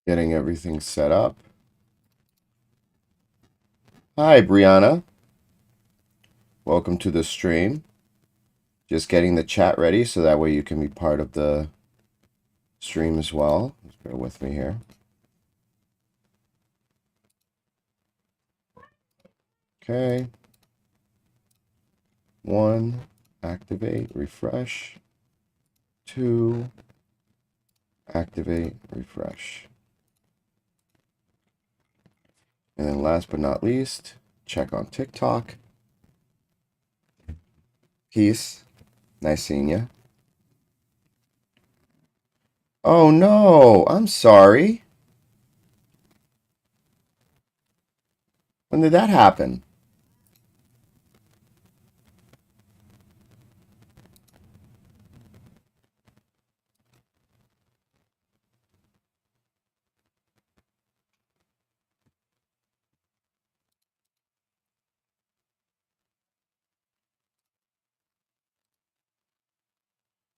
Getting everything set up. Hi, Brianna. Welcome to the stream. Just getting the chat ready so that way you can be part of the stream as well. Just bear with me here. Okay. 1, activate, refresh. 2, activate, refresh. And then last but not least, check on TikTok. Peace. Nice seeing you. Oh no, I'm sorry. When did that happen?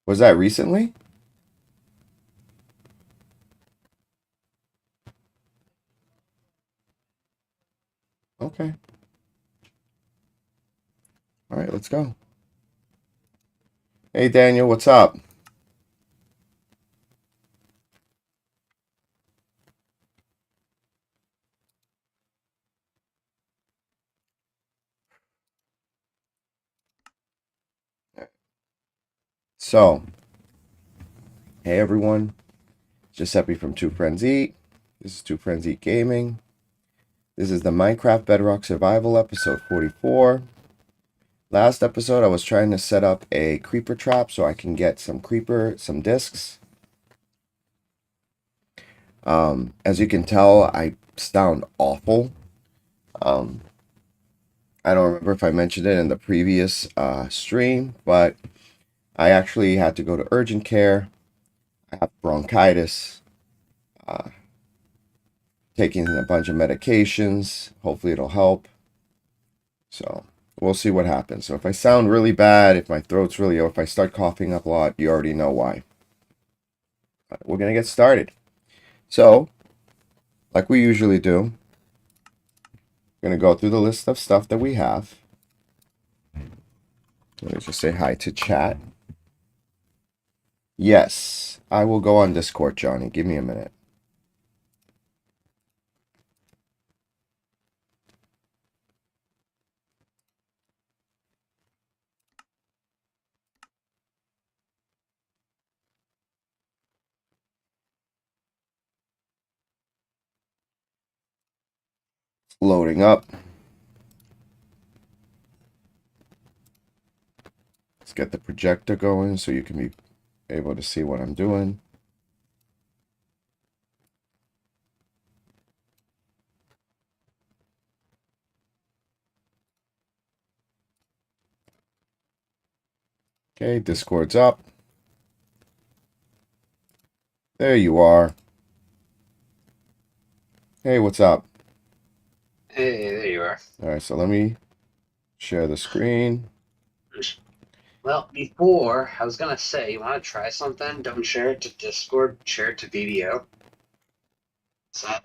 Was that recently? Okay. All right, let's go. Hey, Daniel, what's up? So, hey everyone. Giuseppe from Two Friends Eat. This is Two Friends Eat Gaming. This is the Minecraft Bedrock Survival episode 44. Last episode, I was trying to set up a creeper trap so I can get some discs. As you can tell, I sound awful. I don't remember if I mentioned it in the previous stream, but I actually had to go to urgent care. I have bronchitis, taking a bunch of medications. Hopefully it'll help. So we'll see what happens. So if I sound really bad, if my throat's really, or if I start coughing up a lot, you already know why. But we're going to get started. So, like we usually do, we're going to go through the list of stuff that we have. Let me just say hi to chat. Yes, I will go on Discord, Johnny. Give me a minute. It's loading up. Let's get the projector going so you can be able to see what I'm doing. Okay, Discord's up. There you are. Hey, what's up? Hey, there you are. All right, so let me share the screen. Well, before, I was gonna say, you want to try something? Don't share it to Discord, share it to video. So, I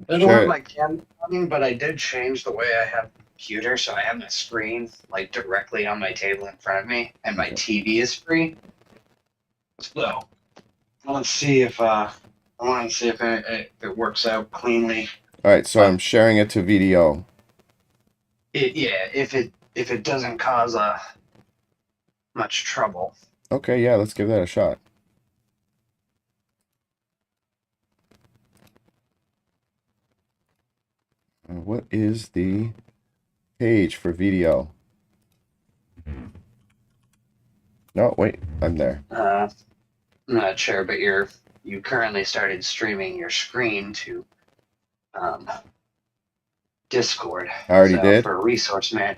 don't Share have it. my camera running, but I did change the way I have the computer, so I have my screen like directly on my table in front of me, and my Okay. TV is free. So, let's see if I want to see if it works out cleanly. All right, so But I'm sharing it to video. yeah, if it doesn't cause much trouble. Okay, yeah, let's give that a shot. What is the page for video? No, wait, I'm there. I'm not sure, but you currently started streaming your screen to um, Discord. I already So did. for resource man,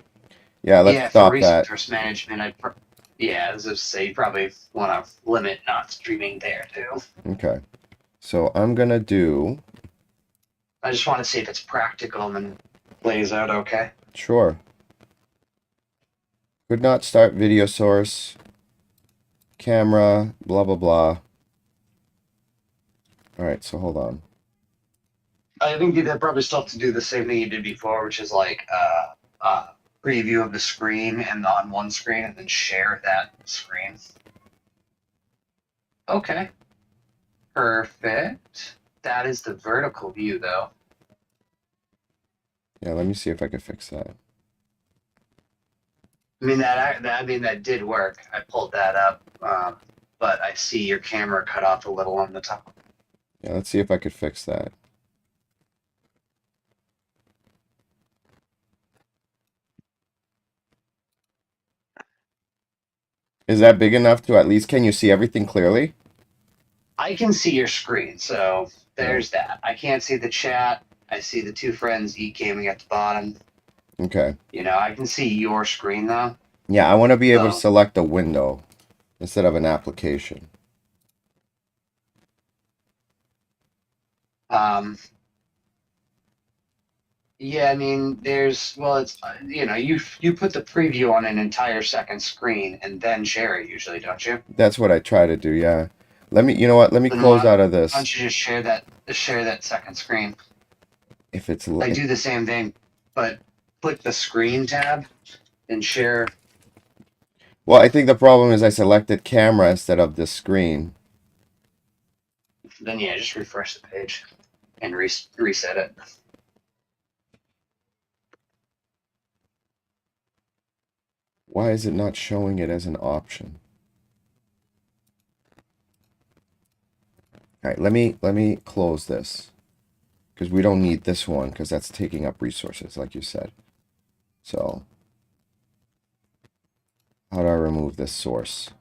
Yeah, let's yeah, for stop that. resource management, yeah, as I say, you probably want to limit not streaming there too. Okay, so I'm gonna do, I just want to see if it's practical and then plays out okay. sure. Could not start video source, camera, blah, blah, blah. All right, so hold on. I think you'd probably still have to do the same thing you did before, which is like preview of the screen and on one screen, and then share that screen. Okay, perfect. That is the vertical view, though. Yeah, let me see if I can fix that. I mean that did work. I pulled that up, but I see your camera cut off a little on the top. Yeah, let's see if I could fix that. Is that big enough to at least, can you see everything clearly? I can see your screen, so All right. there's that. I can't see the chat. I see the two friends e-gaming at the bottom. Okay. You know, I can see your screen though. Yeah, I want to be able to So, select a window instead of an application. um, yeah, I mean, it's you put the preview on an entire second screen and then share it usually, don't you? That's what I try to do, yeah. You know what? Let me Then close out of why this. don't you just share that second screen? If it's, Like do the same thing, but click the screen tab and share. well, I think the problem is I selected camera instead of the screen. Then yeah, just refresh the page and reset it. Why is it not showing it as an option? All right, let me close this because we don't need this one because that's taking up resources, like you said. So, how do I remove this source?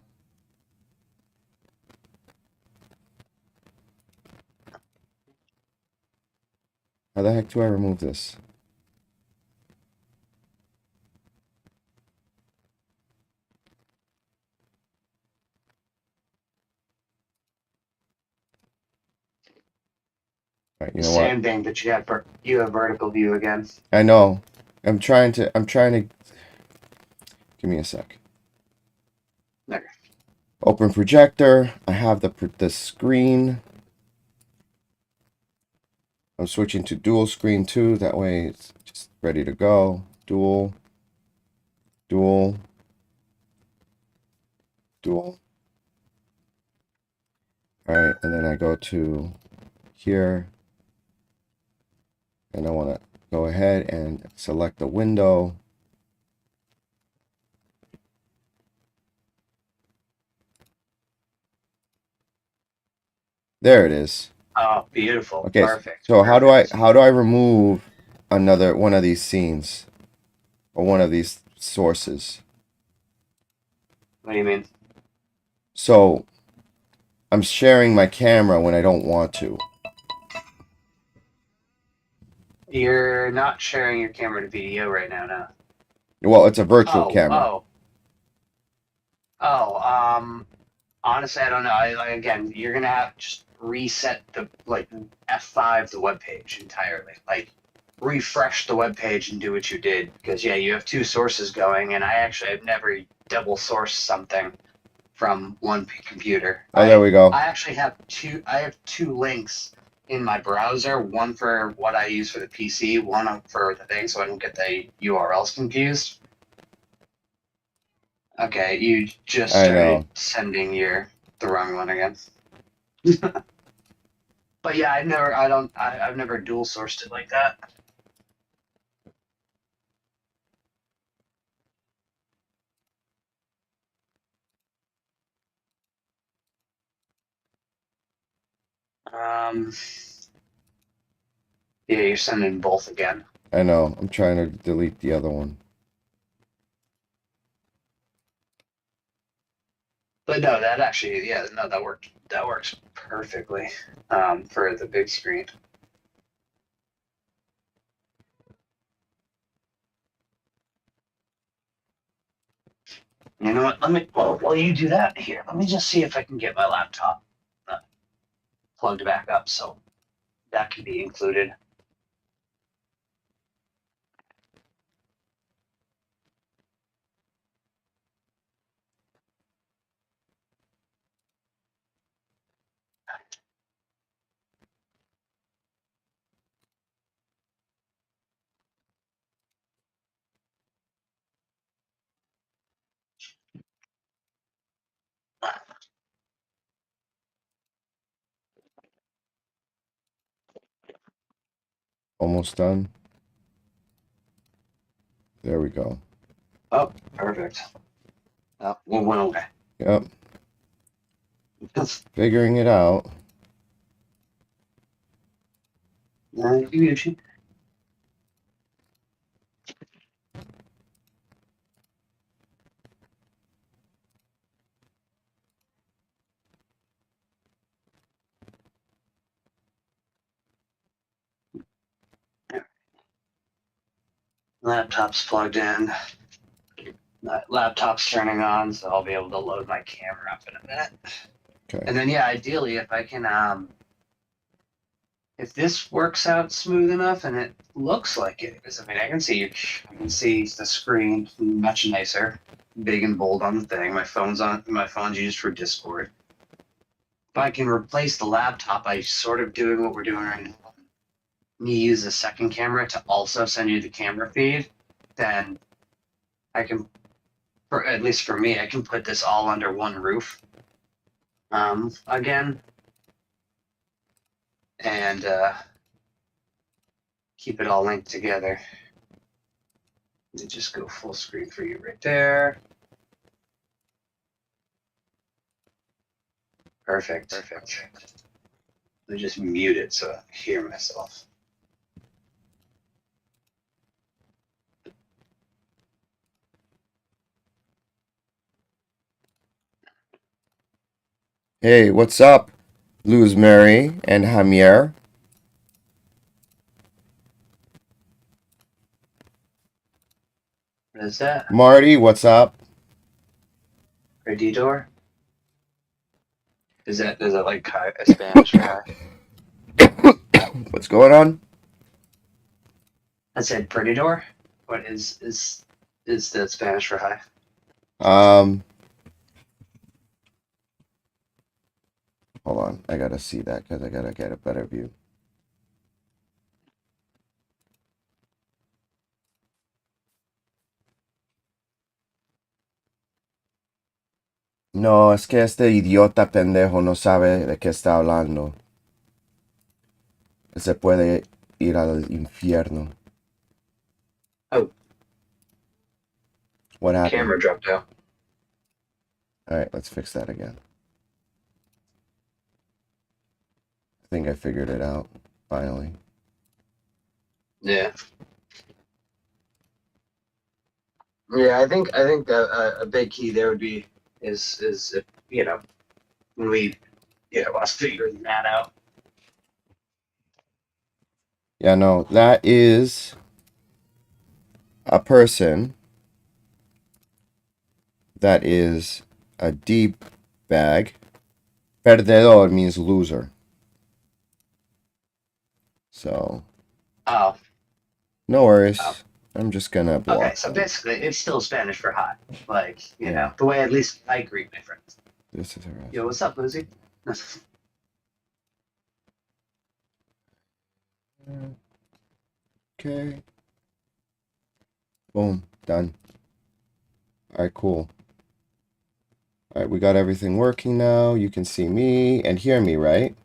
How the heck do I remove this? All right, you The know what? same thing, but you have vertical view again. I know. I'm trying to, give me a sec. There. Open projector. I have the screen. I'm switching to dual screen too. That way it's just ready to go. Dual, dual, dual. All right, and then I go to here, and I want to go ahead and select the window. There it is. Oh, beautiful. Okay, Perfect. so Perfect. how do I remove another one of these scenes or one of these sources? What do you mean? So I'm sharing my camera when I don't want to. You're not sharing your camera to video right now, no. Well, it's a virtual Oh, camera. oh, oh. Honestly, I don't know. Again, you're gonna have to just reset the F5 the web page entirely. Like refresh the web page and do what you did because yeah, you have two sources going, and I've never double sourced something from one computer. Oh, there we go. I actually have two. I have two links in my browser. One for what I use for the PC. One for the thing, so I don't get the URLs confused. Okay, you just I started know. sending the wrong one again. But yeah, I've never dual sourced it like that. Um, yeah, you're sending both again. I know. I'm trying to delete the other one. But no, that actually, yeah, no, that worked. That works perfectly for the big screen. You know what? While you do that here, let me just see if I can get my laptop uh, plugged back up so that can be included. Almost done. There we go. Oh, perfect. Oh, one went away. Yep. Figuring it out. Laptop's plugged in. My laptop's turning on, so I'll be able to load my camera up in a minute. Okay. And then, yeah, ideally, if I can, if this works out smooth enough, and it looks like it is, I mean, I can see the screen much nicer, big and bold on the thing. My phone's used for Discord. If I can replace the laptop by sort of doing what we're doing right now, you use the second camera to also send you the camera feed, then I can, at least for me, I can put this all under one roof again, and keep it all linked together. Let me just go full screen for you right there. Perfect. Let me just mute it so I hear myself. Hey, what's up, Luz Mary and Javier? What is that? Marty, what's up? Perditor? Is that like Spanish for hi? What's going on? I said Perditor. What is that Spanish for hi? Hold on. I gotta see that because I gotta get a better view. No, es que este idiota pendejo no sabe de qué está hablando. Se puede ir al infierno. Oh. What happened? Camera dropped out. Alright, let's fix that again. I think I figured it out, finally. Yeah. Yeah, I think a big key there would be is if, when we us figuring that out. Yeah, no, that is a person that is a deep bag. Perdedor means loser. So. Oh. No worries. Oh. I'm just gonna block. Okay, so basically, it's still Spanish for hot. Like, you know, the way at least I greet my friends. This is harassment. Yo, what's up, Lucy? Okay. Boom. Done. Alright, cool. Alright, we got everything working now. You can see me and hear me, right?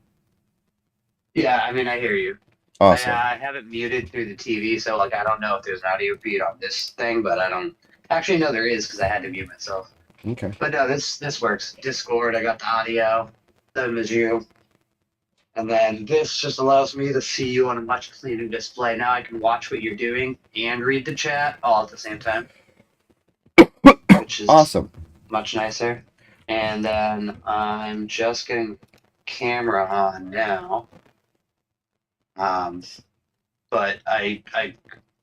Yeah, I mean, I hear you. Awesome. I have it muted through the TV, so, like, I don't know if there's an audio feed on this thing, but I don't... Actually, no, there is, because I had to mute myself. Okay. But no, this works. Discord, I got the audio, same as you. And then this just allows me to see you on a much cleaner display. Now I can watch what you're doing and read the chat all at the same time, which is awesome. Much nicer. And then I'm just getting camera on now. But I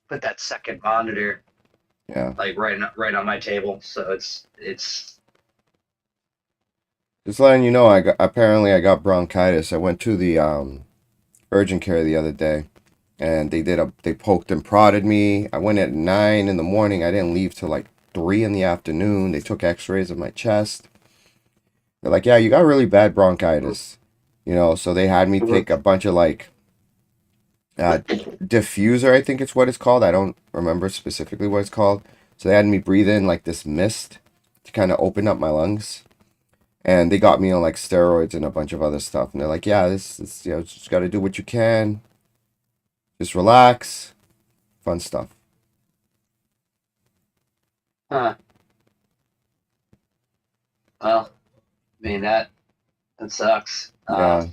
put that second monitor, like right on my table, so it's just letting you know, apparently I got bronchitis. I went to the urgent care the other day, and they poked and prodded me. I went at 9 in the morning. I didn't leave till like 3 in the afternoon. They took X-rays of my chest. They're like, yeah, you got really bad bronchitis, So they had me take a bunch of like diffuser, I think it's what it's called. I don't remember specifically what it's called. So they had me breathe in like this mist to kind of open up my lungs. And they got me on like steroids and a bunch of other stuff. And they're like, yeah, this just got to do what you can. Just relax. Fun stuff. Huh. Well, I mean that sucks. Yeah,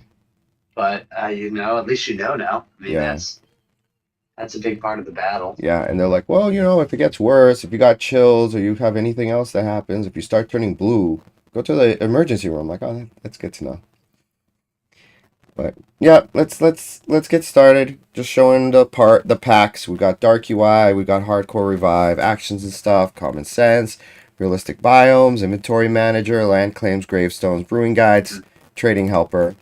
But at least you know now. I mean yeah, that's a big part of the battle. yeah. And they're like, well, if it gets worse, if you got chills or you have anything else that happens, if you start turning blue, go to the emergency room. Like, oh, that's good to know. But yeah, let's get started. Just showing the packs. We got Dark UI, we got Hardcore Revive, actions and stuff, Common Sense, Realistic Biomes, Inventory Manager, Land Claims, Gravestones, Brewing Guides, Trading Helper,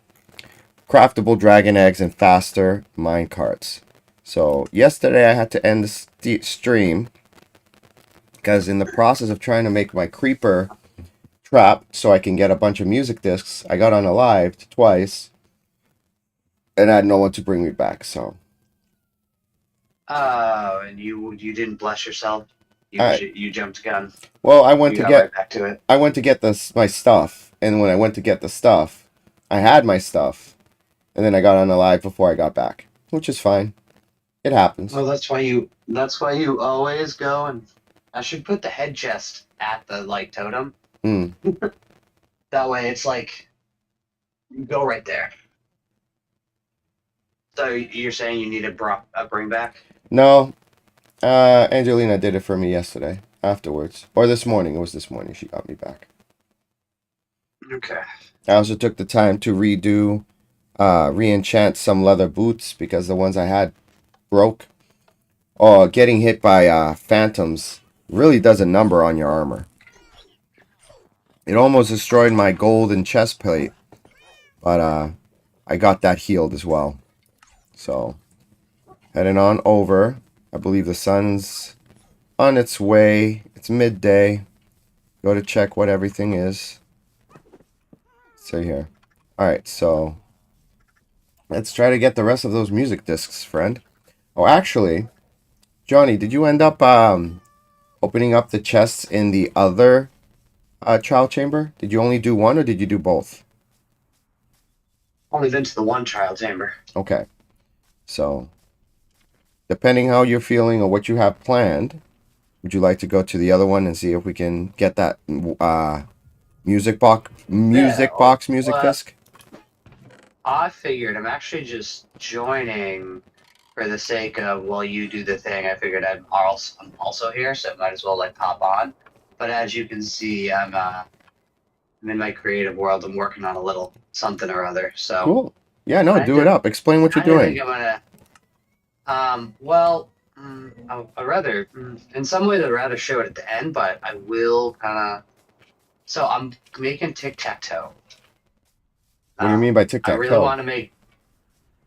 Craftable Dragon Eggs, and Faster Mine Carts. So yesterday I had to end the stream because in the process of trying to make my creeper trap so I can get a bunch of music discs, I got unalived twice. And I had no one to bring me back, so. Oh, and you didn't bless yourself. I You jumped gun. well, You got right back to it. I went to get my stuff, and when I went to get the stuff, I had my stuff, and then I got unalive before I got back, which is fine. It happens. Well, that's why you always go, and I should put the head chest at the like totem. Hmm. That way it's like you go right there. So you're saying you need a bring back? No, Angelina did it for me yesterday afterwards, or this morning. It was this morning she got me back. Okay. I also took the time to re-enchant some leather boots because the ones I had broke. Oh, getting hit by phantoms really does a number on your armor. It almost destroyed my golden chest plate, but I got that healed as well. So, heading on over. I believe the sun's on its way. It's midday. Go to check what everything is. See here. Alright, so let's try to get the rest of those music discs, friend. Oh, actually, Johnny, did you end up opening up the chests in the other trial chamber? Did you only do one or did you do both? Only been to the one trial chamber. Okay. So, depending how you're feeling or what you have planned, would you like to go to the other one and see if we can get that music disc? I figured I'm actually just joining for the sake of while you do the thing. I figured I'm also here, so I might as well like pop on. But as you can see, I'm in my creative world. I'm working on a little something or other. So Cool. Yeah, no, do it up. Explain what you're doing. I think I'm gonna. In some ways, I'd rather show it at the end, but I will kind of. So I'm making tic-tac-toe. What do you mean by tic-tac-toe? I really want to make.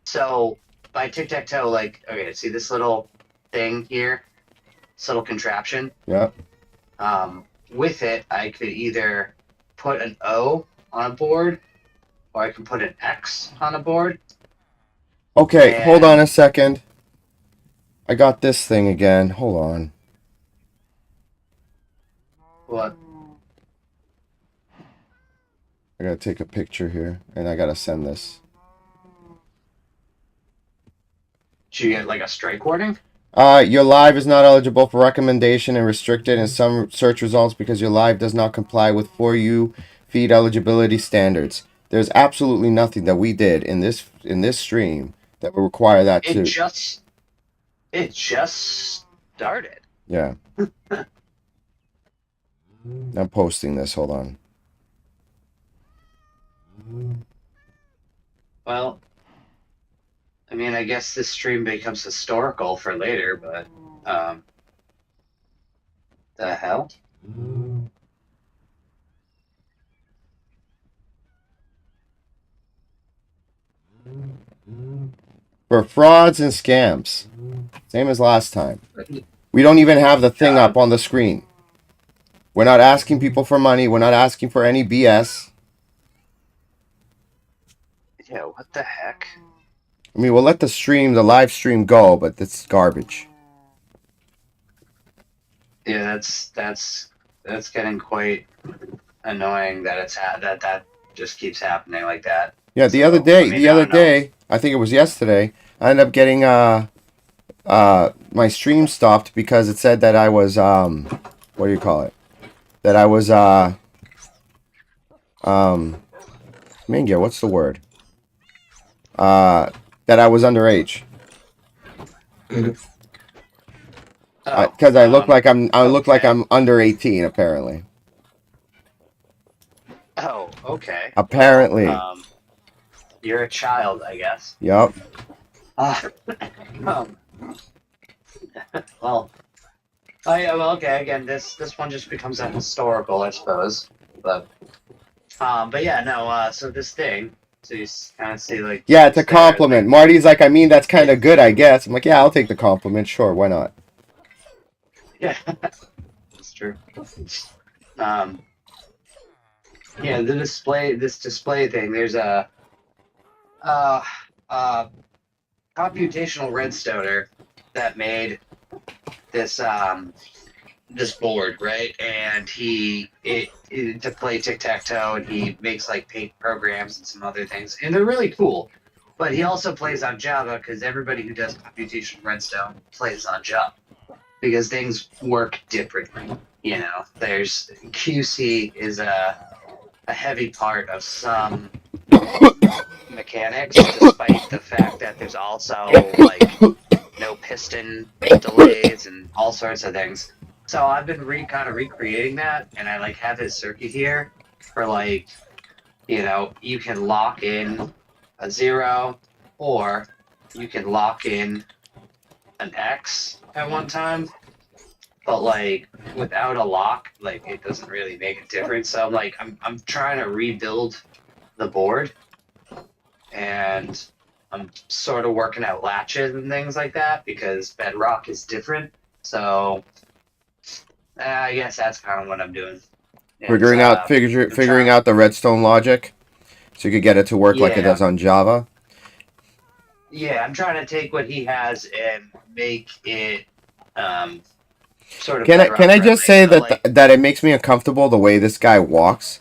So by tic-tac-toe, like, okay, see this little thing here, this little contraption. Yeah. With it, I could either put an O on a board, or I can put an X on a board. Okay, hold on a second. I got this thing again. Hold on. What? I gotta take a picture here, and I gotta send this. Did you get like a strike warning? Your live is not eligible for recommendation and restricted in some search results because your live does not comply with For You feed eligibility standards. There's absolutely nothing that we did in this stream that would require that too. It just started. Yeah. I'm posting this. Hold on. Well, I mean, I guess this stream becomes historical for later, but the hell? For frauds and scams. Same as last time. We don't even have the thing up on the screen. We're not asking people for money. We're not asking for any BS. Yeah, what the heck? I mean, we'll let the live stream go, but it's garbage. Yeah, that's getting quite annoying that that just keeps happening like that. Yeah, So, I mean, the I other don't know. day, I think it was yesterday, I ended up getting my stream stopped because it said that I was what do you call it? That I was Mingia, what's the word? That I was underage. Oh, Because I look like okay. I'm under 18 apparently. Oh, okay. Well, Apparently. you're a child, I guess. Yup. Uh, um, well, oh yeah, well, okay. Again, this one just becomes a historical, I suppose. But yeah, no. So this thing, so you kind of see like Yeah, it's a it's there, compliment. like Marty's like, I mean, that's kind yeah, of good, I guess. I'm like, yeah, I'll take the compliment. Sure, why not? yeah, that's true. Um, yeah, this display thing. There's a uh, uh, computational redstoner that made this this board, right? And it to play tic tac toe, and he makes like paint programs and some other things, and they're really cool. But he also plays on Java because everybody who does computational redstone plays on Java because things work differently. You know, there's QC is a heavy part of some mechanics, despite the fact that there's also like no piston delays and all sorts of things. So I've been kind of recreating that, and I like have his circuit here for like, you can lock in a 0, or you can lock in an X at one time, but like without a lock, like it doesn't really make a difference. So I'm trying to rebuild the board, and I'm sort of working out latches and things like that because Bedrock is different. So I guess that's kind of what I'm doing. Is I'm Figuring trying. out the redstone logic so you could get it to work like it Yeah, does on Java. yeah. I'm trying to take what he has and make it um, sort of Can Bedrock I just friendly. say So that like, that it makes me uncomfortable the way this guy walks?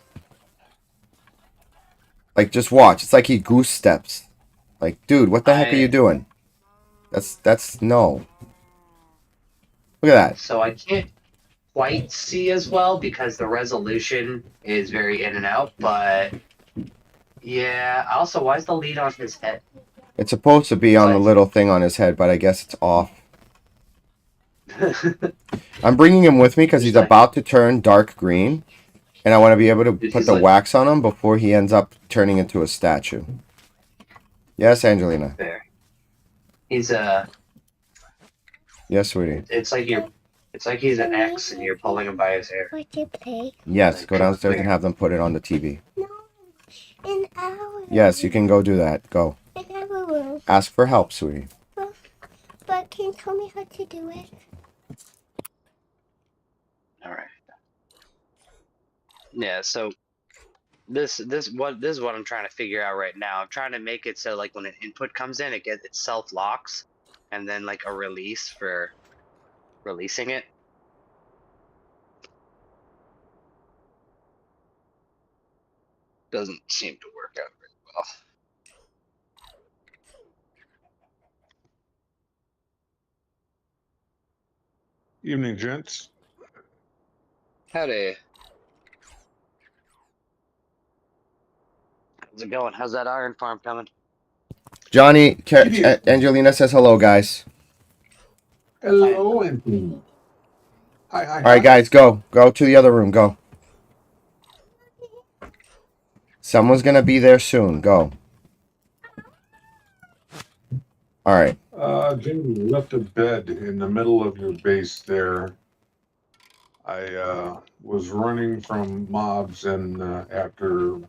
Like just watch. It's like he goose steps. Like, dude, what the heck are you I doing? That's no. Look at that. so I can't quite see as well because the resolution is very in and out. But yeah. Also, why is the lead on his head? It's supposed to be So on the I little thing on his head, but I guess it's off. think I'm bringing him with me because he's just like about to turn dark green, and I want to be able to put he's the like wax on him before he ends up turning into a statue. Yes, Angelina. there. He's Yes, sweetie. it's like he's an X and you're pulling him by his hair. Yes, Like, go come downstairs and here. have them put it on the TV. No, in our Yes, you can go do that. Go. in our room. Ask for help, sweetie. But can you tell me how to do it? All right. Yeah. So this is what I'm trying to figure out right now. I'm trying to make it so like when an input comes in, it self locks, and then like a release for releasing it. Doesn't seem to work out very well. Evening, gents. Howdy. How's it going? How's that iron farm coming? Johnny, Angelina says hello, guys. Hello, and hi, hi, All right, hi. guys, go. Go to the other room. Go. Someone's going to be there soon. Go. All right. Jamie left a bed in the middle of your base there. I was running from mobs and after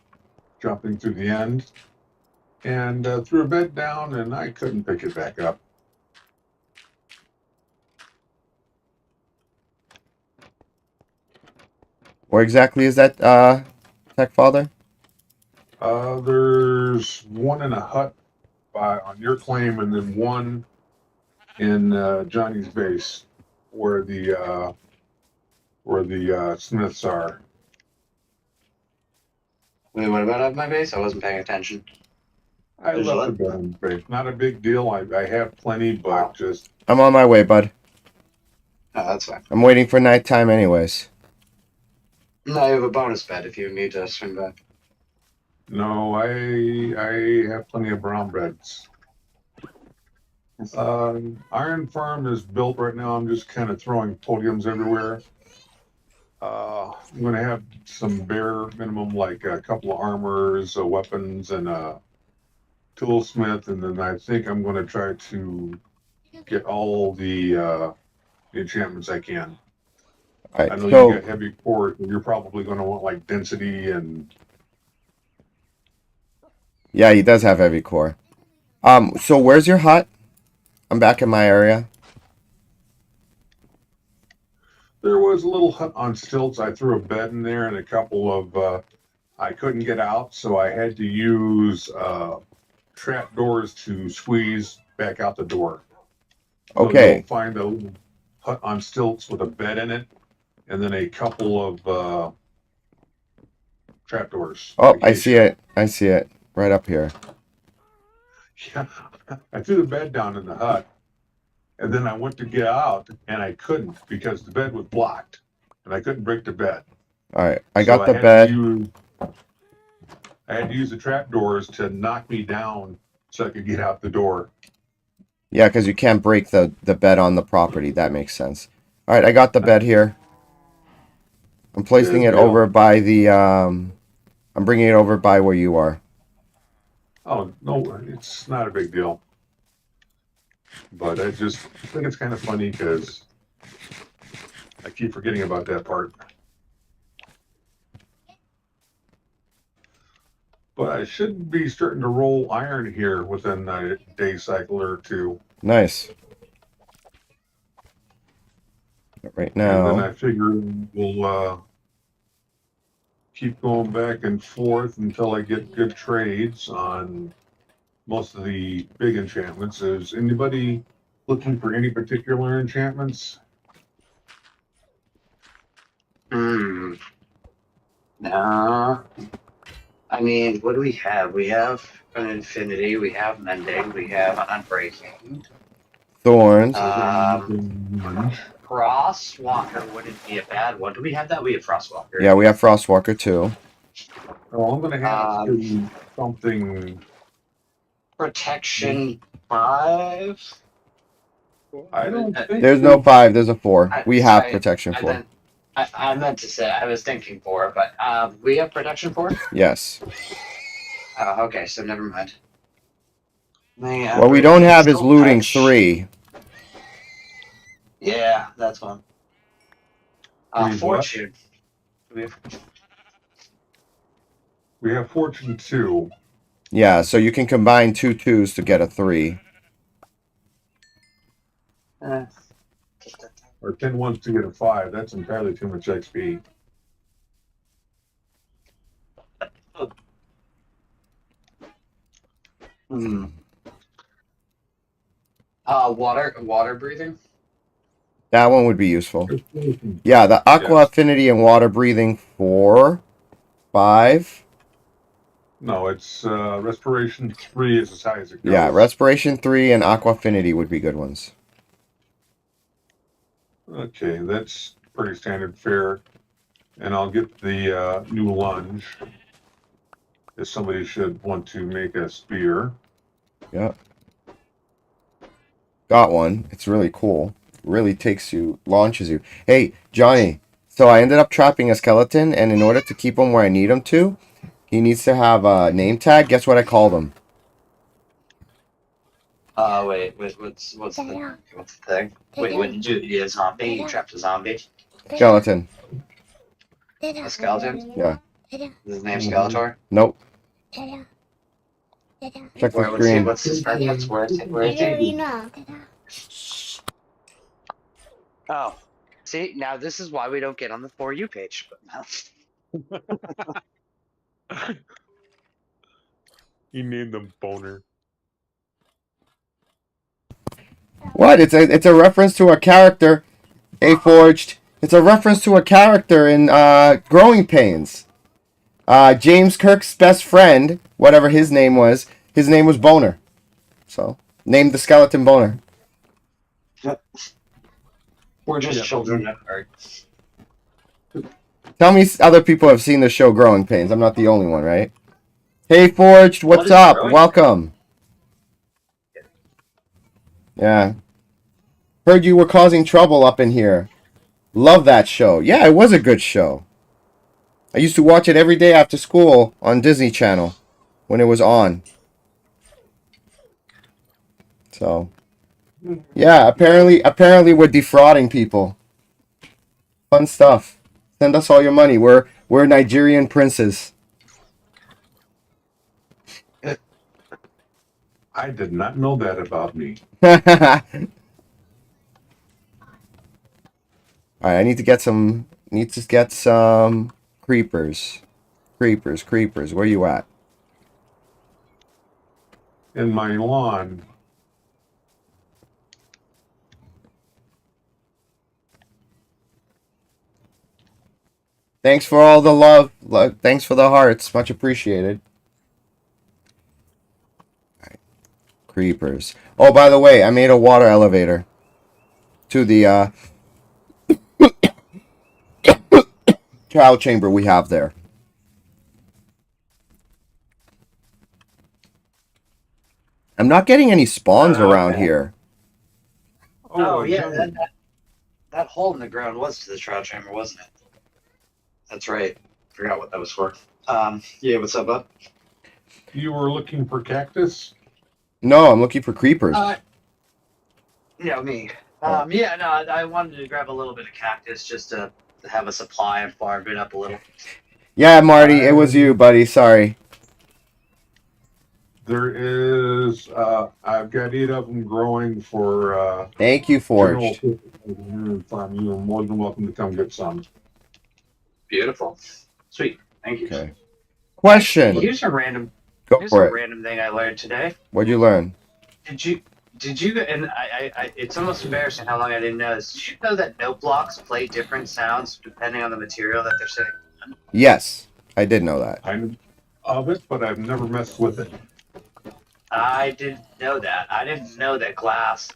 jumping through the end and threw a bed down and I couldn't pick it back up. Where exactly is that, Tech Father? There's one in a hut on your claim and then one in Johnny's base where the Smiths are. Wait, what about up my base? I wasn't paying attention. I There's left a- the bed in space. Not a big deal. I have plenty, but just I'm on my way, bud. Oh, that's fine. I'm waiting for nighttime anyways. No, you have a bonus bed if you need to swing back. no. I have plenty of brown beds. Iron Farm is built right now. I'm just kind of throwing podiums everywhere. I'm going to have some bare minimum, like a couple of armors, weapons, and a toolsmith, and then I think I'm going to try to get all the enchantments I can. All I right, know so you got heavy core. You're probably going to want like density and yeah, he does have heavy core. So where's your hut? I'm back in my area. there was a little hut on stilts. I threw a bed in there and a couple of. I couldn't get out, so I had to use trap doors to squeeze back out the door. So Okay. you'll find a little hut on stilts with a bed in it, and then a couple of trap doors. Oh, I see it. I see it. Right up here. Yeah, I threw the bed down in the hut, and then I went to get out, and I couldn't because the bed was blocked, and I couldn't break the bed. All right, I So got the had to bed. I had to use the trap doors to knock me down so I could get out the door. Yeah, because you can't break the bed on the property. That makes sense. All right, I got the bed here. I'm placing Good it deal. over by the I'm bringing it over by where you are. Oh no, it's not a big deal. But I think it's kind of funny because I keep forgetting about that part. But I should be starting to roll iron here within a day cycle or two. Nice. Right And then now. I figure we'll keep going back and forth until I get good trades on most of the big enchantments. Is anybody looking for any particular enchantments? No. I mean, what do we have? We have an infinity, we have mending, we have unbreaking. Thorns. Frostwalker wouldn't be a bad one. Do we have that? We have Frostwalker. Yeah, we have Frostwalker too. Oh, I'm gonna have to do something. Protection 5. I don't think There's no 5, there's a 4. We have protection 4. I meant to say, I was thinking 4, but we have protection 4? Yes. Okay, so never mind. What we don't have is looting 3. Yeah, that's one. Fortune. we have fortune 2. Yeah, so you can combine 2 2s to get a 3. Or 10 ones to get a 5. That's entirely too much XP. Water breathing. That one would be useful. Yeah, the Aqua Affinity and Water Breathing 4, 5. No, it's Respiration 3 is as high as it goes. Yeah, Respiration 3 and Aqua Affinity would be good ones. Okay, that's pretty standard fare. And I'll get the new lunge. If somebody should want to make a spear. Yeah. Got one. It's really cool. Really takes you, launches you. Hey, Johnny. So I ended up trapping a skeleton, and in order to keep him where I need him to, he needs to have a name tag. Guess what I called him? Wait, what's the thing? Wait, what did you do? A zombie? You trapped a zombie? Skeleton. A skeleton? Yeah. Is his name Skeletor? Nope. Check the screen. What's his purpose? Where is he? Oh. See, now this is why we don't get on the For You page. But no. You named them Boner. What? It's a reference to a character. A Forged. It's a reference to a character in Growing Pains. James Kirk's best friend, whatever his name was Boner. So, named the skeleton Boner. We're just Yeah, children but at heart. Tell me other people have seen the show Growing Pains. I'm not the only one, right? Hey, Forged, What what's is up? Growing Welcome. Yeah. Heard you were causing trouble up in here. Love that show. Yeah, it was a good show. I used to watch it every day after school on Disney Channel when it was on. So, yeah, apparently we're defrauding people. Fun stuff. Send us all your money. We're Nigerian princes. I did not know that about me. Alright, I need to get some creepers. Creepers. Where you at? In my lawn, Thanks for all the love. Thanks for the hearts. Much appreciated. Alright, creepers. Oh, by the way, I made a water elevator to the trial chamber we have there. I'm not getting any spawns around Okay. here. Oh, yeah, gentlemen, that hole in the ground was to the trial chamber, wasn't it? That's right. Forgot what that was for. Yeah, what's up, bud? you were looking for cactus? No, I'm looking for creepers. Yeah, me. Yeah, no, I wanted to grab a little bit of cactus just to have a supply and farm it up a little. Yeah, Marty, it was you, buddy. Sorry. There is, I've got 8 of them growing for Thank you, general Forged. farm. You are more than welcome to come get some. Beautiful. Sweet. Thank you. Okay. Question. Here's a random Go Here's for a it. random thing I learned today. What'd you learn? Did you and I it's almost embarrassing how long I didn't know this. Did you know that note blocks play different sounds depending on the material that they're sitting on? Yes, I did know that. I'm of it, but I've never messed with it. I didn't know that. I didn't know that glass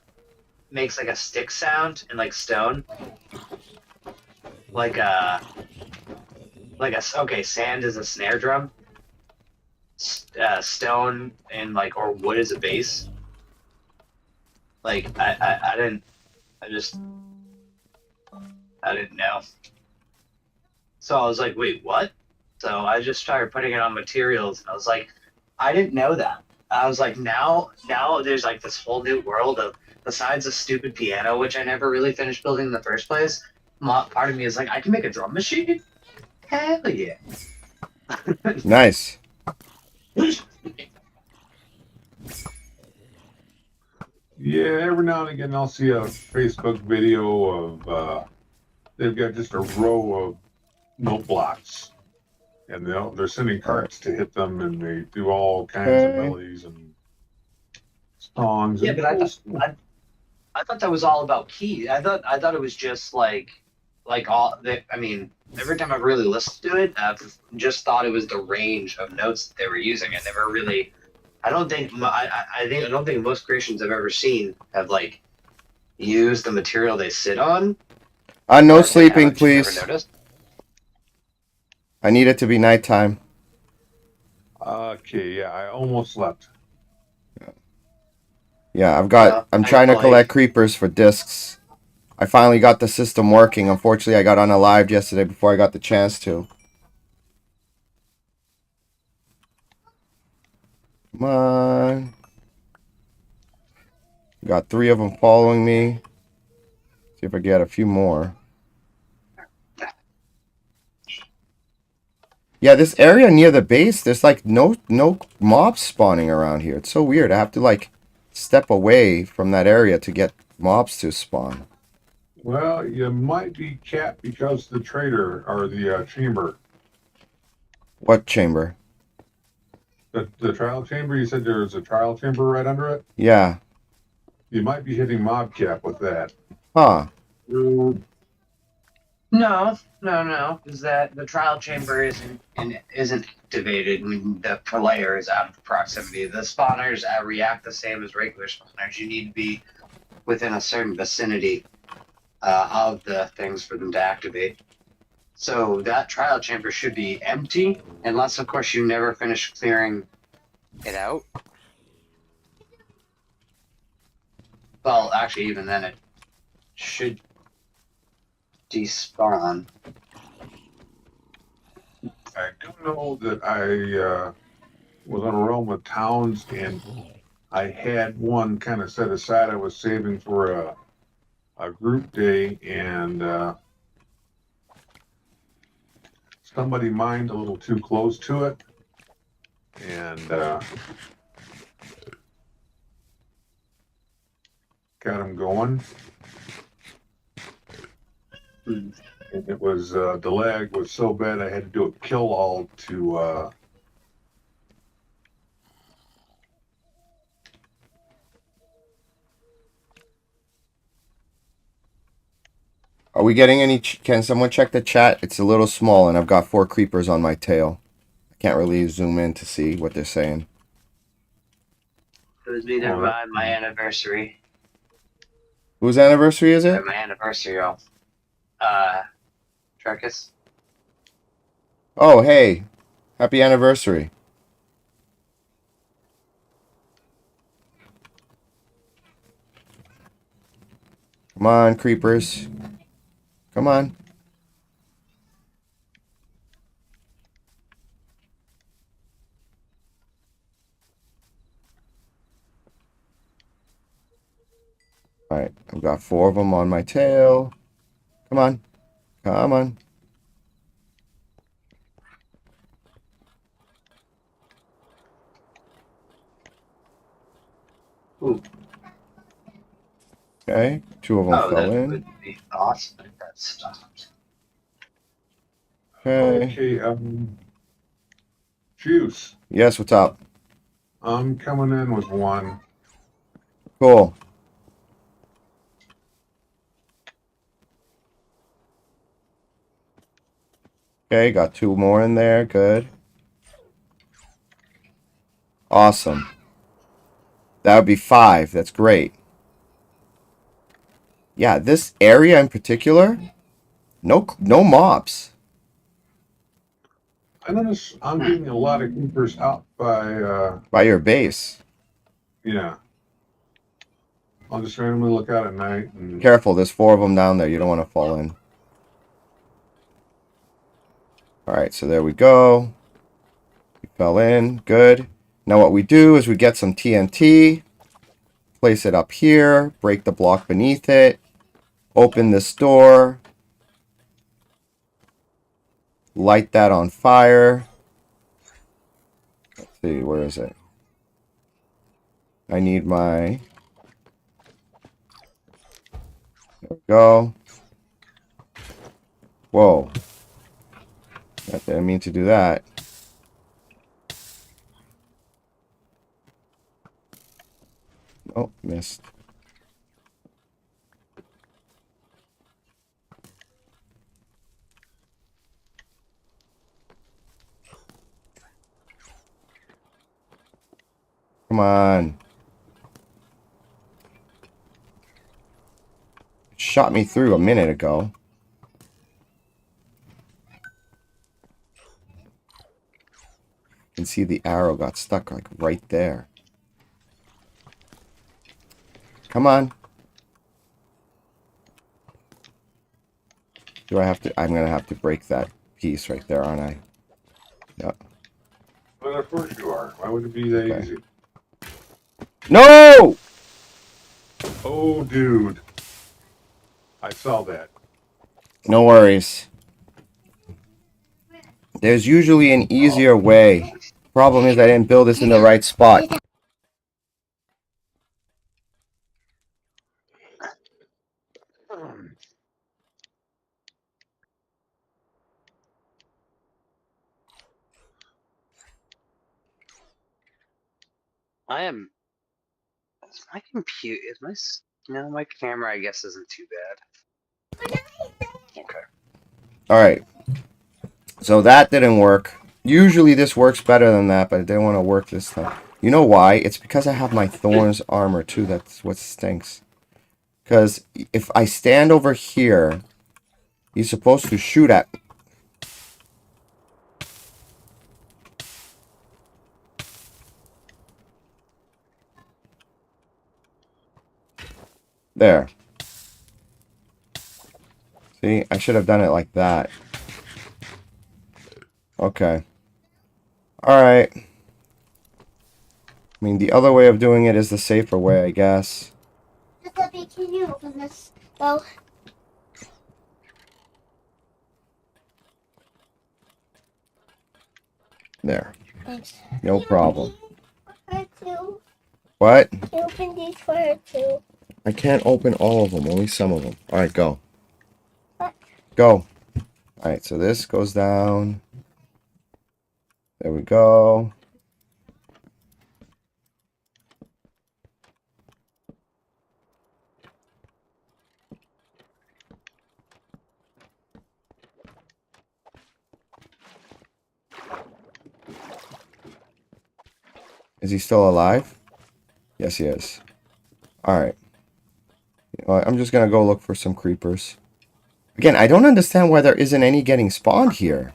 makes like a stick sound and like stone. Okay, sand is a snare drum. Stone and like or wood is a bass. Like I didn't know. So I was like, wait, what? So I just started putting it on materials and I was like, I didn't know that. I was like, now there's like this whole new world of besides a stupid piano, which I never really finished building in the first place. Part of me is like, I can make a drum machine. Hell yeah! Nice. Yeah, every now and again I'll see a Facebook video of they've got just a row of note blocks, and they're sending carts to hit them, and they do all kinds of melodies and songs. Yeah, and but I thought that was all about key. I thought it was just like all that. I mean, every time I've really listened to it, I've just thought it was the range of notes that they were using. I never really. I don't think most creations I've ever seen have like used the material they sit on. No Or if they sleeping, have, I've just never please. noticed. I need it to be nighttime. okay, yeah, I almost slept. Yeah, I'm I trying to like- collect creepers for discs. I finally got the system working. Unfortunately, I got unalived yesterday before I got the chance to. Come on. Got 3 of them following me. See if I get a few more. Yeah, this area near the base, there's like no mobs spawning around here. It's so weird. I have to like step away from that area to get mobs to spawn. Well, you might be capped because the trader or the chamber, What chamber? the trial chamber. You said there's a trial chamber right under it. Yeah. You might be hitting mob cap with that. Huh. No, no. Is that the trial chamber isn't activated when the player is out of proximity. The spawners react the same as regular spawners. You need to be within a certain vicinity of the things for them to activate. So that trial chamber should be empty, unless of course you never finish clearing it out. Well, actually, even then it should despawn. I do know that I was on a realm of towns, and I had one kind of set aside. I was saving for a group day, and somebody mined a little too close to it, and got them going. And it was the lag was so bad I had to do a kill all to Are we getting any? Can someone check the chat? It's a little small, and I've got 4 creepers on my tail. I can't really zoom in to see what they're saying. It was either my anniversary. Whose anniversary is it? My anniversary, y'all. Trekkus. Oh, hey. Happy anniversary. Come on, creepers. Come on. Alright, I've got 4 of them on my tail. Come on. Come on. Ooh. Okay, 2 of them Oh, fell that in. would be awesome if that stopped. Okay. okay, Juice. Yes, what's up? I'm coming in with one. Cool. Okay, got 2 more in there. Good. Awesome. That would be 5. That's great. Yeah, this area in particular, no mobs. I notice I'm getting a lot of creepers out By your base. yeah. I'll just randomly look out at night and Careful, there's 4 of them down there. You don't want to fall in. Alright, so there we go. We fell in. Good. Now what we do is we get some TNT. Place it up here. Break the block beneath it. Open this door. Light that on fire. Let's see, where is it? I need my... There we go. Whoa. I didn't mean to do that. Oh, missed. Come on. It shot me through a minute ago. You can see the arrow got stuck like right there. Come on. Do I have to? I'm going to have to break that piece right there, aren't I? Yep. well, of course you are. Why would it be that Okay. easy? No! Oh, dude. I saw that. No worries. There's usually an easier way. Problem is I didn't build this in the right spot. I am. Is my computer? No, my camera. I guess isn't too bad. Okay. All right. So that didn't work. Usually this works better than that, but it didn't want to work this time. You know why? It's because I have my Thorns armor too. That's what stinks. Because if I stand over here, he's supposed to shoot at me. There. See, I should have done it like that. Okay. Alright. I mean, the other way of doing it is the safer way, I guess. Debbie, can you open this? Oh, There. thanks. No problem. Her too. What? Can you open these for her too? I can't open all of them, only some of them. Alright, go. What? Go. Alright, so this goes down. There we go. Is he still alive? Yes, he is. Alright. You know what, I'm just gonna go look for some creepers. Again, I don't understand why there isn't any getting spawned here.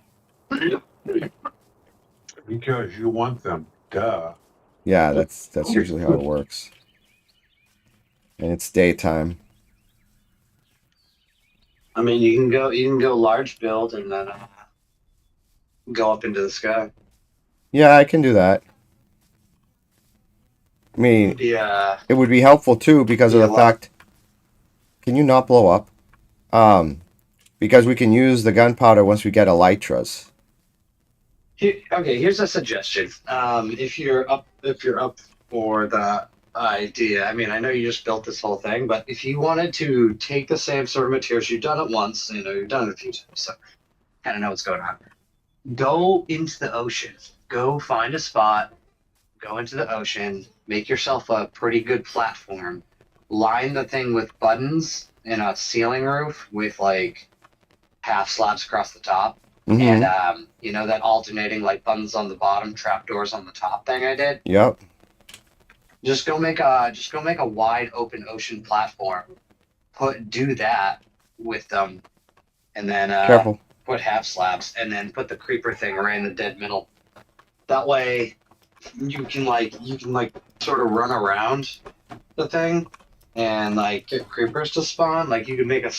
Because you want them. Duh. Yeah, that's usually how it works. And it's daytime. I mean, you can go large build and then go up into the sky. Yeah, I can do that. I mean, Yeah. it would be helpful too because of the fact. Can you not blow up? Because we can use the gunpowder once we get elytras. Okay, here's a suggestion. If you're up for the idea, I mean, I know you just built this whole thing, but if you wanted to take the same sort of materials, you've done it once, you know, you've done it a few times, so kind of know what's going on. Go into the ocean. Go find a spot. Go into the ocean. Make yourself a pretty good platform. Line the thing with buttons and a ceiling roof with like half slabs across the top. Mm-hmm. And you know that alternating like buttons on the bottom, trapdoors on the top thing I did? Yep. Just go make a wide open ocean platform. Do that with them, and then Careful. put half slabs, and then put the creeper thing right in the dead middle. That way, you can like sort of run around the thing and like get creepers to spawn. Like you can make a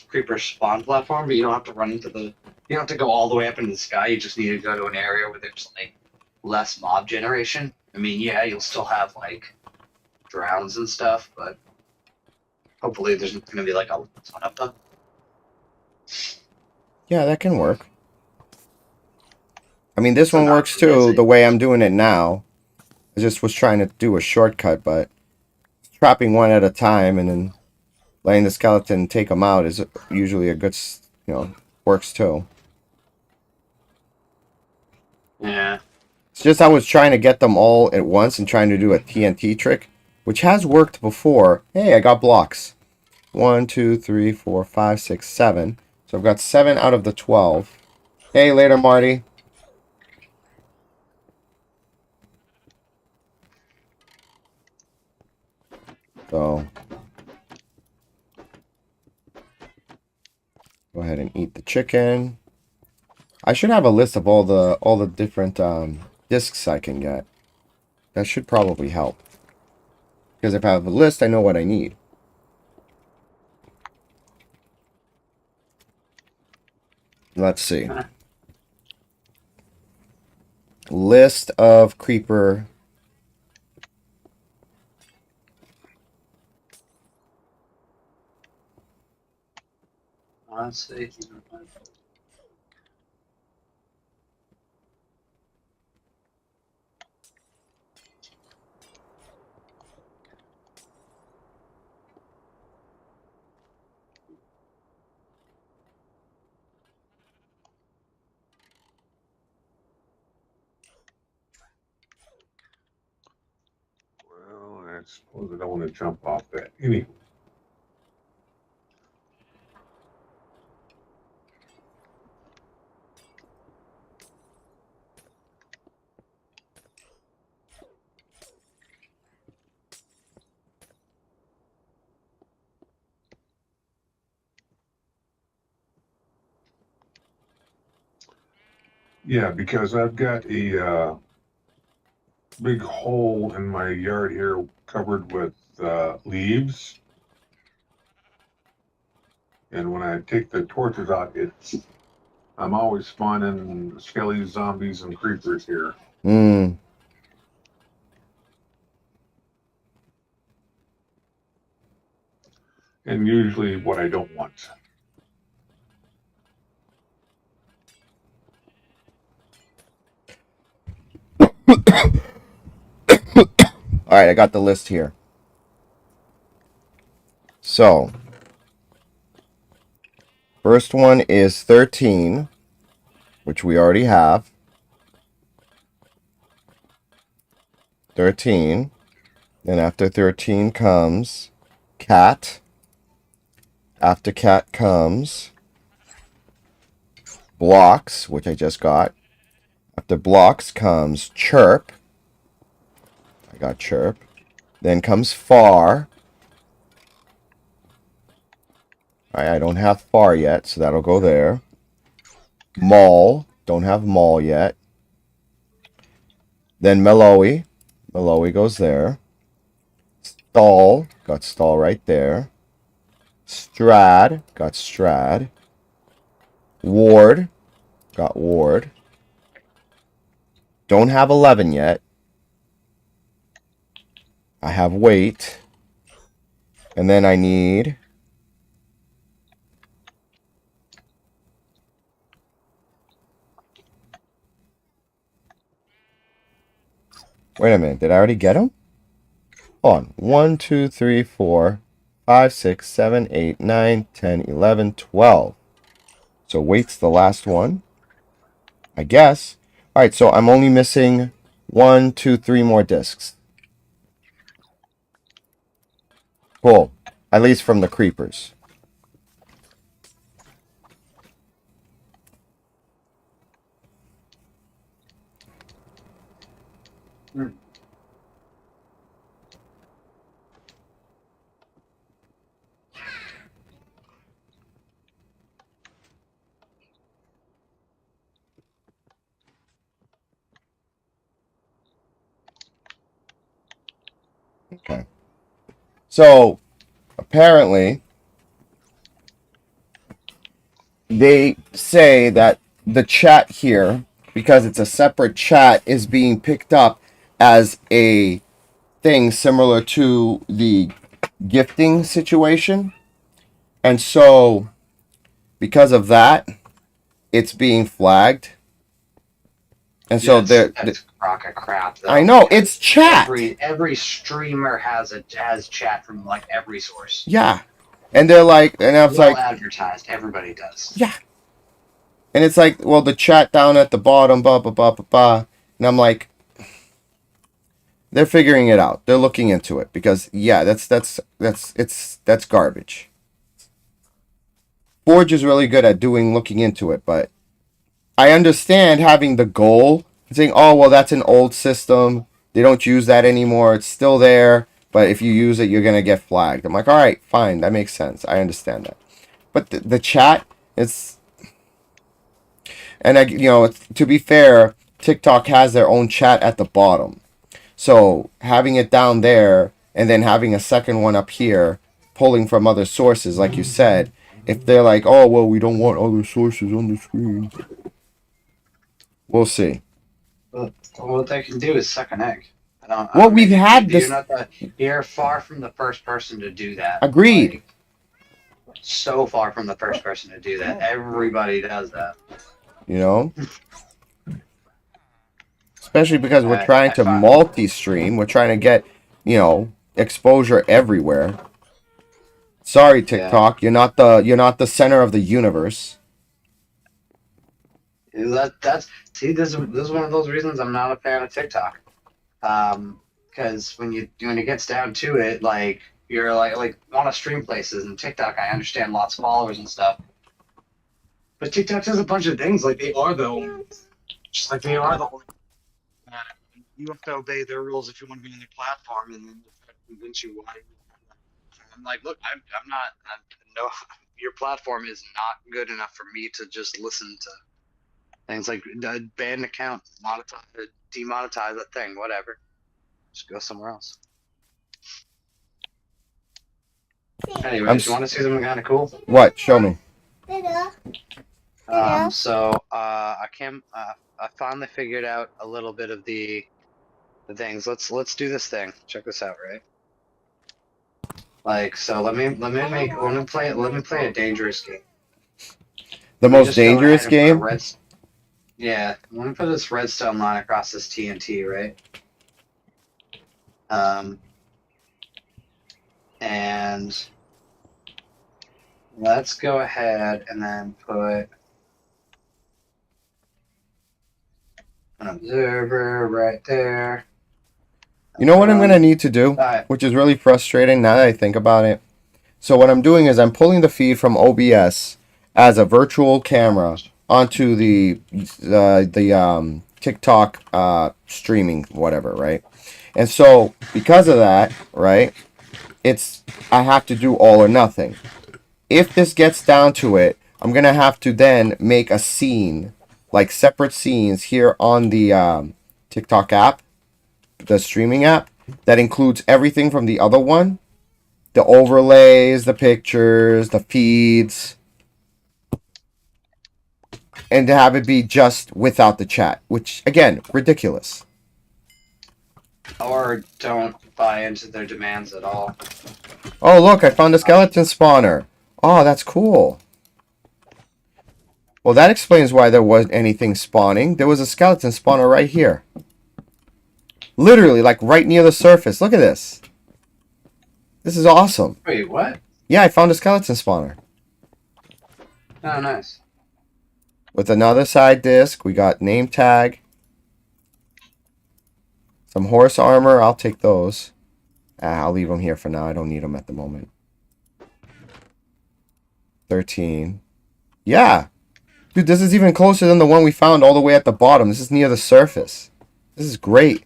creeper spawn platform, but you don't have to run into the. You don't have to go all the way up into the sky. You just need to go to an area where there's like less mob generation. I mean, yeah, you'll still have like drowns and stuff, but hopefully there's not going to be like a ton of them. Yeah, that can work. I mean, this So one not works too, busy. the way I'm doing it now. I just was trying to do a shortcut, but trapping one at a time and then letting the skeleton take them out is usually a good, you know, works too. Yeah. It's just I was trying to get them all at once and trying to do a TNT trick, which has worked before. Hey, I got blocks. 1, 2, 3, 4, 5, 6, 7. So I've got 7 out of the 12. Hey, later, Marty. So go ahead and eat the chicken. I should have a list of all the different discs I can get. That should probably help. Because if I have a list, I know what I need. Let's see. List of creeper. Let's see. Well, I suppose I don't want to jump off that. Anyway. Yeah, because I've got a big hole in my yard here covered with leaves. And when I take the torches out, I'm always spawning skelly zombies and creepers here. Hmm. And usually what I don't want. All right, I got the list here. So, first one is 13, which we already have. 13. Then after 13 comes cat. After cat comes blocks, which I just got. After blocks comes chirp. I got chirp. Then comes far. I don't have far yet, so that'll go there. Mall. Don't have mall yet. Then Melowy. Melowy goes there. Stall. Got stall right there. Strad. Got Strad. Ward. Got Ward. Don't have 11 yet. I have wait. And then I need... Wait a minute. Did I already get them? Hold on. 1, 2, 3, 4, 5, 6, 7, 8, 9, 10, 11, 12. So wait's the last one. I guess. Alright, so I'm only missing 1, 2, 3 more discs. Cool. At least from the creepers. Okay. So, apparently, they say that the chat here, because it's a separate chat, is being picked up as a thing similar to the gifting situation. And so, because of that, it's being flagged. And so that's a crock of crap. Though, I know it's chat. Every streamer has chat from like every source. Yeah, and they're like, and I was well like, advertised. Everybody does. yeah, and it's like, well, the chat down at the bottom, blah blah blah blah blah, and I'm like, they're figuring it out. They're looking into it because yeah, that's garbage. Forge is really good at looking into it, but I understand having the goal and saying, oh, well, that's an old system. They don't use that anymore. It's still there. But if you use it, you're going to get flagged. I'm like, all right, fine. That makes sense. I understand that. But the chat, it's... And, to be fair, TikTok has their own chat at the bottom. So having it down there and then having a second one up here, pulling from other sources, like you said, if they're like, oh, well, we don't want other sources on the screen... We'll see. Well, what they can do is suck an egg. Well, we've had this. You're far from the first person to do that. Agreed. Like, so far from the first person to do that. Everybody does that. You know? Especially because we're trying to multi-stream. We're trying to get, exposure everywhere. Sorry, TikTok. Yeah. You're not the center of the universe. This is one of those reasons I'm not a fan of TikTok. Because when it gets down to it, like you're like want to stream places, and TikTok, I understand lots of followers and stuff, but TikTok does a bunch of things like they are the just like they are the. You have to obey their rules if you want to be on their platform, and then convince you why. I'm like, look, I'm no, your platform is not good enough for me to just listen to Things like ban account, monetize, demonetize that thing, whatever. Just go somewhere else. Anyways, you want to see something kind of cool? What? Show me. Dada. I finally figured out a little bit of the things. Let's do this thing. Check this out, right? Like, so let me play a dangerous game. The Let me most just go ahead dangerous and put a game? Yeah, let me put this redstone line across this TNT, right? And let's go ahead and then put an observer right there. You know what I'm going to need to do? Alright. Which is really frustrating now that I think about it. So what I'm doing is I'm pulling the feed from OBS as a virtual camera onto the TikTok streaming whatever, right? And so because of that, right, I have to do all or nothing. If this gets down to it, I'm gonna have to then make a scene, like separate scenes here on the TikTok app, the streaming app, that includes everything from the other one. The overlays, the pictures, the feeds, and to have it be just without the chat, which again, ridiculous. Or don't buy into their demands at all. Oh look, I found a skeleton spawner. Oh, that's cool. Well, that explains why there wasn't anything spawning. There was a skeleton spawner right here. Literally, like right near the surface. Look at this. This is awesome. Wait, what? Yeah, I found a skeleton spawner. Oh, nice. With another side disc, we got name tag. Some horse armor, I'll take those. I'll leave them here for now. I don't need them at the moment. 13. Yeah. Dude, this is even closer than the one we found all the way at the bottom. This is near the surface. This is great.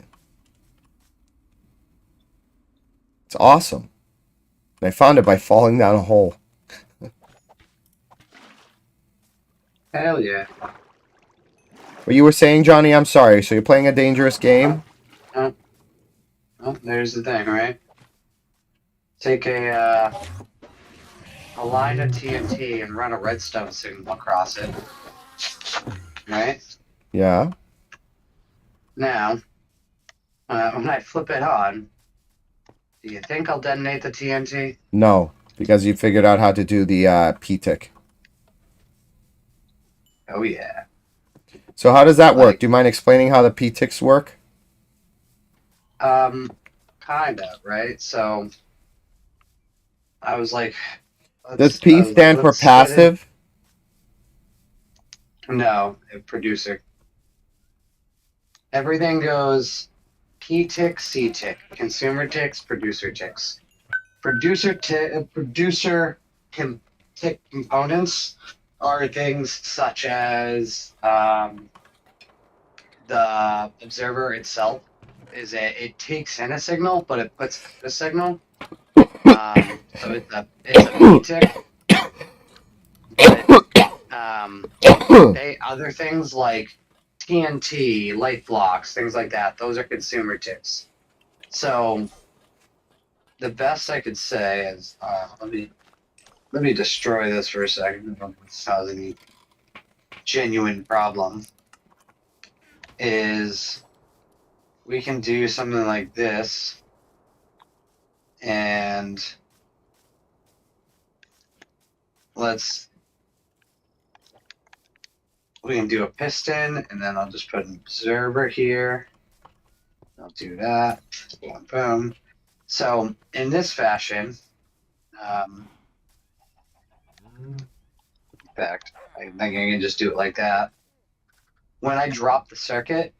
It's awesome. And I found it by falling down a hole. Hell yeah. What you were saying, Johnny? I'm sorry. So you're playing a dangerous game? Oh, there's the thing, right? Take a line of TNT and run a redstone signal across it. Right? Yeah. Now, when I flip it on, do you think I'll detonate the TNT? No, because you figured out how to do the P-tick. Oh yeah. So how does that work? Do you mind explaining how the P-ticks work? Kinda, right? So, I was like... Does P stand for passive? No, producer. Everything goes P tick, C tick, consumer ticks, producer ticks. Producer tick components are things such as the observer itself it takes in a signal, but it puts out a signal. So it's a P tick. But other things like TNT, light blocks, things like that, those are consumer ticks. So the best I could say is let me destroy this for a second. I don't know if this has any genuine problem. Is we can do something like this, and we can do a piston, and then I'll just put an observer here. I'll do that. Boom, boom. So in this fashion, in fact, I think I can just do it like that. When I drop the circuit,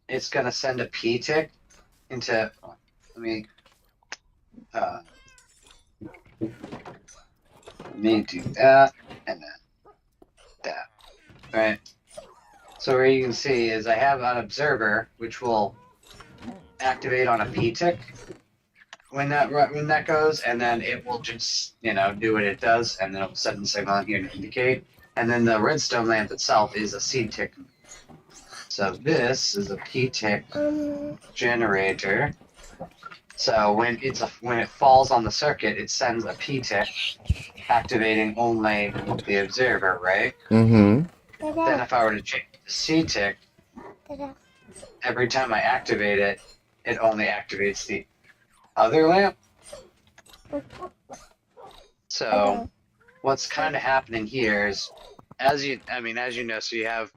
it's going to send a P tick into. Let me do that, and then that. Right. So where you can see is I have an observer which will activate on a P tick when that goes, and then it will just do what it does, and then it'll send a signal in here to indicate. And then the redstone lamp itself is a C tick So this is a P-tick generator. So when it falls on the circuit, it sends a P-tick, activating only the observer, right? Mm-hmm. Then if I were to change the C-tick, every time I activate it, it only activates the other lamp. So what's kind of happening here is, as you know, so you have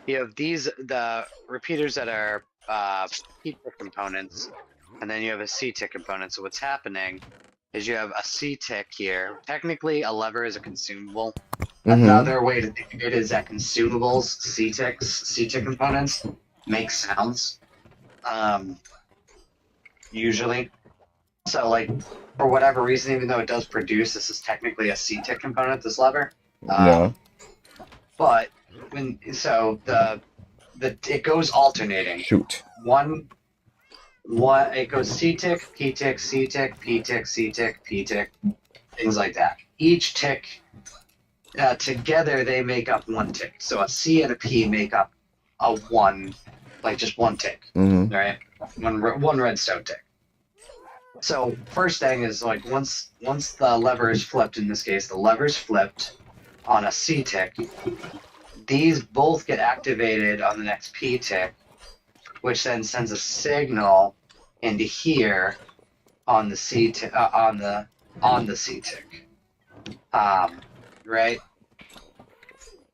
the repeaters that are P-tick components, and then you have a C-tick component. So what's happening is you have a C-tick here. Technically, a lever is a consumable. Another way to think of it is that consumables, C-tick components, make sounds. Usually. So, like, for whatever reason, even though it does produce, this is technically a C-tick component, this lever. Yeah. But it goes alternating. Shoot. It goes C-tick, P-tick, C-tick, P-tick, C-tick, P-tick, things like that. Each tick, together they make up one tick. So a C and a P make up a one, like just one tick, right? One redstone tick. So first thing is, like, once the lever is flipped, in this case the lever's flipped on a C tick, these both get activated on the next P tick, which then sends a signal into here on the C tick, on the C tick, right?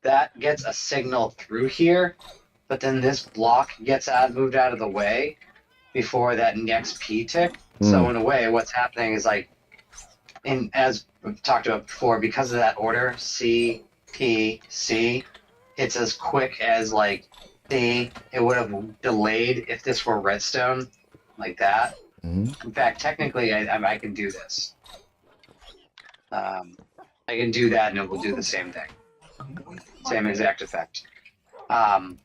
That gets a signal through here, but then this block gets moved out of the way before that next P tick. So in a way, what's happening is, like, as we've talked about before, because of that order, C, P, C, it's as quick as, like, C. It would have delayed if this were redstone, like that. In fact, technically, I can do this. I can do that, and it will do the same thing. Same exact effect. The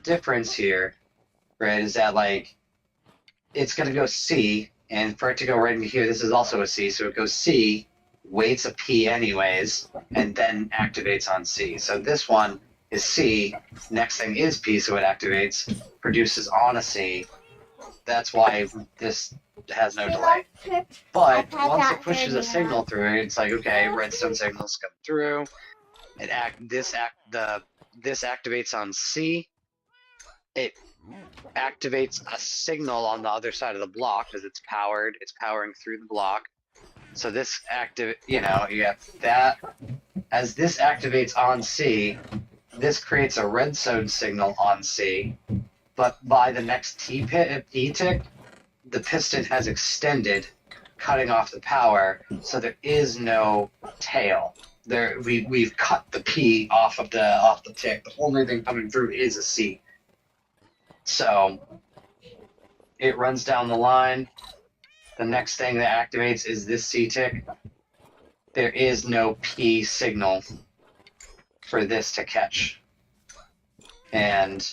difference here, right, is that, like, it's going to go C, and for it to go right into here, this is also a C, so it goes C, waits a P anyways, and then activates on C. So this one is C, next thing is P, so it activates, produces on a C. That's why this has no delay. But once it pushes a signal through, it's like, okay, redstone signals come through. This activates on C. It activates a signal on the other side of the block because it's powering through the block. So this you have that. As this activates on C, this creates a redstone signal on C, but by the next P-tick, the piston has extended, cutting off the power, so there is no tail. We've cut the P off the tick. The only thing coming through is a C. So it runs down the line. The next thing that activates is this C-tick. There is no P signal for this to catch. And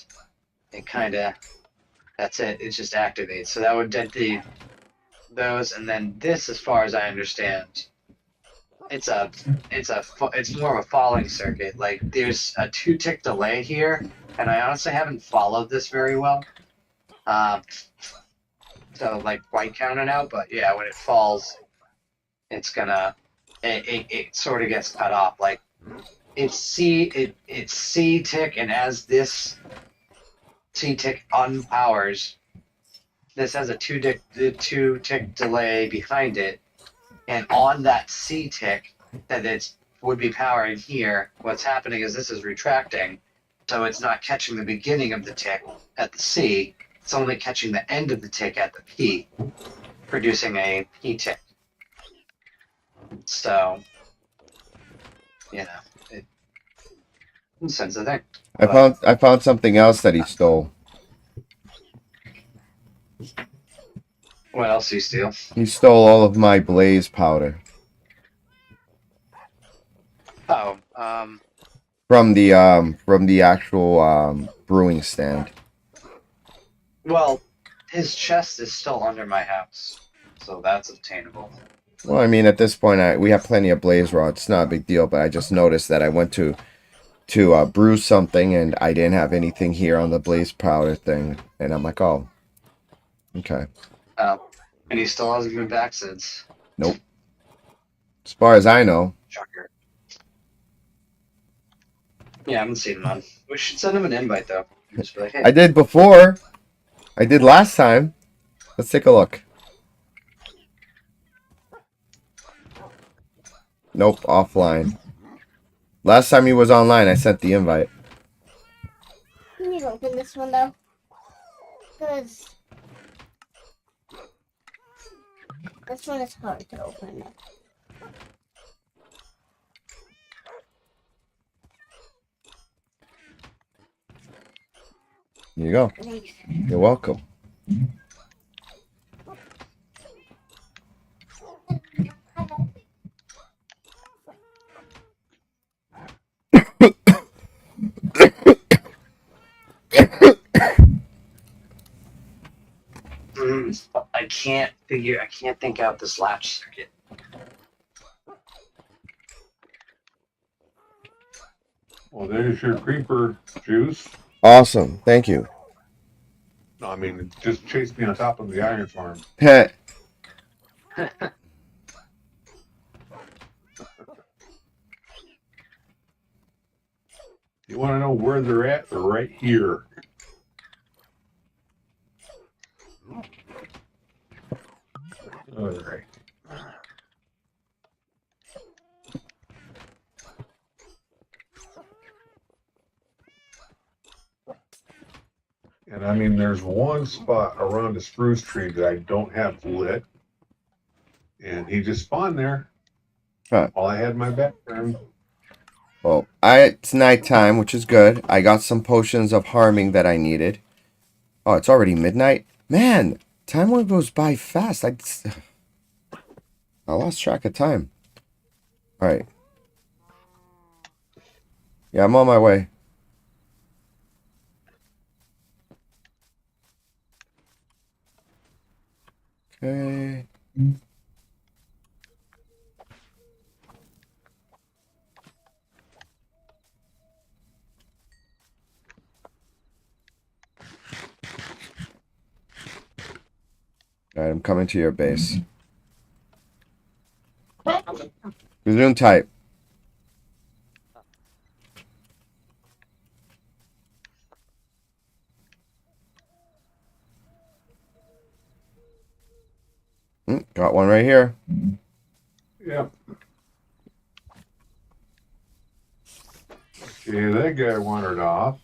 it that's it. It just activates. So that would detonate those, and then this, as far as I understand, it's more of a falling circuit. Like, there's a 2-tick delay here, and I honestly haven't followed this very well. So, like, quite counting out, but yeah, when it falls, it's gonna, it sort of gets cut off. Like, it's C-tick, and as this C-tick unpowers, this has a 2-tick delay behind it, and on that C-tick that would be powering here, what's happening is this is retracting, so it's not catching the beginning of the tick at the C, it's only catching the end of the tick at the P, producing a P-tick. So, sense of thing. I found something else that he stole. What else do you steal? He stole all of my blaze powder. Oh, from the actual brewing stand. Well, his chest is still under my house, so that's obtainable. Well, I mean, at this point, we have plenty of blaze rods. It's not a big deal, but I just noticed that I went to to brew something, and I didn't have anything here on the blaze powder thing, and I'm like, oh, okay. And he still hasn't been back since. Nope. As far as I know. Shocker. Yeah, I haven't seen him on. We should send him an invite though. Just be like, hey. I did before. I did last time. Let's take a look. Nope, offline. Last time he was online, I sent the invite. Can you open this one though? Because this one is hard to open. Here you go. Thanks. You're welcome. I can't think out this latch circuit. Well, there's your creeper juice. Awesome. Thank you. No, I mean, it just chased me on top of the iron farm. Heh. You want to know where they're at? They're right here. All right. And I mean, there's one spot around the spruce tree that I don't have lit. And he just spawned there. Huh. While I had my back turned. Well, it's nighttime, which is good. I got some potions of harming that I needed. Oh, it's already midnight? Man, time goes by fast. I lost track of time. Alright. Yeah, I'm on my way. Okay. Alright, I'm coming to your base. Resume type. Got one right here. Yep. Okay, that guy wandered off.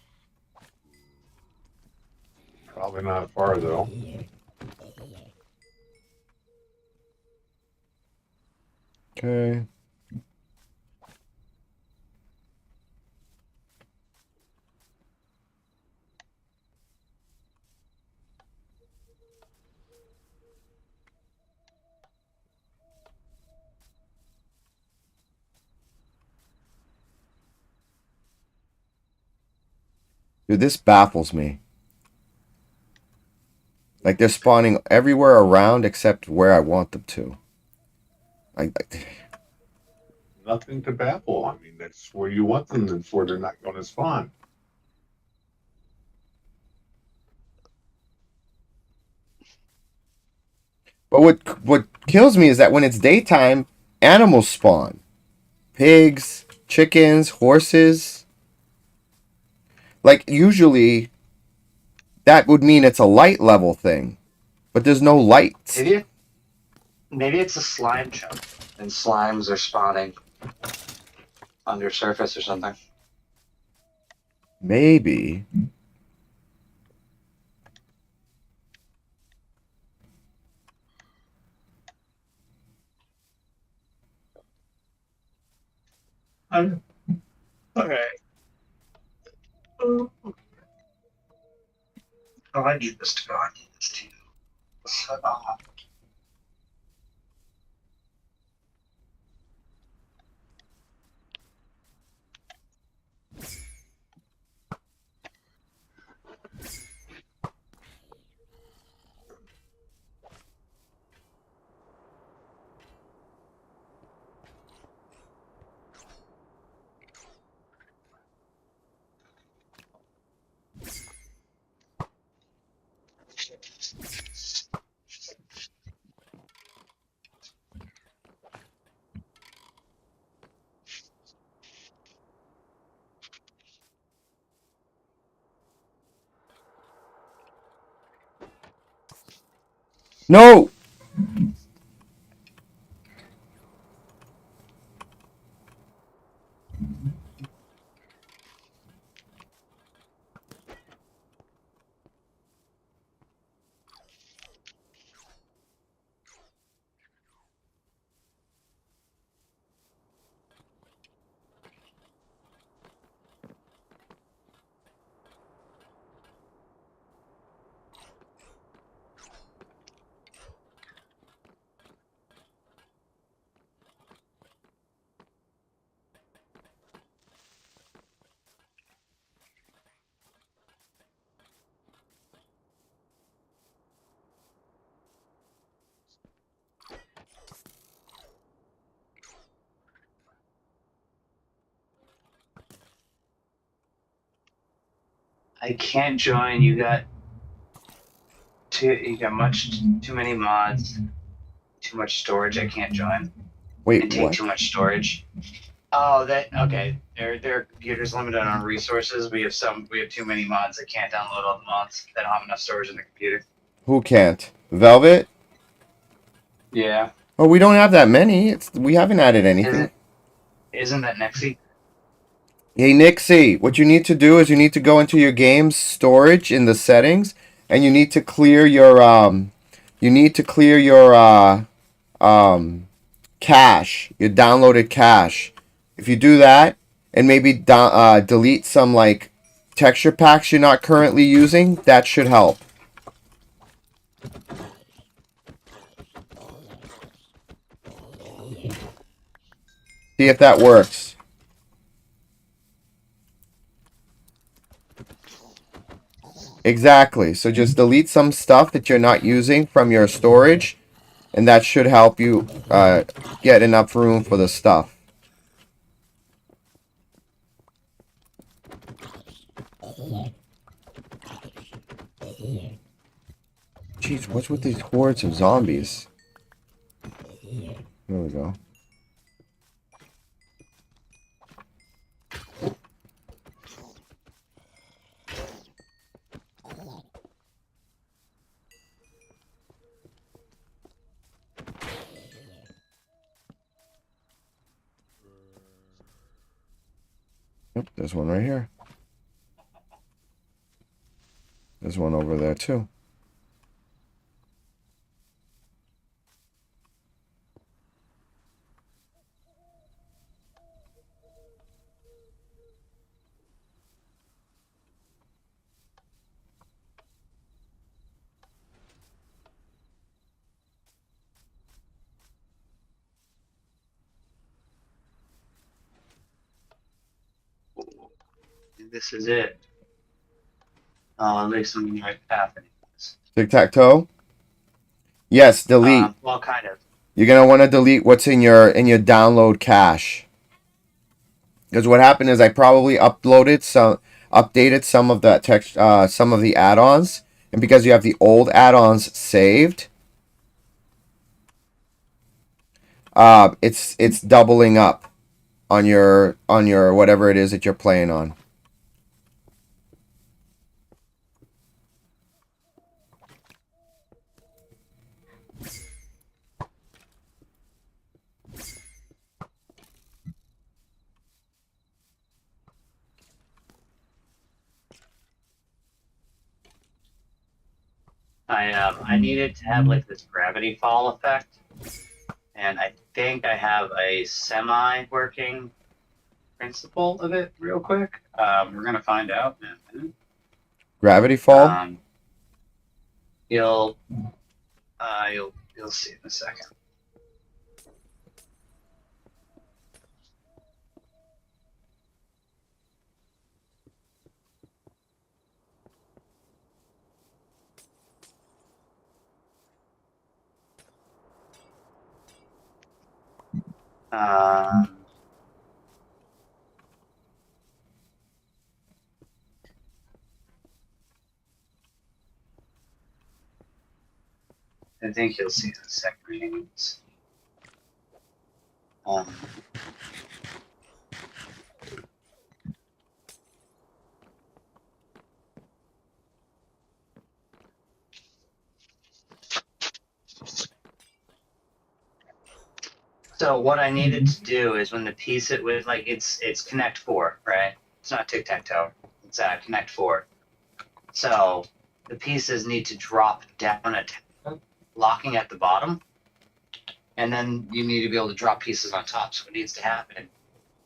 Probably not far though. Okay. Dude, this baffles me. Like, they're spawning everywhere around except where I want them to. Nothing to baffle. I mean, that's where you want them, that's where they're not going to spawn. But what kills me is that when it's daytime, animals spawn. Pigs, chickens, horses. Like, usually, that would mean it's a light level thing. But there's no lights. Maybe it's a slime chunk, and slimes are spawning under surface or something. Maybe. Okay. Oh, I need this to go. I need this to. No! I can't join. You got much too many mods, too much storage. I can't join Wait, and take what? too much storage. Oh, that okay. Their computer's limited on resources. We have too many mods. I can't download all the mods. They don't have enough storage in the computer. Who can't? Velvet? Yeah. Oh, we don't have that many. We haven't added anything. Isn't that Nexy? Hey, Nixie, what you need to do is you need to go into your game's storage in the settings, and you need to clear your cache, your downloaded cache. If you do that, and maybe delete some like texture packs you're not currently using, that should help. See if that works. Exactly. So just delete some stuff that you're not using from your storage, and that should help you get enough room for the stuff. Jeez, what's with these hordes of zombies? There we go. Yep, there's one right here. There's one over there too. This is it. At least something right happening. Tic-tac-toe? Yes, delete. Well, kind of. You're gonna want to delete what's in your download cache. Because what happened is I probably updated some of the text, some of the add-ons, and because you have the old add-ons saved, it's doubling up on your whatever it is that you're playing on. I needed to have like this gravity fall effect, and I think I have a semi-working principle of it. Real quick, we're gonna find out in a minute. Gravity fall? You'll see in a second. I think you'll see in a second. So what I needed to do is when the piece it with like it's Connect Four, right? It's not tic tac toe. It's Connect Four. So the pieces need to drop down a tab, locking at the bottom, and then you need to be able to drop pieces on top. So what needs to happen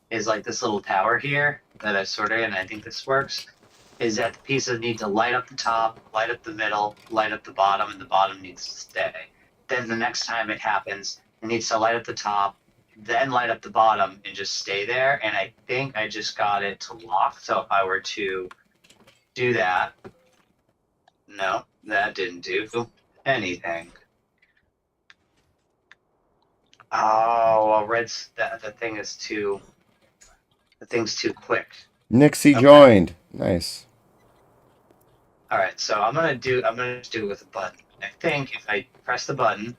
is like this little tower here that I sorted, and I think this works. Is that the pieces need to light up the top, light up the middle, light up the bottom, and the bottom needs to stay. Then the next time it happens, it needs to light up the top, then light up the bottom, and just stay there. And I think I just got it to lock. So if I were to do that, no, that didn't do anything. Oh, well, red's the thing is too. The thing's too quick. Nixie Okay. joined. Nice. All right, so I'm gonna do it with a button. I think if I press the button,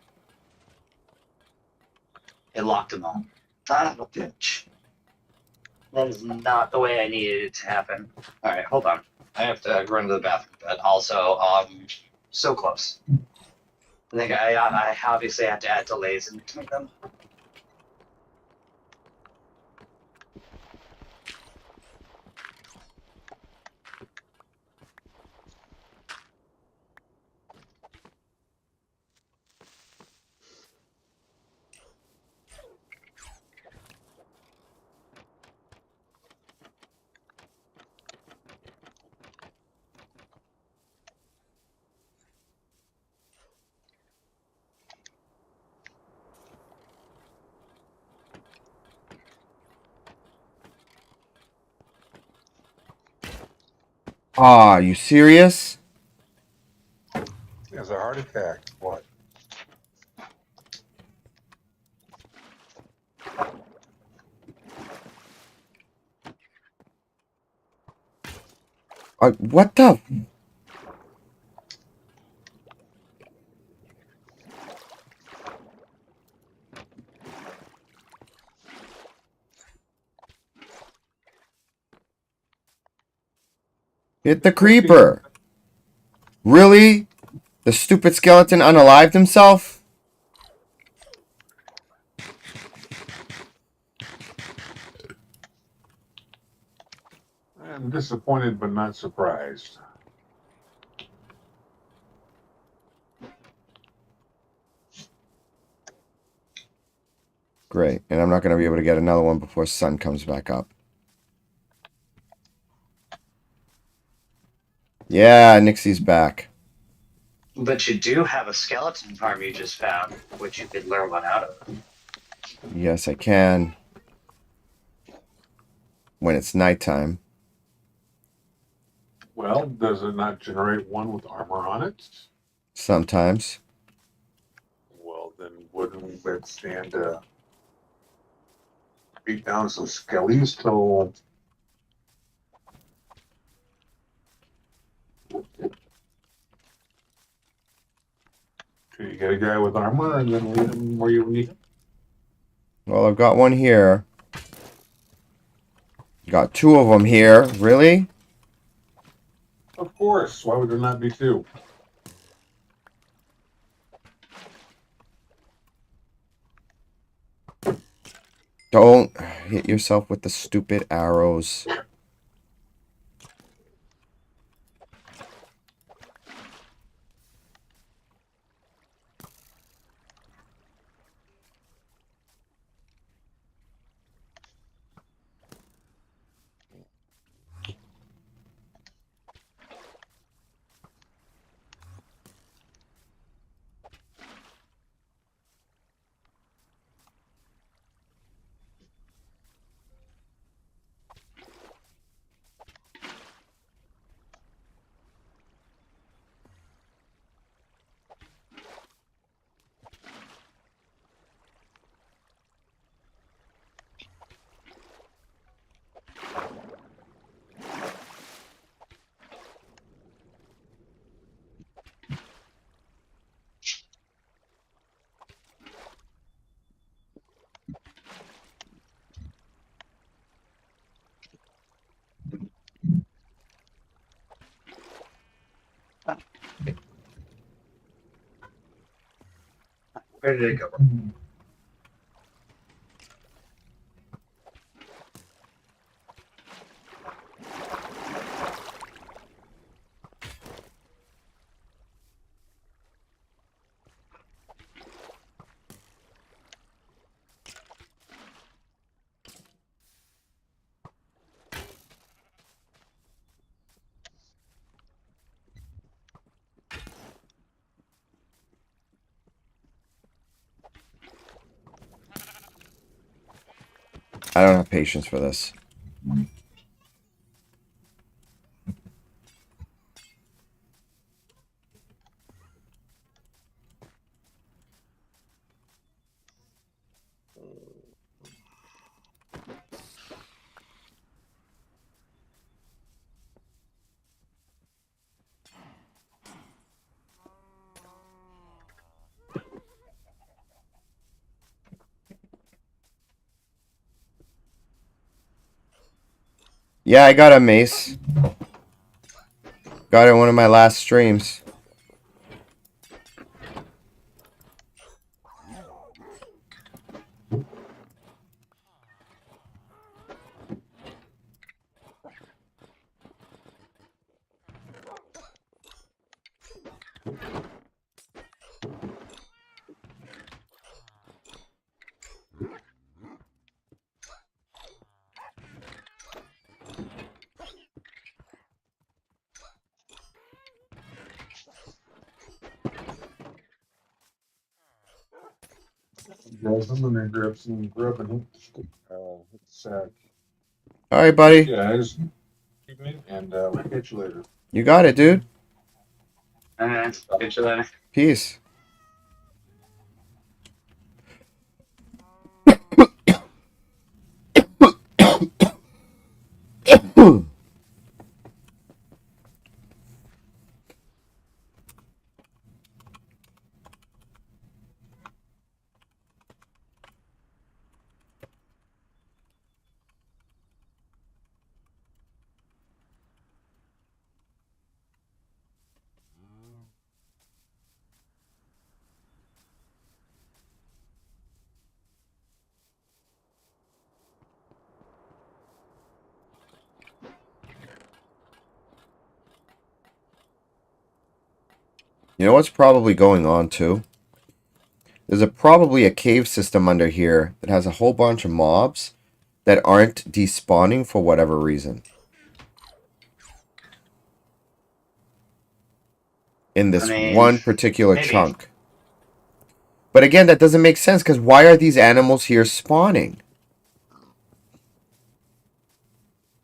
it locked them all. Son of a bitch. That is not the way I needed it to happen. All right, hold on. I have to run to the bathroom, but also, so close. I think I obviously have to add delays in between them. Ah, you serious? He has a heart attack. What? What the? Hit the creeper. Really? The stupid skeleton unalived himself? I'm disappointed but not surprised. Great. And I'm not going to be able to get another one before sun comes back up. Yeah, Nixie's back. But you do have a skeleton farm you just found, which you could lure one out of. Yes, I can. When it's nighttime. Well, does it not generate one with armor on it? Sometimes. Well, then wouldn't it stand to beat down some skellies till you get a guy with armor and then lead him where you need him? Well, I've got one here. Got two of them here. Really? Of course. Why would there not be two? Don't hit yourself with the stupid arrows. Where did it go? I don't have patience for this. Yeah, I got a mace. Got it in one of my last streams. Guys, I'm gonna grab some grub and hit the sack. All right, buddy. Yeah, I just evening, and we'll catch you later. You got it, dude. All right, catch you later. Peace. You know what's probably going on too? There's probably a cave system under here that has a whole bunch of mobs that aren't despawning for whatever reason. In this one particular chunk. But again, that doesn't make sense because why are these animals here spawning?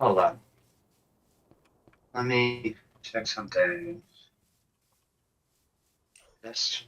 Hold on. Let me check something. This.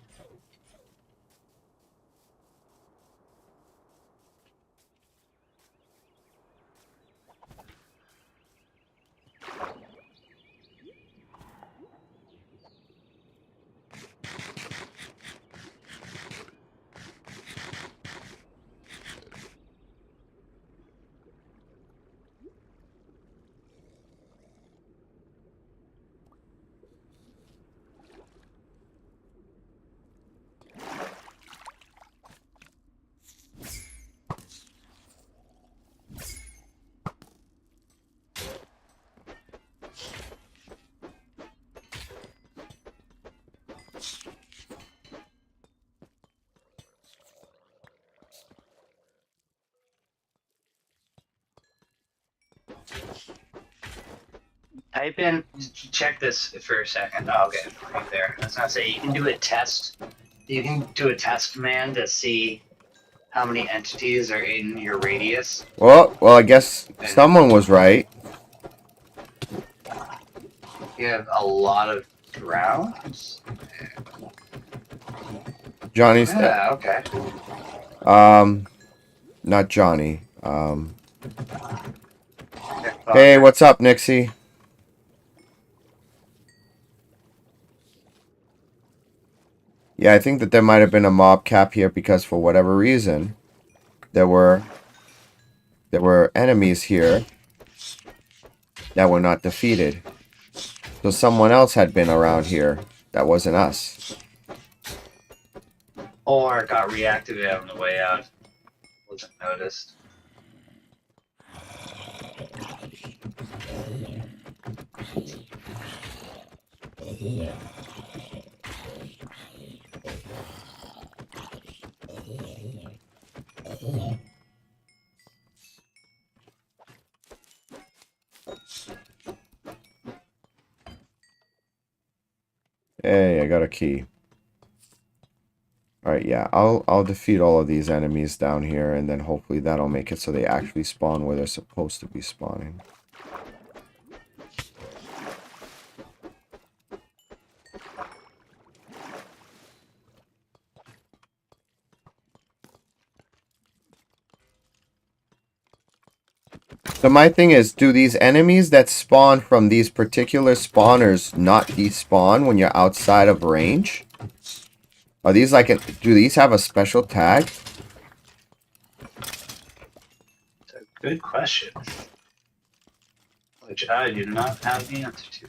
Type in, check this for a second. Oh, okay, right there. I was gonna say you can do a test. You can do a test command to see how many entities are in your radius. Well, I guess someone was right. You have a lot of drowns. Johnny's. Yeah, okay. Not Johnny. Hey, what's up, Nixie? Yeah, I think that there might have been a mob cap here because for whatever reason, there were enemies here that were not defeated. So someone else had been around here that wasn't us. Or it got reactivated on the way out. Wasn't noticed. Hey, I got a key. Alright. right, yeah. I'll defeat all of these enemies down here, and then hopefully that'll make it so they actually spawn where they're supposed to be spawning. So my thing is, do these enemies that spawn from these particular spawners not despawn when you're outside of range? Are these like do these have a special tag? It's a good question, which I do not have the answer to.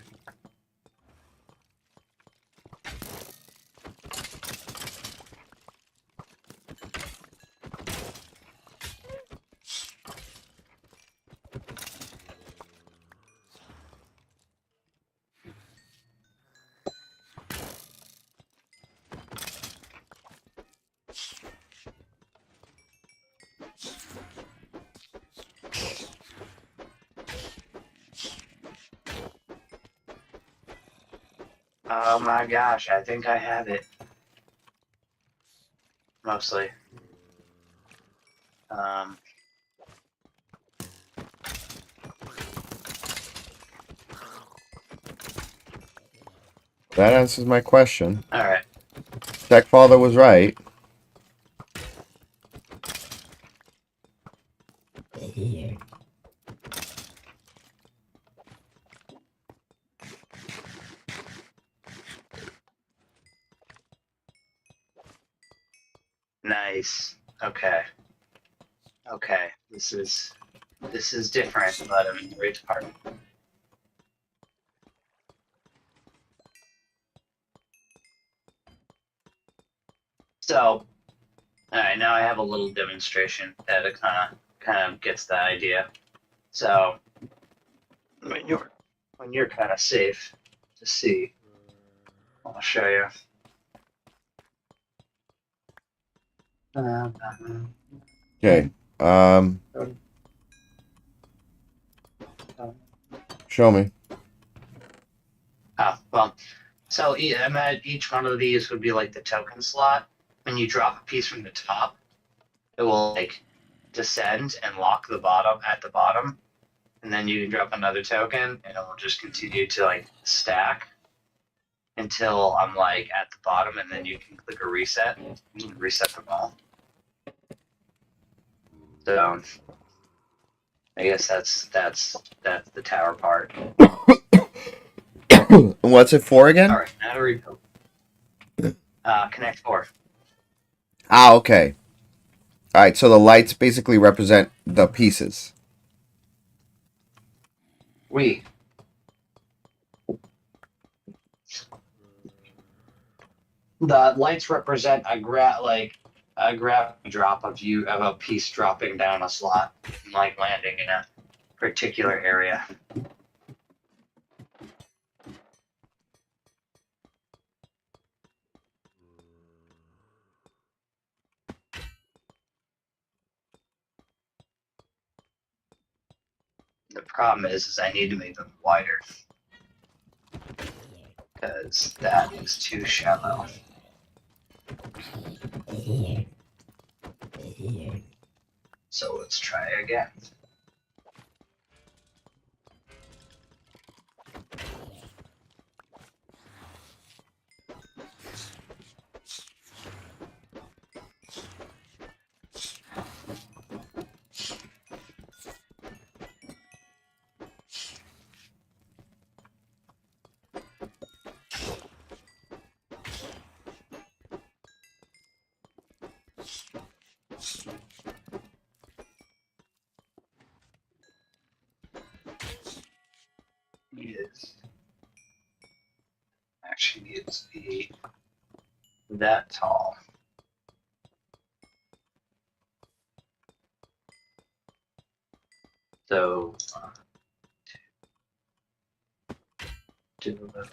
Oh my gosh, I think I have it. Mostly. That answers my question. Alright. Tech Father was right. Nice. Okay. Okay. This is different, but I'm in the right department. So, alright, now I have a little demonstration that it kind of gets the idea. So, when you're kind of safe to see, I'll show you. Okay. Show me. Oh, well, so each one of these would be like the token slot. When you drop a piece from the top, it will like descend and lock the bottom at the bottom, and then you can drop another token, and it will just continue to like stack until I'm like at the bottom, and then you can click a reset and reset them all. So I guess that's the tower part. What's it for again? All right, now to rebuild. Connect 4. Ah, okay. Alright, so the lights basically represent the pieces. The lights represent a gravity drop of a piece dropping down a slot, and, like landing in a particular area. The problem is I need to make them wider because that is too shallow. So let's try again. Actually needs to be that tall. So do a little.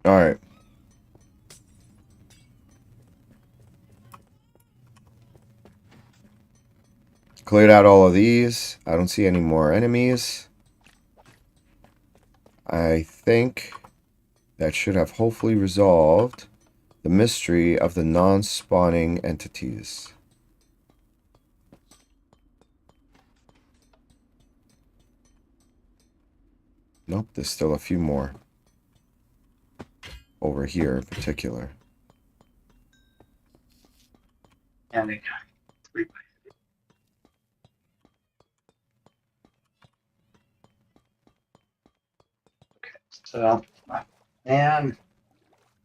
All right. Cleared out all of these. I don't see any more enemies. I think that should have hopefully resolved the mystery of the non-spawning entities. Nope, there's still a few more. Over here in particular. And they got 3 by. Okay, so, man,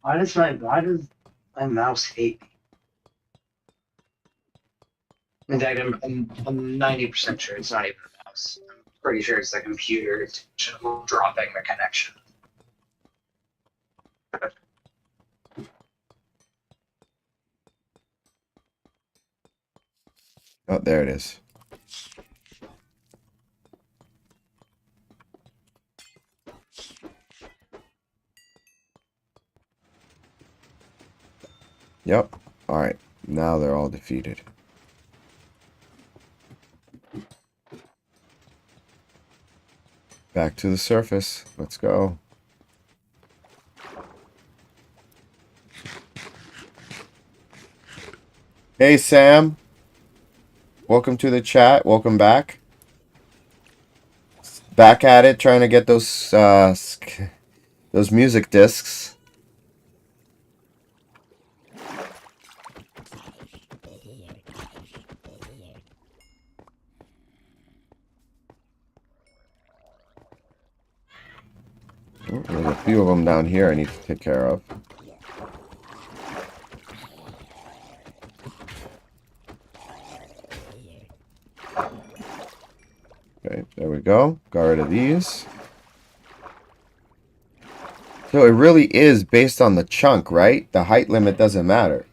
why does my mouse hate me? In fact, I'm 90% sure it's not even the mouse. I'm pretty sure it's the computer. It's just dropping the connection. Oh, there it is. Yep. Alright. Now they're all defeated. Back to the surface. Let's go. Hey, Sam. Welcome to the chat. Welcome back. Back at it, trying to get those music discs. Oh, there's a few of them down here I need to take care of. Okay, there we go. Got rid of these. So it really is based on the chunk, right? The height limit doesn't matter.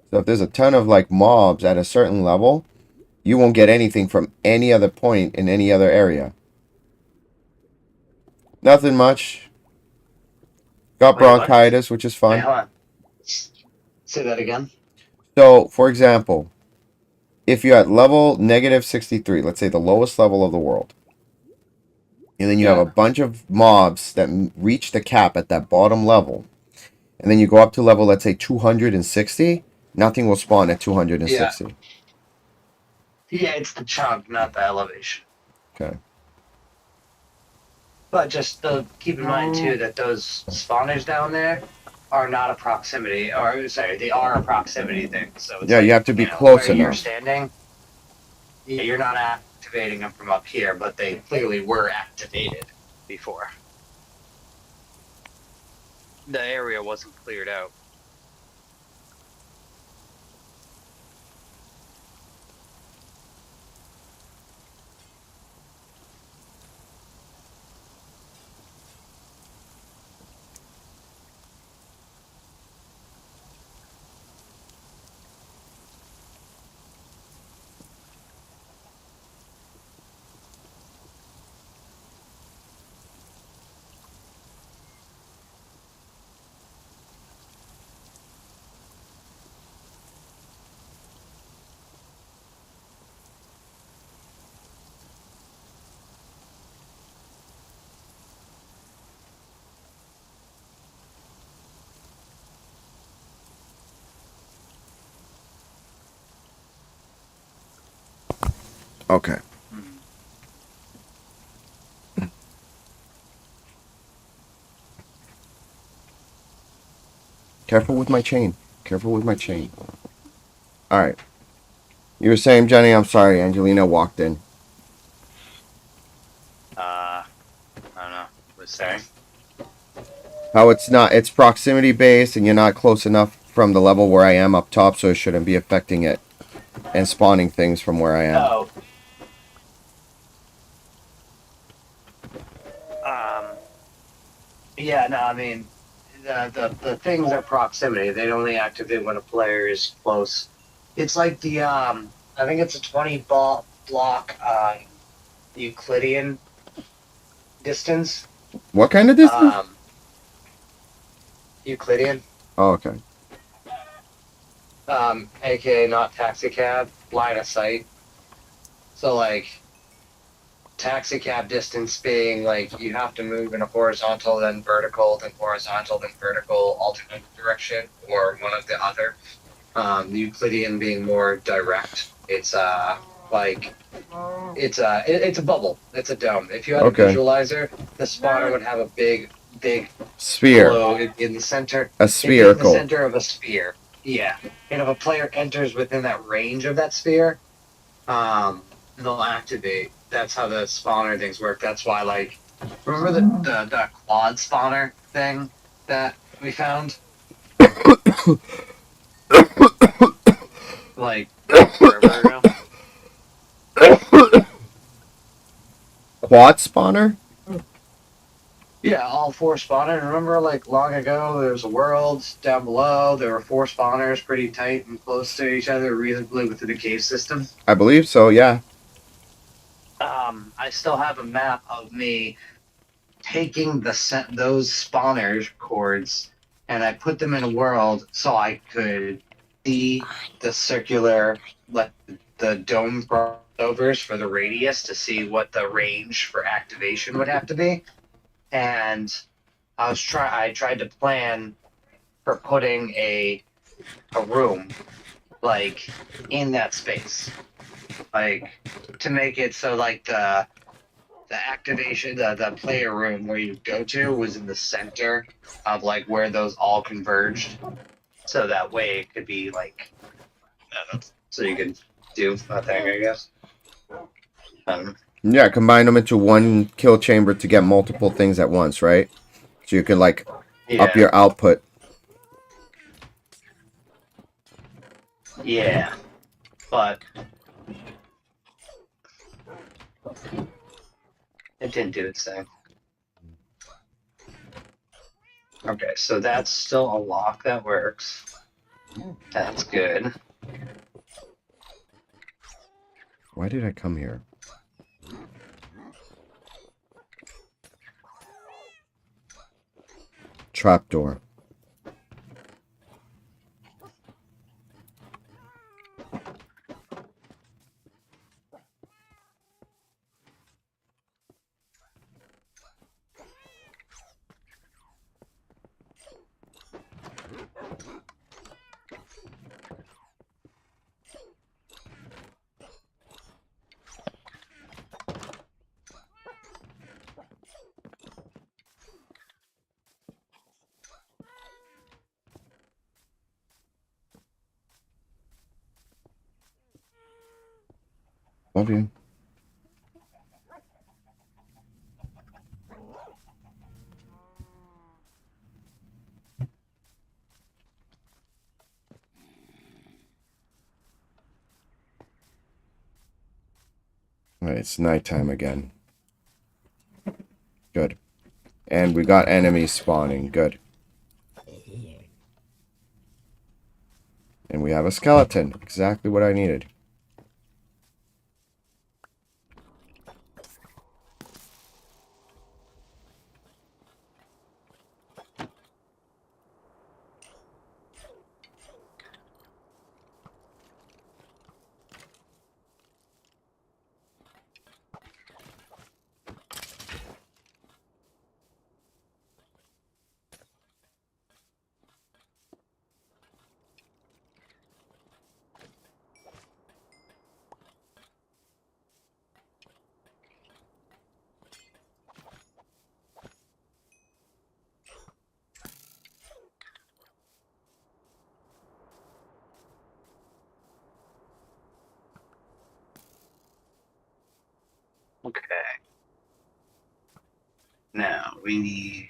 So if there's a ton of like mobs at a certain level, you won't get anything from any other point in any other area. Nothing much. Got bronchitis, which is Wait, fun. hold on. Say that again. So, for example, if you're at level -63, let's say the lowest level of the world, and then you have a bunch of mobs that reach the cap at that bottom level, and then you go up to level, let's say 260, nothing will spawn at 260. Yeah, it's the chunk, not the elevation. Okay. But just keep in mind too that those spawners down there are not a proximity, or sorry, they are a proximity thing. So it's Yeah, like, you have to be close where you're enough. standing. Yeah, you're not activating them from up here, but they clearly were activated before. The area wasn't cleared out. Okay. Careful with my chain. Careful with my chain. Alright. You were saying, Jenny, I'm sorry, Angelina walked in. I don't know. Was saying. How it's proximity based and you're not close enough from the level where I am up top, so it shouldn't be affecting it and spawning things from where I am. Oh. Yeah, no, I mean, the things are proximity. They only activate when a player is close. It's like the, I think it's a 20 block Euclidean distance. What kind of distance? Euclidean. Oh, okay. AKA not taxi cab, line of sight. So like taxi cab distance being like you have to move in a horizontal, then vertical, then horizontal, then vertical, alternate direction, or one of the other. The Euclidean being more direct. It's like it's a bubble. It's a dome. If you had a Okay. visualizer, the spawner would have a big Sphere. glow in the center. A It'd be in the spherical. center of a sphere. Yeah. And if a player enters within that range of that sphere, they'll activate. That's how the spawner things work. That's why, like, remember the quad spawner thing that we found? Like, forever ago? Quad spawner? Yeah, all four spawners. Remember, like, long ago, there was a world down below. There were four spawners pretty tight and close to each other, reasonably within a cave system. I believe so, yeah. I still have a map of me taking those spawners chords and I put them in a world so I could see the circular, like the dome crossovers for the radius to see what the range for activation would have to be. And I tried to plan for putting a room like in that space, like to make it so like the activation, the player room where you go to was in the center of like where those all converged. So that way it could be like, I don't know, so you could do a thing, I guess. I don't know. Yeah, combine them into one kill chamber to get multiple things at once, right? So you can, like, up Yeah, your output. yeah, but it didn't do its thing. Okay, so that's still a lock that works. That's good. Why did I come here? Trapdoor. Love you. Alright, it's nighttime again. Good. And we got enemies spawning. Good. And we have a skeleton. Exactly what I needed. Okay. Now we need.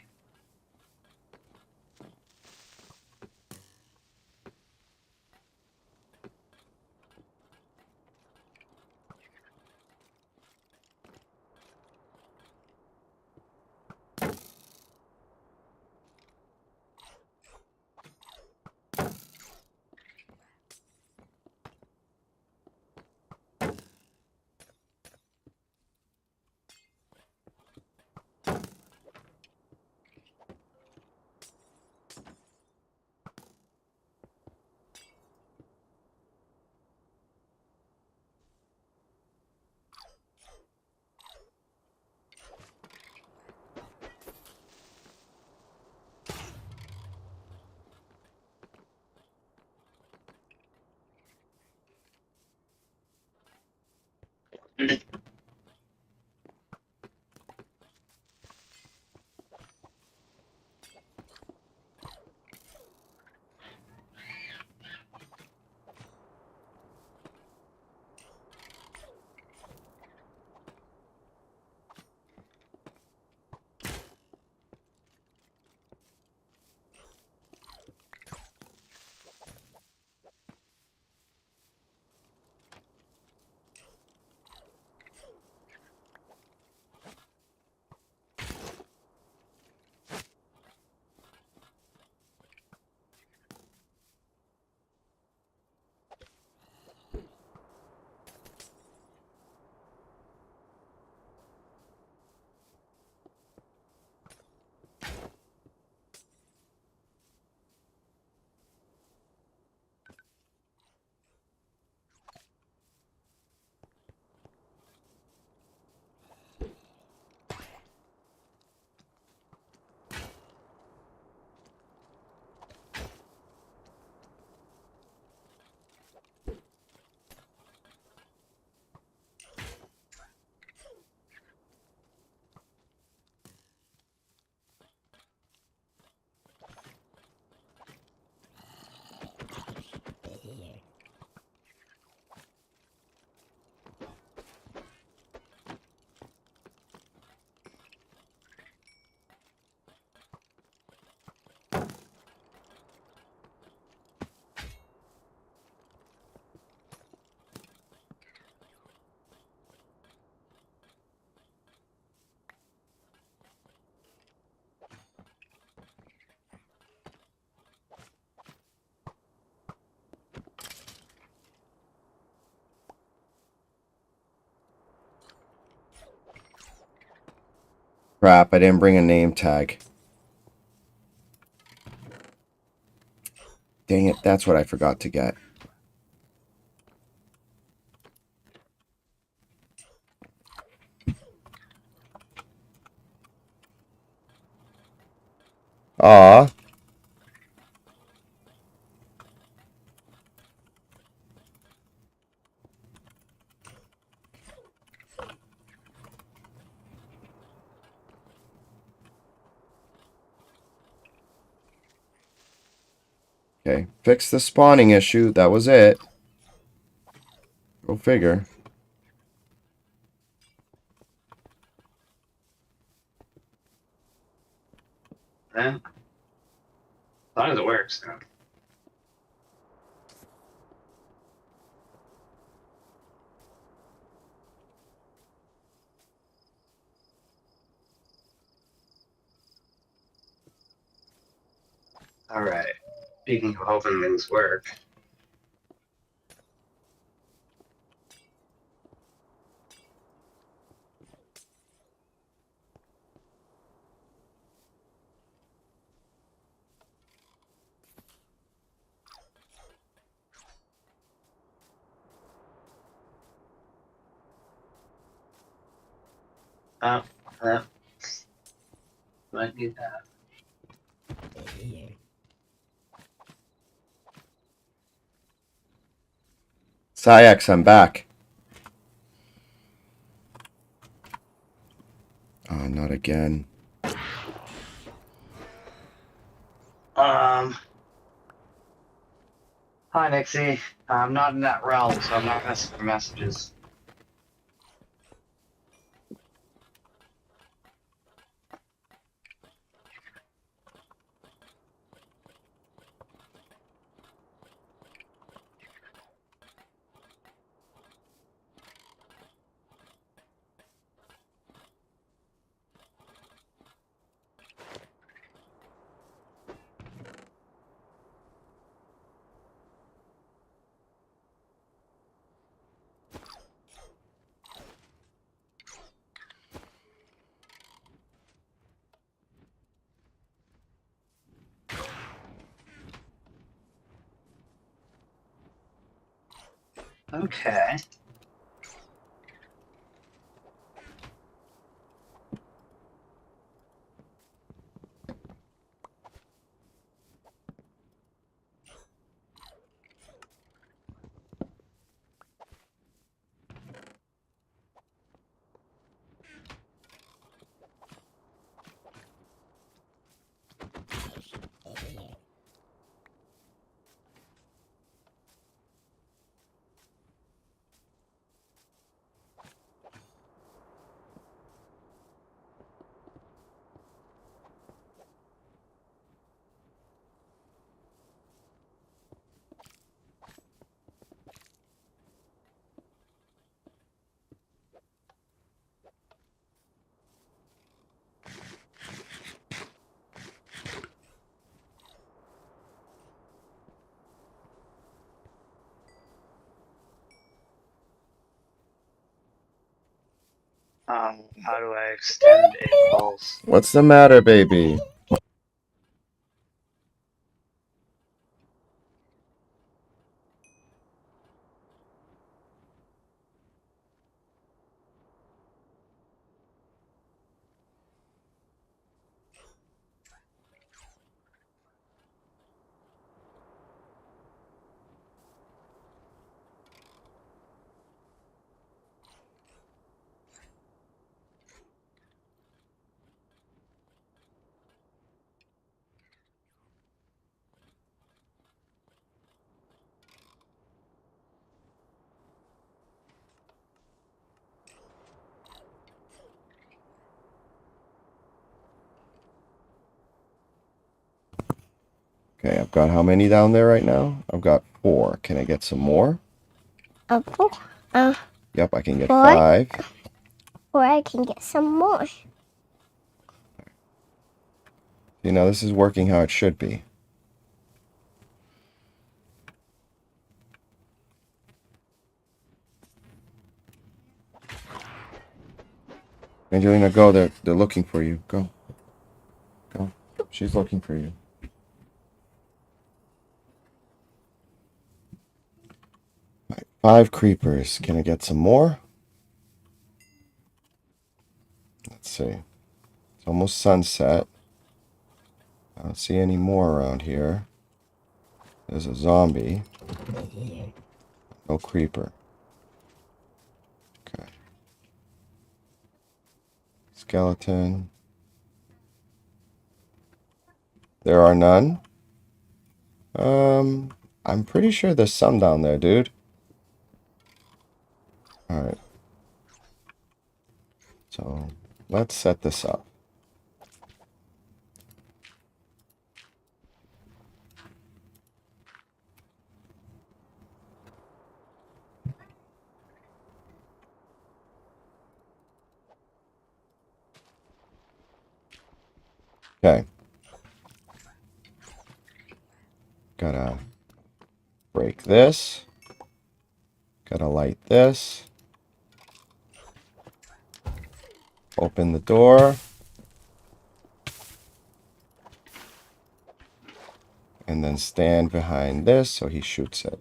Crap, I didn't bring a name tag. Dang it, that's what I forgot to get. Aw. Okay, fix the spawning issue. That was it. Go figure. Yeah. As long as it works. Yeah. All right. Speaking of hoping things work. Oh, might need that. Sayax, I'm back. Oh, not again. Hi, Nixie. I'm not in that realm, so I'm not gonna send messages. Okay. How do I extend a pulse? What's the matter, baby? Okay, I've got how many down there right now? I've got 4. Can I get some more? Four. Yep, I can get Four. 5. Or I can get some more. You know, this is working how it should be. Angelina, go. They're looking for you. Go. Go. She's looking for you. Right, 5 creepers. Can I get some more? Let's see. It's almost sunset. I don't see any more around here. There's a zombie. No creeper. Okay. Skeleton. There are none. I'm pretty sure there's some down there, dude. Alright. So, let's set this up. Okay. Gotta break this. Gotta light this. Open the door. And then stand behind this so he shoots it.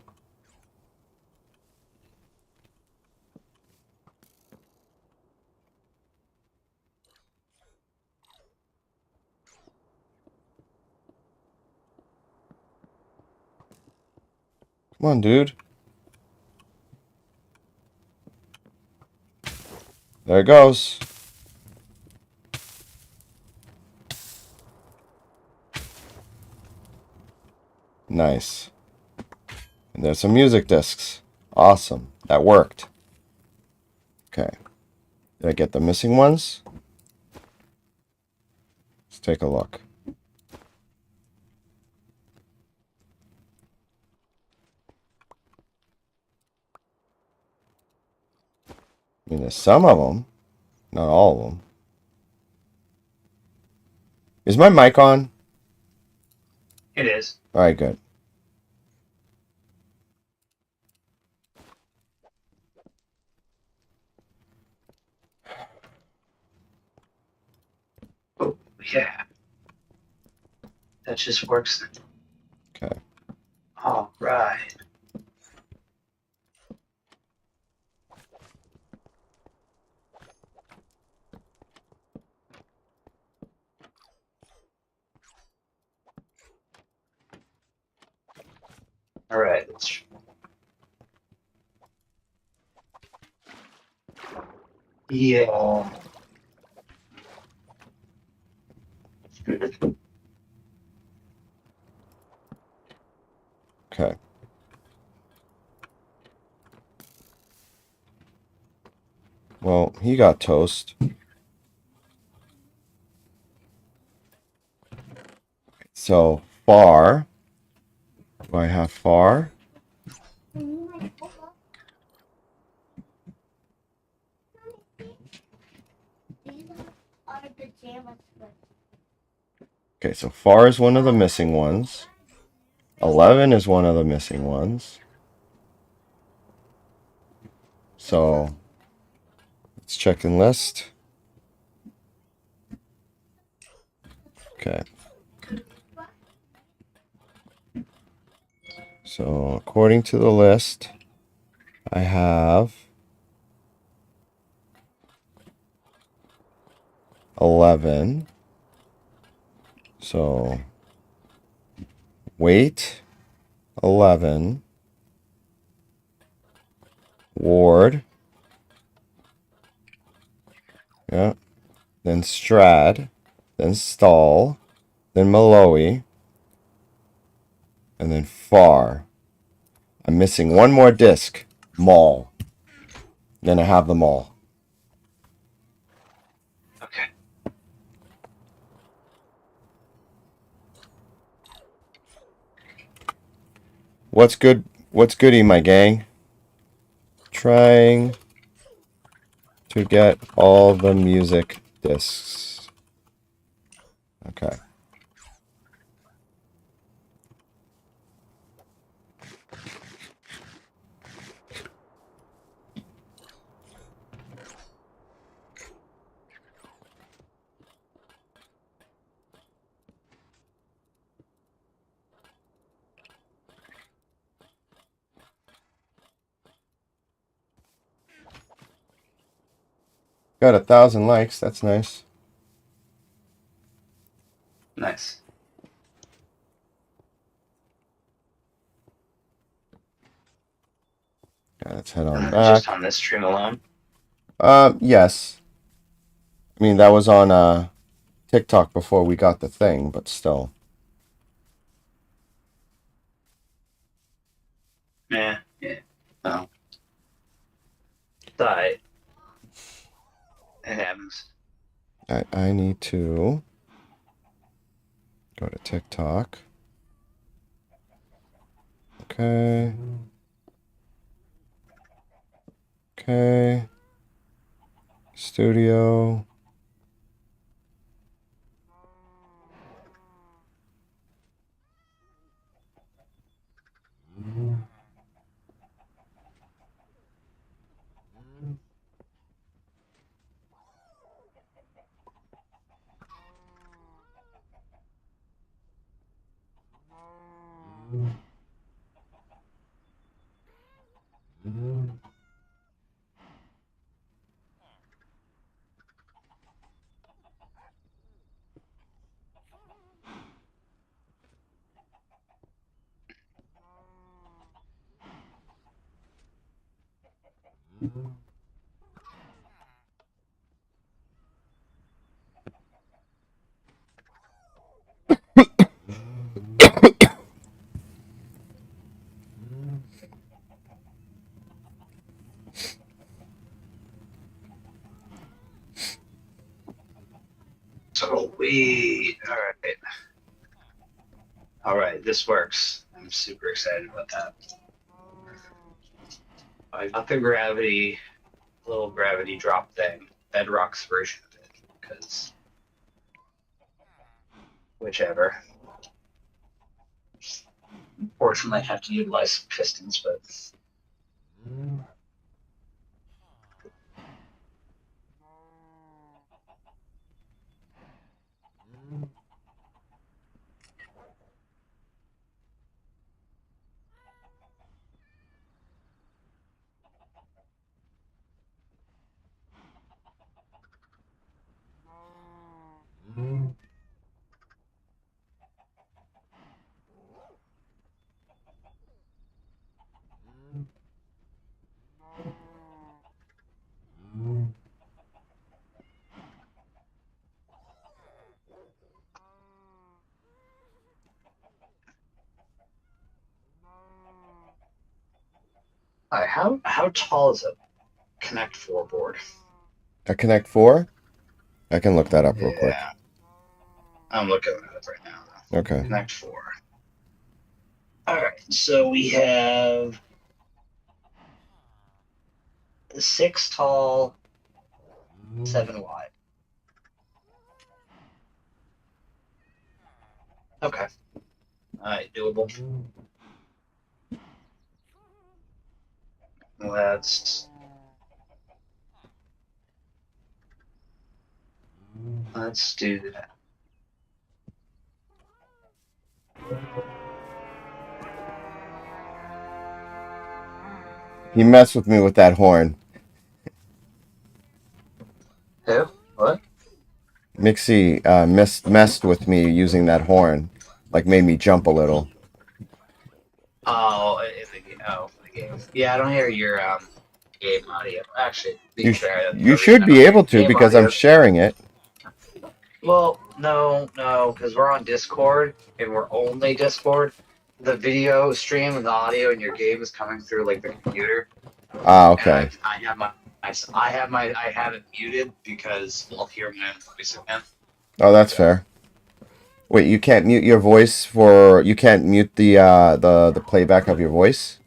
Come on, dude. There it goes. Nice. And there's some music discs. Awesome. That worked. Okay. Did I get the missing ones? Let's take a look. I mean, there's some of them. Not all of them. Is my mic on? It is. Alright, good. Oh, yeah. That just works then. Okay. All right. All right. Let's... Yeah. Okay. Well, he got toast. So, far. Do I have far? Okay, so far is one of the missing ones. 11 is one of the missing ones. So, let's check in list. Okay. So, according to the list, I have 11. So, wait, 11. Ward. Yeah. Then Strad. Then Stall. Then Malloy. And then Far. I'm missing one more disc. Mall. Then I have them all. Okay. What's good? What's goody, my gang? Trying to get all the music discs. Okay. Got 1,000 likes. That's nice. Nice. Let's head on Just back. on this stream alone. Yes. I mean, that was on TikTok before we got the thing, but still. Yeah. No. It happens. I need to go to TikTok. Okay. Okay. Studio. Sweet. All right, this works. I'm super excited about that. I got the little gravity drop thing, Bedrock's version of it, because whichever. Unfortunately, I have to utilize pistons, but how tall is a Connect 4 board? A Connect 4? I can look that up real quick. Yeah, I'm looking it up right now. Okay. Connect 4. All right, so we have the 6 tall, 7 wide. Okay. All right, doable. Let's do that. He messed with me with that horn. Who? What? Mixie messed with me using that horn. Like, made me jump a little. Oh, the game. Yeah, I don't hear your game audio. Actually, You should be able to because I'm sharing it. Well, no, because we're on Discord and we're only Discord. The video stream and the audio in your game is coming through like the computer. Ah, okay. I have it muted because I'll hear my own voice again. Oh, that's fair. Wait, you can't mute your voice you can't mute the playback of your voice?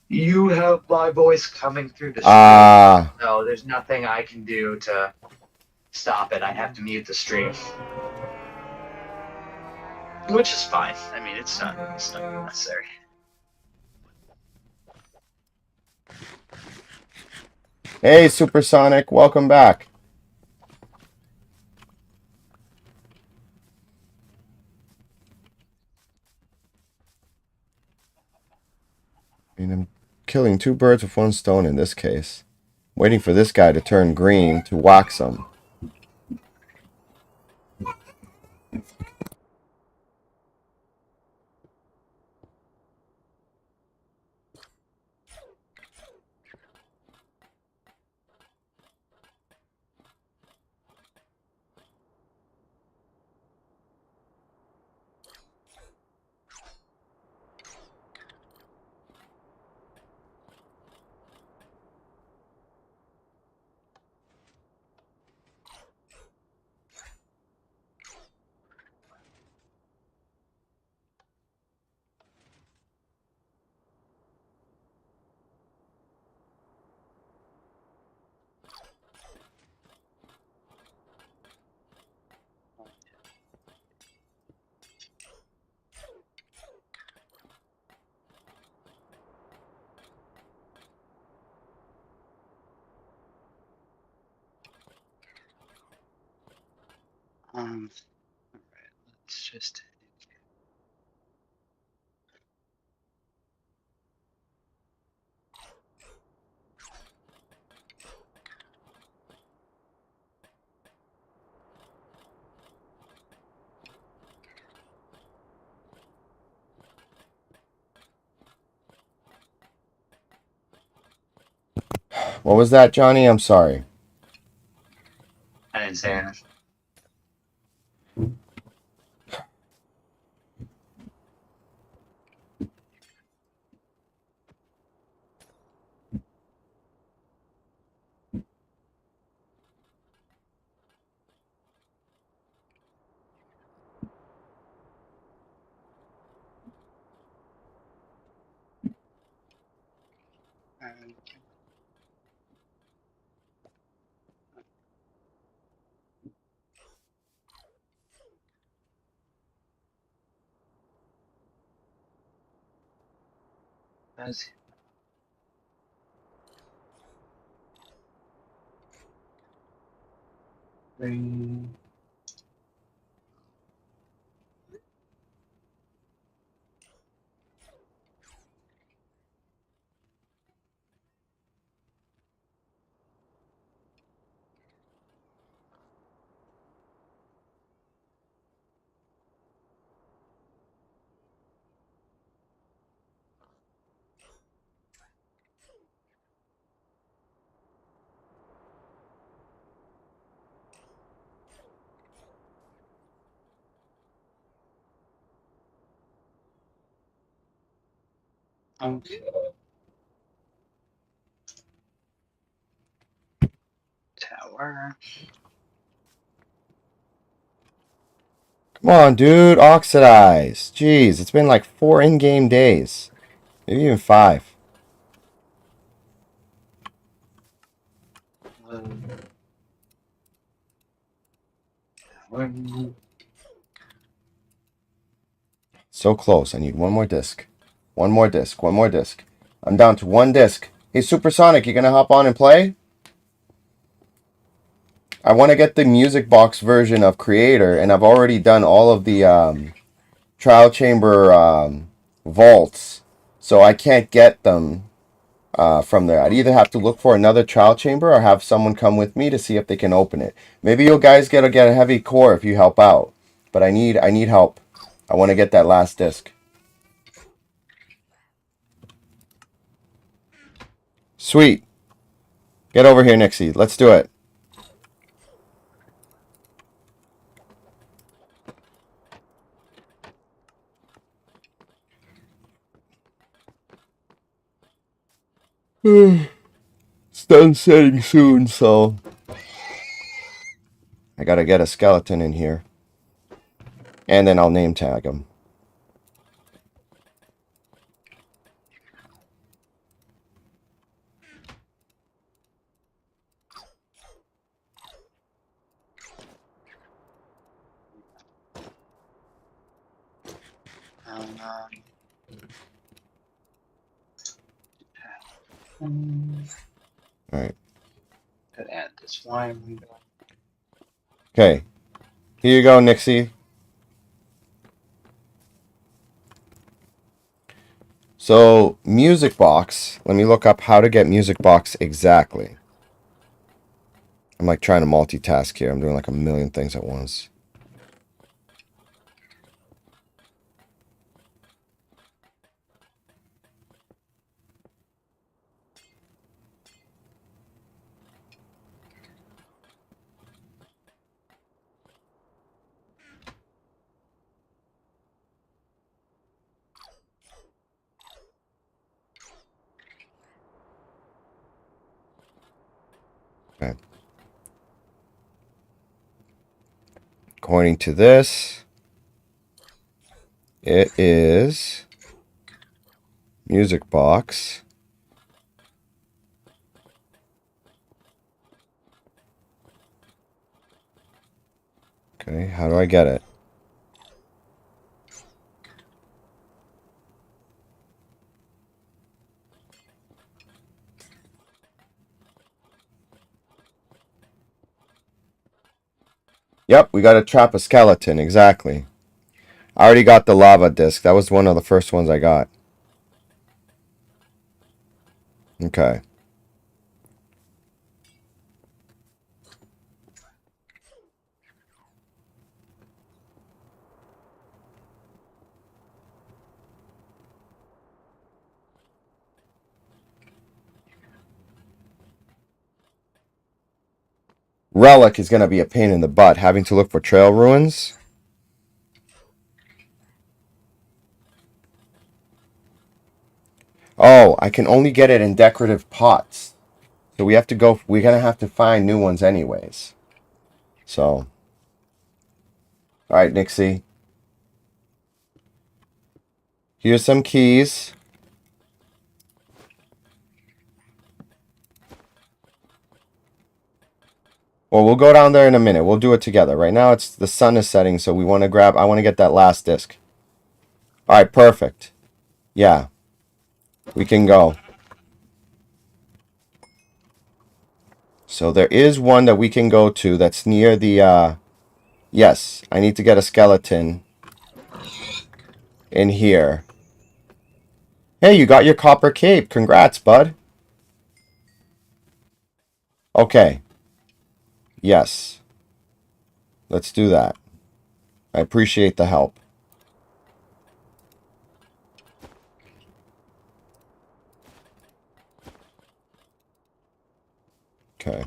You have my voice coming through the stream. Ah. No, there's nothing I can do to stop it. I have to mute the stream. Which is fine. I mean, it's not necessary. Hey, Supersonic, welcome back. I mean, I'm killing 2 birds with 1 stone in this case. Waiting for this guy to turn green to wax him. All right, let's just. What was that, Johnny? I'm sorry. I didn't say anything. That's green. Okay. Tower. Come on, dude. Oxidize. Jeez, it's been like 4 in-game days. Maybe even 5. Tower. So close. I need one more disc. One more disc. One more disc. I'm down to 1 disc. Hey, Supersonic, you gonna hop on and play? I want to get the music box version of Creator, and I've already done all of the trial chamber vaults, so I can't get them from there. I'd either have to look for another trial chamber or have someone come with me to see if they can open it. Maybe you guys get a heavy core if you help out, but I need help. I want to get that last disc. Sweet. Get over here, Nixie. Let's do it. It's done setting soon, so I gotta get a skeleton in here. And then I'll name tag him. Alright. Could add this one. Okay. Here you go, Nixie. So, music box. Let me look up how to get music box exactly. I'm like trying to multitask here. I'm doing like a million things at once. Okay. According to this, it is music box. Okay, how do I get it? Yep, we gotta trap a skeleton, exactly. I already got the lava disc. That was one of the first ones I got. Okay. Relic is gonna be a pain in the butt, having to look for trail ruins. Oh, I can only get it in decorative pots. So we have to go, we're gonna have to find new ones anyways. So. Alright, Nixie. Here's some keys. Well, we'll go down there in a minute. We'll do it together. Right now, it's the sun is setting, so we want to grab... I want to get that last disc. Alright, perfect. Yeah. We can go. So there is one that we can go to that's near the... Yes, I need to get a skeleton in here. Hey, you got your copper cape. Congrats, bud. Okay. Yes. Let's do that. I appreciate the help. Okay.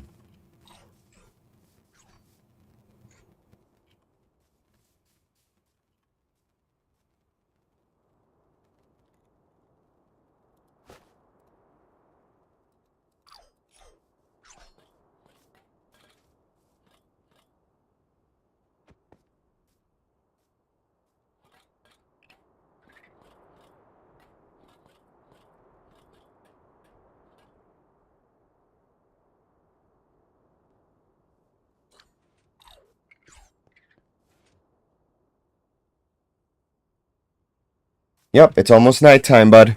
Yep, it's almost nighttime, bud.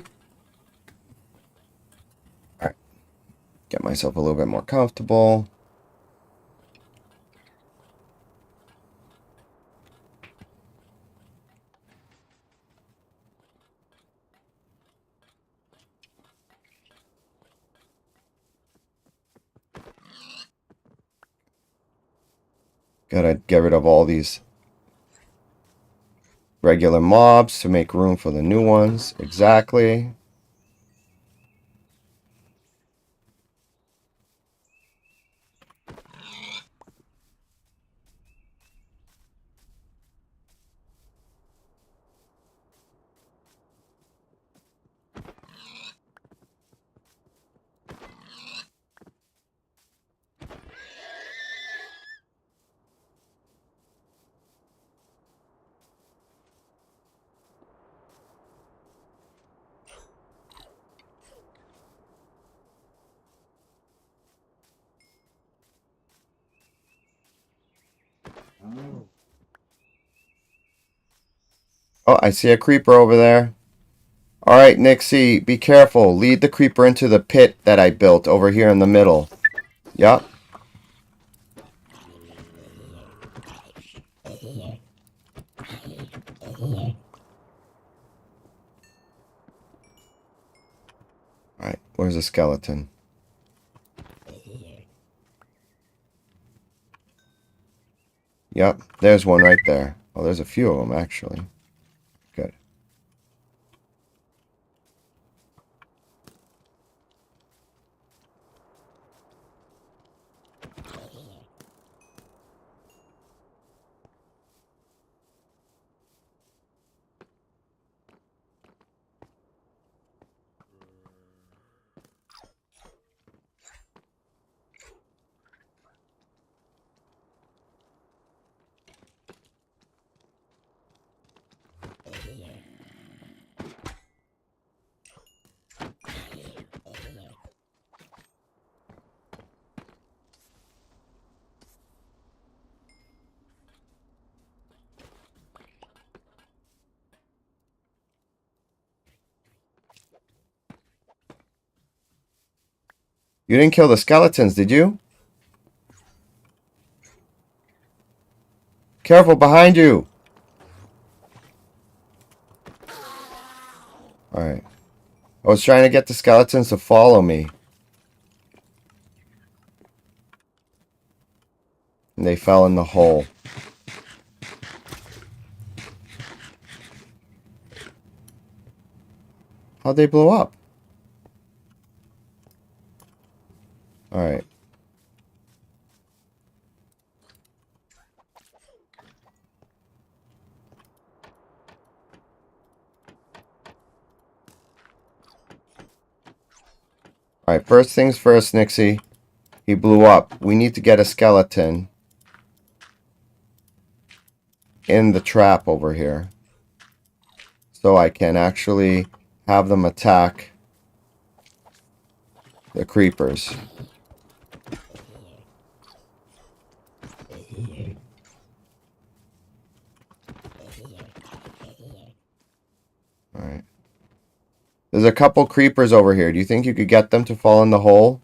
Alright. Get myself a little bit more comfortable. Gotta get rid of all these regular mobs to make room for the new ones. Exactly. Oh, I see a creeper over there. Alright, Nixie, be careful. Lead the creeper into the pit that I built over here in the middle. Yup. Alright, where's the skeleton? Yep, there's one right there. Oh, there's a few of them, actually. Good. You didn't kill the skeletons, did you? Careful, behind you! Alright. I was trying to get the skeletons to follow me. And they fell in the hole. How'd they blow up? Alright. Alright, first things first, Nixie. He blew up. We need to get a skeleton in the trap over here. So I can actually have them attack the creepers. Alright. There's a couple creepers over here. Do you think you could get them to fall in the hole?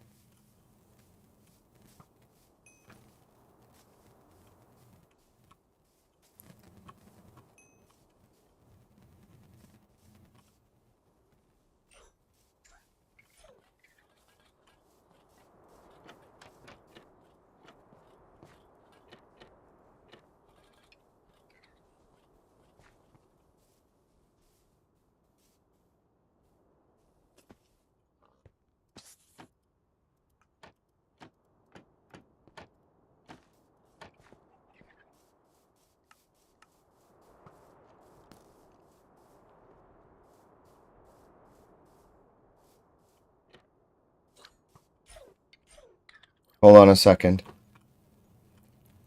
Hold on a second.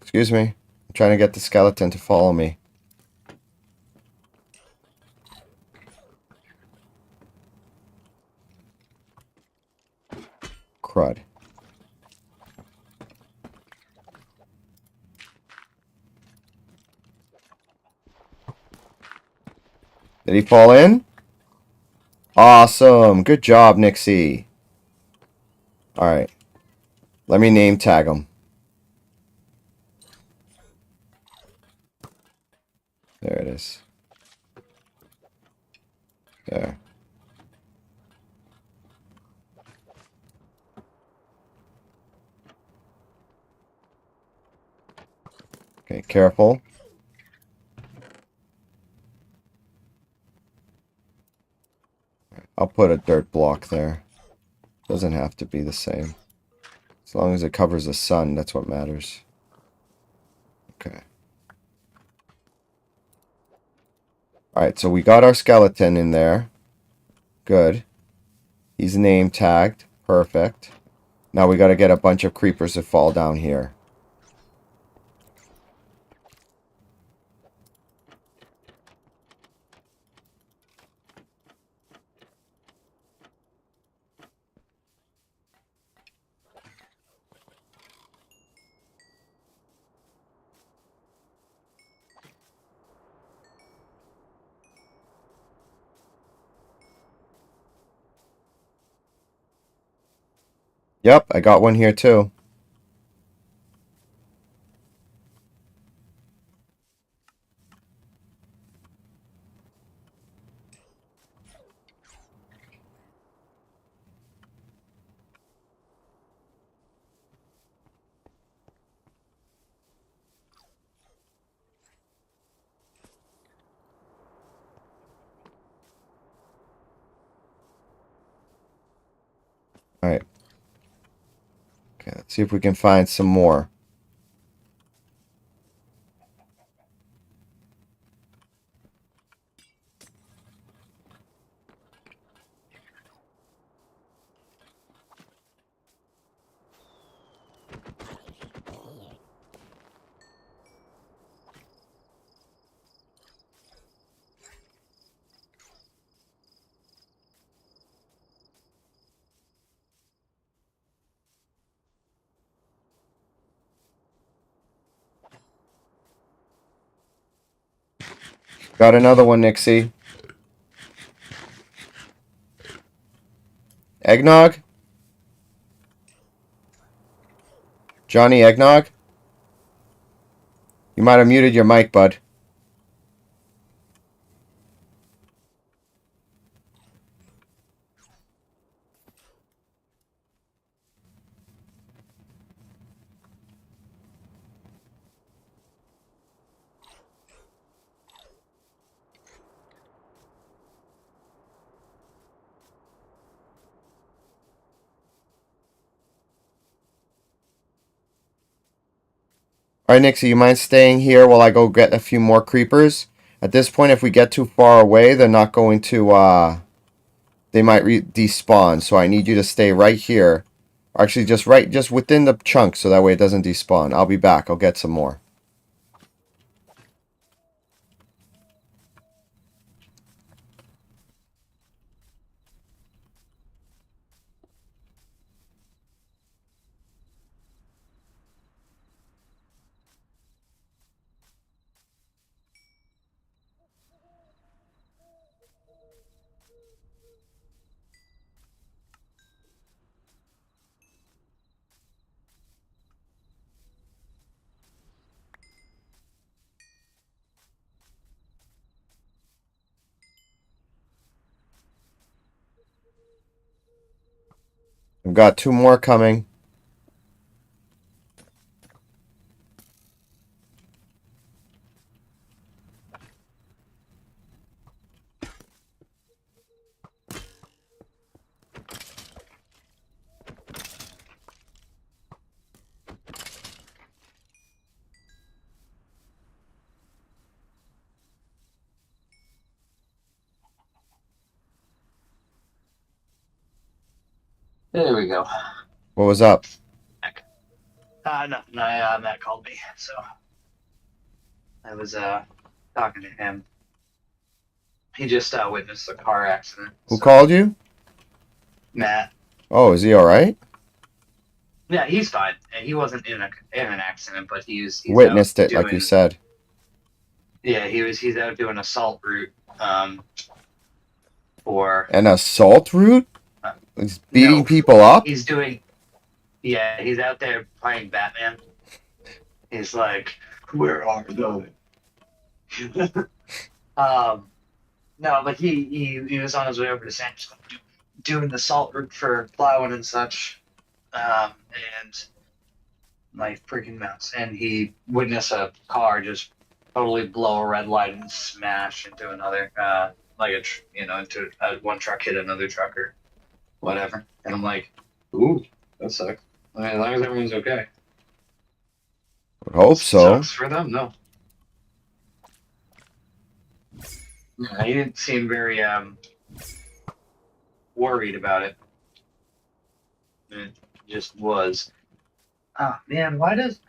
Excuse me. I'm trying to get the skeleton to follow me. Crud. Did he fall in? Awesome. Good job, Nixie. Alright. Let me name tag him. There it is. There. Okay, careful. I'll put a dirt block there. Doesn't have to be the same. As long as it covers the sun, that's what matters. Okay. Alright, so we got our skeleton in there. Good. He's name tagged. Perfect. Now we gotta get a bunch of creepers to fall down here. Yep, I got one here too. Alright. Okay, let's see if we can find some more. Got another one, Nixie. Eggnog? Johnny Eggnog? You might have muted your mic, bud. Alright, Nixie, you mind staying here while I go get a few more creepers? At this point, if we get too far away, they're not going to, they might despawn. So I need you to stay right here. Actually, just within the chunk, so that way it doesn't despawn. I'll be back. I'll get some more. I've got 2 more coming. There we go. What was up? Nothing. Matt called me, so I was talking to him. He just witnessed a car accident. Who so- called you? Matt. Oh, is he alright? Yeah, he's fine. He wasn't in an accident, but he's Witnessed out it, like you doing- said. Yeah, he's out doing assault route. For An assault route? He's beating no, people up? He's doing. Yeah, he's out there playing Batman. He's like, where are they? No, but he was on his way over to San Francisco doing the salt route for plowing and such. And my freaking mouse. And he witnessed a car just totally blow a red light and smash into another, into one truck hit another truck or whatever. And I'm like, ooh, that sucks. I mean, as long as everyone's okay. I hope so. Sucks for them, no. Yeah, he didn't seem very worried about it. It just was. Oh man, why does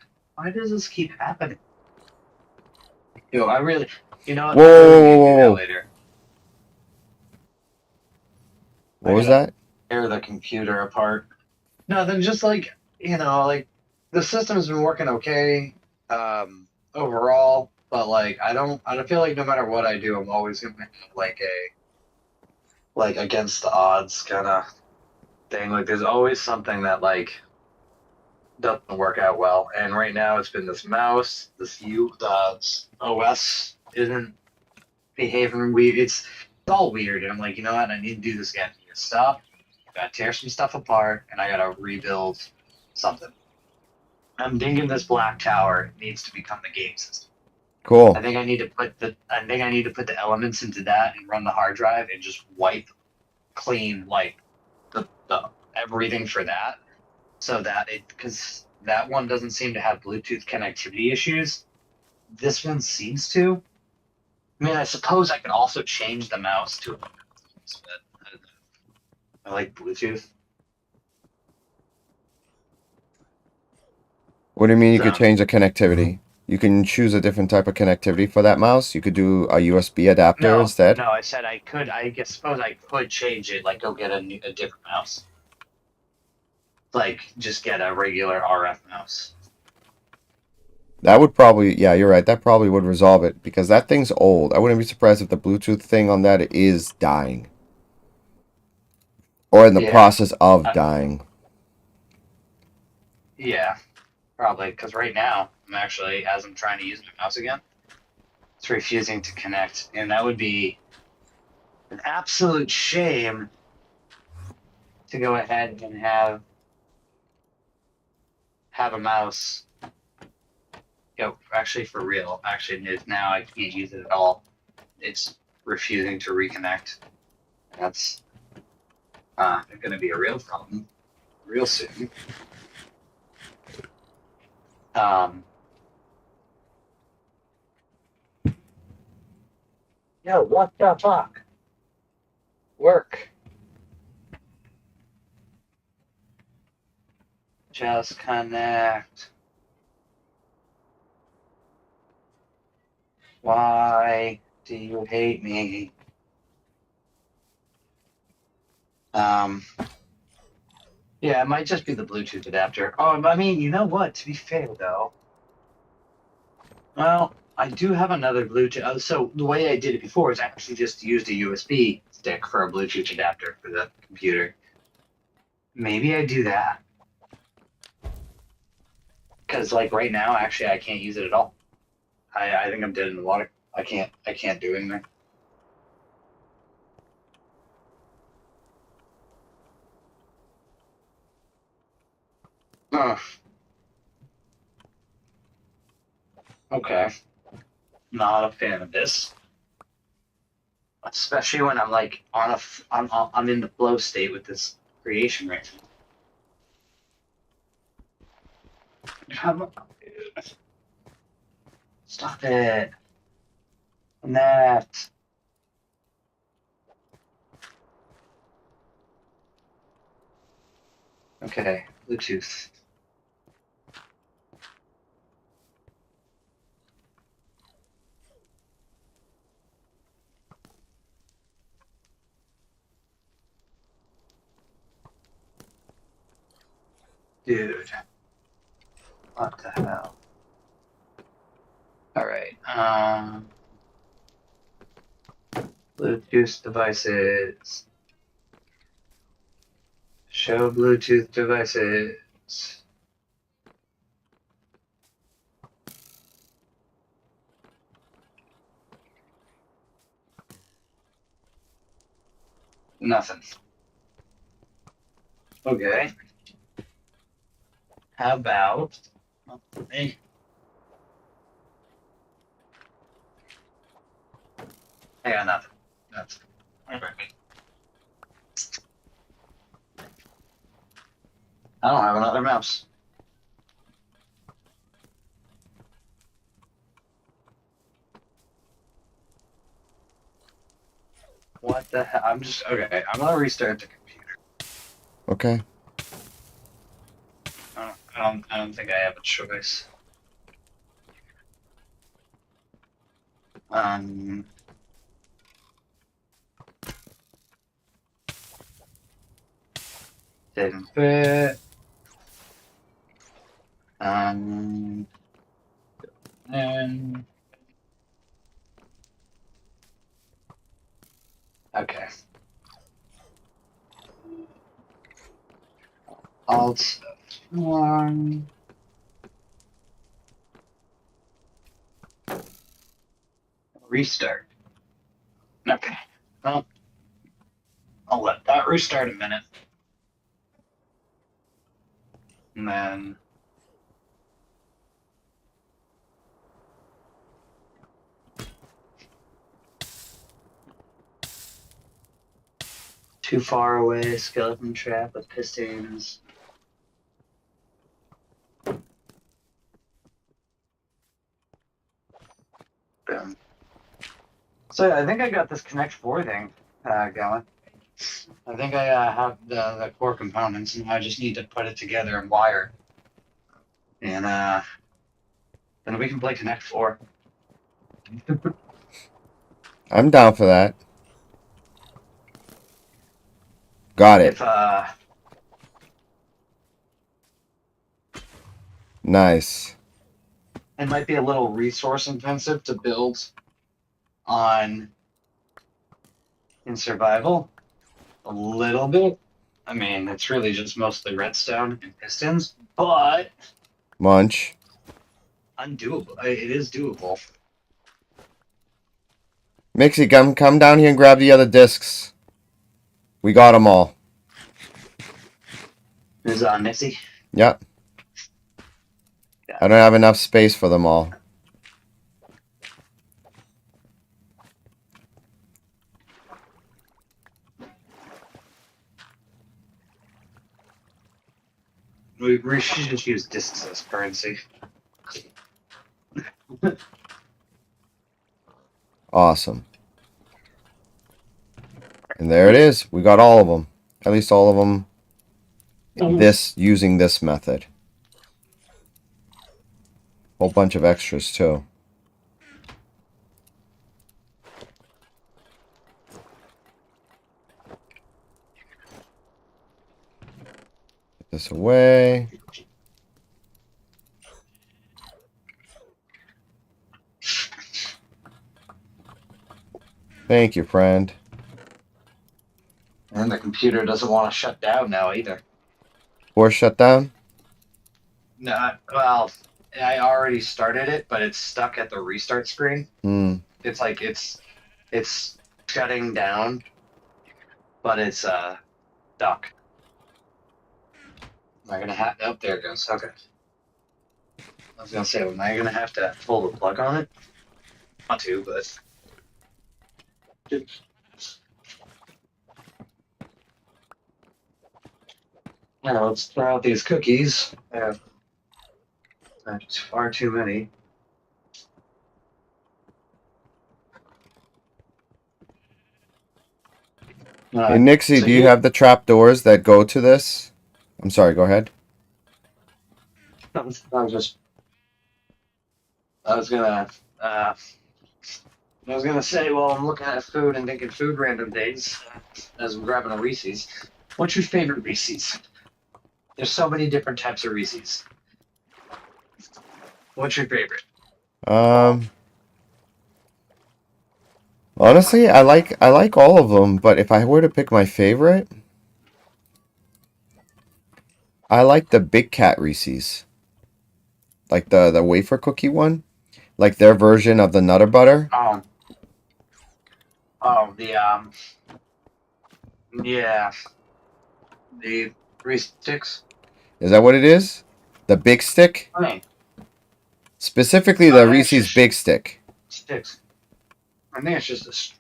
this keep happening? Yo, I really, you know what? Whoa, I really need to do whoa, that whoa. later. What was that? Tear the computer apart. No, then just like the system's been working okay, overall, but like I don't feel like no matter what I do, I'm always gonna have like against the odds kind of thing. Like there's always something that like doesn't work out well. And right now it's been this mouse, the OS isn't behaving weird. It's all weird. And I'm like, you know what? I need to do this again. Stuff. I gotta tear some stuff apart, and I gotta rebuild something. I'm thinking this black tower needs to become the game system. Cool. I think I need to put the elements into that and run the hard drive and just wipe clean like the everything for that, so that because that one doesn't seem to have Bluetooth connectivity issues. This one seems to. I mean, I suppose I could also change the mouse to a mouse, but I don't know. I like Bluetooth. What do you mean you could So, change the connectivity? You can choose a different type of connectivity for that mouse. You could do a USB adapter no, instead. no, I said I could. I guess suppose I could change it, like go get a different mouse, like just get a regular RF mouse. That would probably, yeah, you're right. That probably would resolve it because that thing's old. I wouldn't be surprised if the Bluetooth thing on that is dying or in the Yeah, process of uh, dying. yeah, probably because right now I'm actually, as I'm trying to use my mouse again, it's refusing to connect, and that would be an absolute shame to go ahead and have a mouse. Yo, actually, for real, actually, now I can't use it at all. It's refusing to reconnect. That's going to be a real problem real soon. Yo, what the fuck? Work. Just connect. Why do you hate me? Yeah, it might just be the Bluetooth adapter. Oh, I mean, you know what? To be fair, though, well, I do have another Bluetooth. So the way I did it before is I actually just used a USB stick for a Bluetooth adapter for the computer. Maybe I do that because, like, right now, actually, I can't use it at all. I think I'm dead in the water. I can't do anything. Ugh. Okay. Not a fan of this, especially when I'm like I'm in the flow state with this creation right now. Come on, dude. Stop it. That. Okay, Bluetooth. Dude, what the hell? All right. Bluetooth devices. Show Bluetooth devices. Nothing. Okay. How about? Hey. I got nothing. Nothing. Okay. I don't have another mouse. What the hell? I'm just okay. I'm gonna restart the computer. Okay. I don't think I have a choice. Um. Didn't fit. And okay. Alt F1. Restart. Okay. Well, I'll let that restart a minute. And then Too far away, skeleton trap with pistons. Boom. So yeah, I think I got this Connect 4 thing going. I think I have the core components, and I just need to put it together and wire. And then we can play Connect 4. I'm down for that. Got it. If Nice. it might be a little resource intensive to build on in survival, a little bit. I mean, it's really just mostly redstone and pistons, but Munch. undoable. It is doable. Mixie, come down here and grab the other discs. We got them all. Is Nixie? Yep. I don't have enough space for them all. We should just use discs as currency. Awesome. And there it is. We got all of them. At least all of them. Using this method. Whole bunch of extras too. Put this away. Thank you, friend. And the computer doesn't want to shut down now either. Force shut down? No, well, I already started it, but it's stuck at the restart screen. Hmm. It's like it's shutting down, but it's stuck. Am I gonna have? Oh, there it goes. Okay. I was gonna say, am I gonna have to pull the plug on it? Not to, but. Now let's throw out these cookies. I have far too many. Hey, Nixie, so do you have the trapdoors that go to this? I'm sorry, go ahead. I was gonna say, well, I'm looking at food and thinking food random days as I'm grabbing a Reese's. What's your favorite Reese's? There's so many different types of Reese's. What's your favorite? Honestly, I like all of them, but if I were to pick my favorite, I like the Big Cat Reese's. Like the wafer cookie one. Like their version of the Nutter Butter. Yeah. The Reese sticks. Is that what it is? The Big Stick? I mean, Specifically the Reese's Big Stick. sticks. I think it's just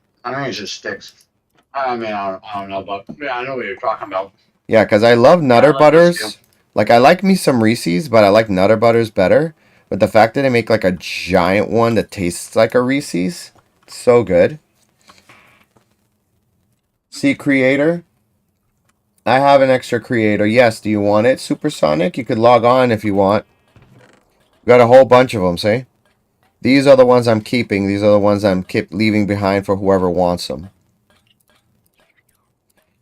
sticks. I mean, I don't know, but yeah, I know what you're talking about. Yeah, because I love Nutter I like those Butters. Like, I like me some Reese's, but I like Nutter Butters better. But the fact that they make, like, a giant one that tastes like a Reese's, so good. See, Creator? I have an extra Creator. Yes, do you want it, Supersonic? You could log on if you want. Got a whole bunch of them, see? These are the ones I'm keeping. These are the ones I'm leaving behind for whoever wants them.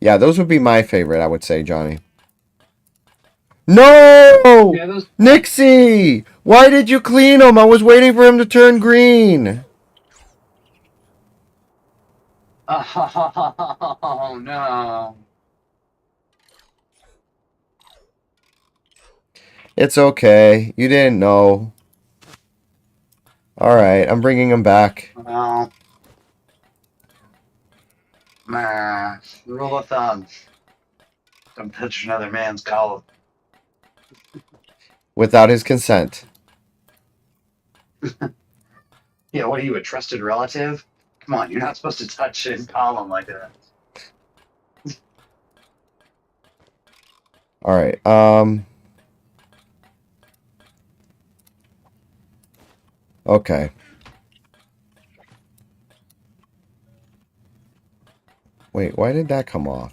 Yeah, those would be my favorite, I would say, Johnny. No! Yeah, those. Nixie! Why did you clean him? I was waiting for him to turn green. Oh, no. It's okay. You didn't know. Alright, I'm bringing him back. Well, rule of thumb. Don't touch another man's collar. Without his consent. Yeah, what are you, a trusted relative? Come on, you're not supposed to touch his column like that. All right. Okay. Wait, why did that come off?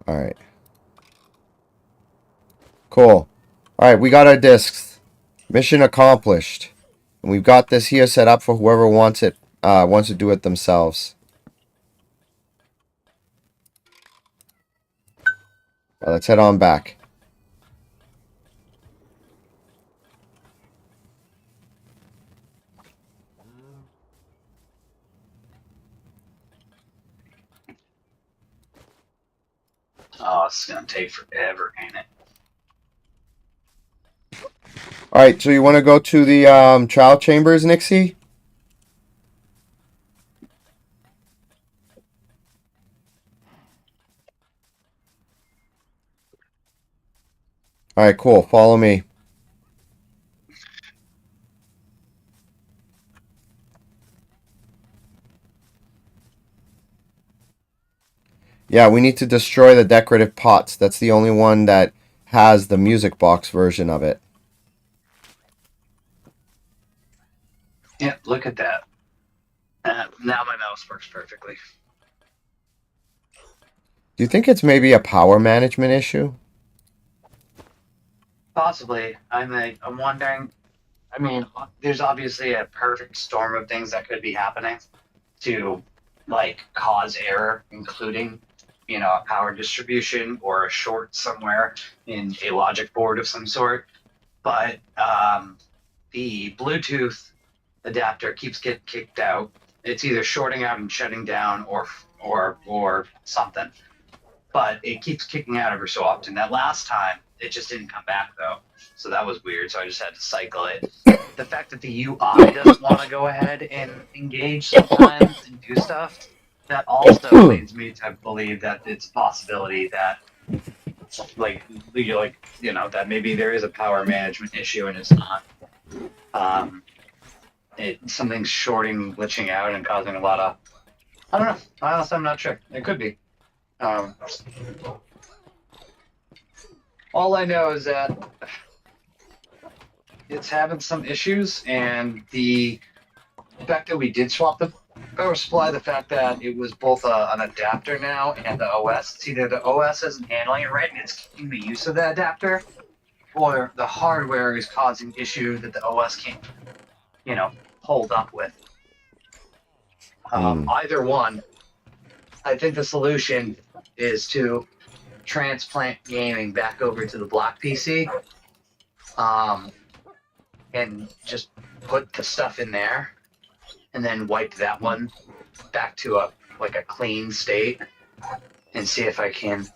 All right. Cool. All right, we got our discs. Mission accomplished. And we've got this here set up for whoever wants to do it themselves. Well, let's head on back. Oh, it's gonna take forever, ain't it? All right, so you want to go to the trial chambers, Nixie? All right, cool. Follow me. Yeah, we need to destroy the decorative pots. That's the only one that has the music box version of it. Yep, look at that. Now my mouse works perfectly. Do you think it's maybe a power management issue? Possibly. I'm wondering. I mean, there's obviously a perfect storm of things that could be happening to like cause error, including, a power distribution or a short somewhere in a logic board of some sort. But the Bluetooth adapter keeps getting kicked out. It's either shorting out and shutting down, or something. But it keeps kicking out every so often. That last time, it just didn't come back though, so that was weird. So I just had to cycle it. The fact that the UI doesn't want to go ahead and engage sometimes and do stuff, that also leads me to believe that it's a possibility that, that maybe there is a power management issue and it's not. Something's shorting, glitching out, and causing a lot of. I don't know. Honestly, I'm not sure. It could be. All I know is that it's having some issues, and the fact that we did swap the power supply, the fact that it was both an adapter now and the OS. It's either the OS isn't handling it right and it's keeping the use of the adapter, or the hardware is causing issue that the OS can't, hold up with. Either one. I think the solution is to transplant gaming back over to the black PC, and just put the stuff in there, and then wipe that one back to a clean state, and see if I can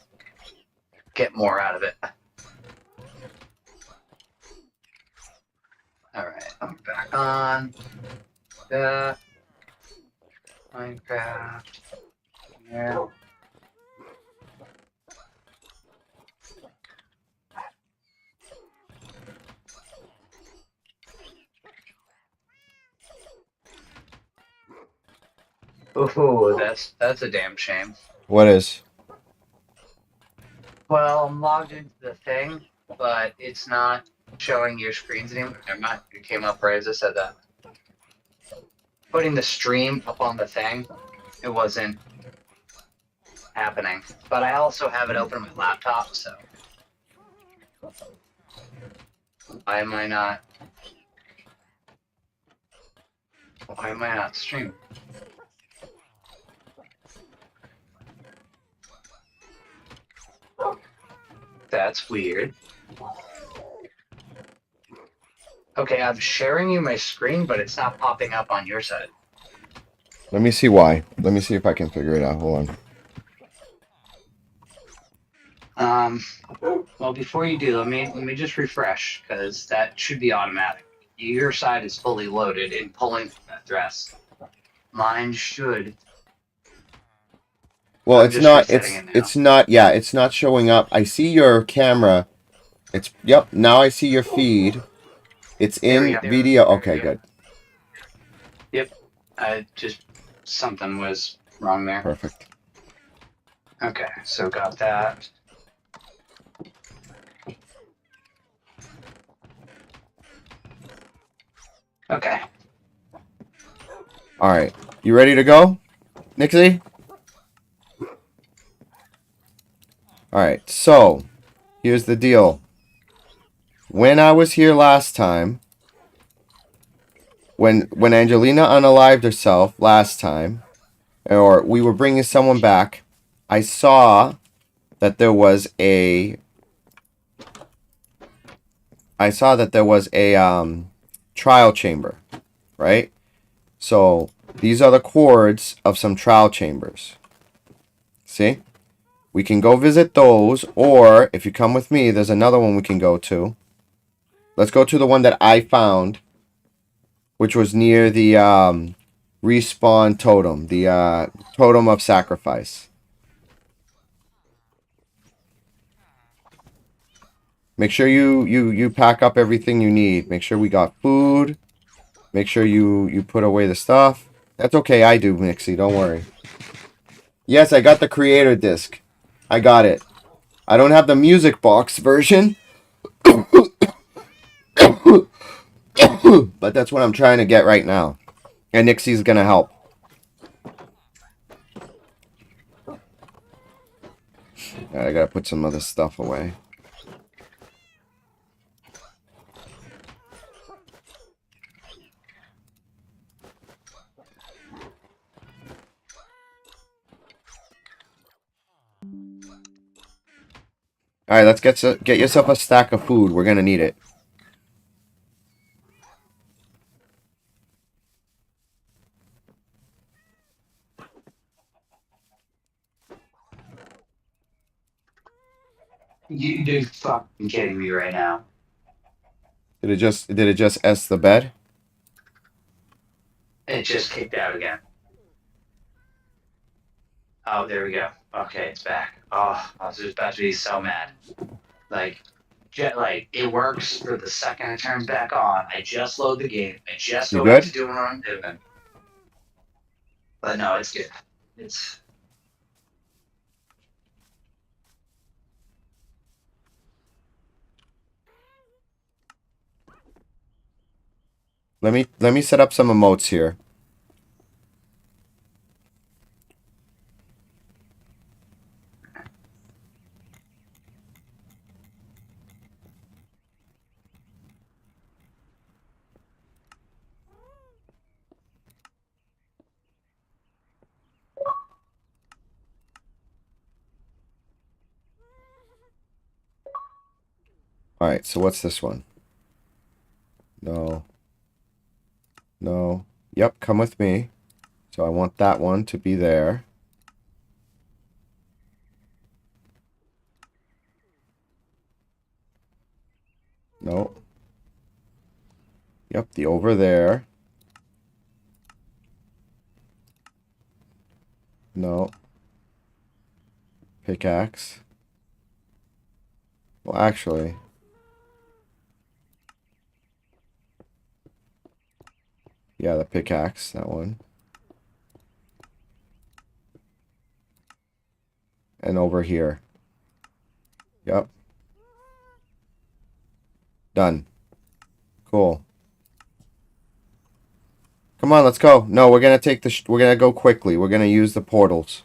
get more out of it. All right, I'm back on that Minecraft. Yeah. Ooh, that's a damn shame. What is? Well, I'm logged into the thing, but it's not showing your screens anymore. Never mind, it came up right as I said that. Putting the stream up on the thing, it wasn't happening. But I also have it open on my laptop, so why am I not streaming? That's weird. Okay, I'm sharing you my screen, but it's not popping up on your side. Let me see why. Let me see if I can figure it out. Hold on. Well, before you do, let me just refresh, because that should be automatic. Your side is fully loaded and pulling from that address. Mine should. Well, it's not. Yeah, it's not showing up. I see your camera. Yep. Now I see your feed. It's in video. Okay, good. Yep. Something was wrong there. Perfect. Okay, so got that. Okay. All right. You ready to go, Nixie? All right. So, here's the deal. When I was here last time, when Angelina unalived herself last time, or we were bringing someone back, I saw that there was a trial chamber, right? So these are the cords of some trial chambers. See? We can go visit those, or if you come with me, there's another one we can go to. Let's go to the one that I found, which was near the respawn totem, the totem of sacrifice. Make sure you pack up everything you need. Make sure we got food. Make sure you put away the stuff. That's okay, I do, Mixie, don't worry. Yes, I got the creator disc. I got it. I don't have the music box version. But that's what I'm trying to get right now. And Nixie's gonna help. Alright, I gotta put some other stuff away. Alright, let's get yourself a stack of food. We're gonna need it. You do fucking kidding me right now. Did it just S the bed? It just kicked out again. Oh, there we go. Okay, it's back. Oh, I was just about to be so mad. Like, it works for the second it turns back on. I just load the game. I just You go back good? to doing what I'm doing. But no, it's good. It's Let me set up some emotes here. Alright, so what's this one? No. No. Yep, come with me. So I want that one to be there. No. Yep, the over there. No. Pickaxe. Well, actually. Yeah, the pickaxe, that one. And over here. Yep. Done. Cool. Come on, let's go. No, we're gonna take the. We're gonna go quickly. We're gonna use the portals.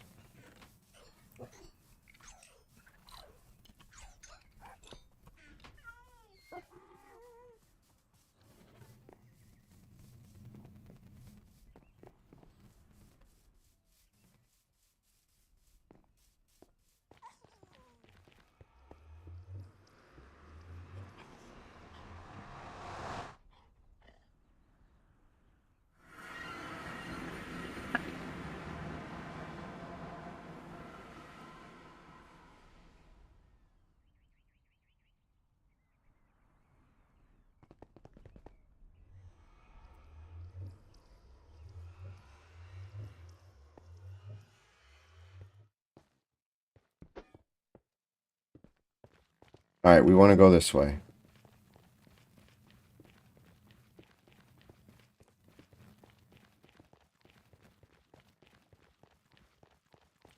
All right, we want to go this way.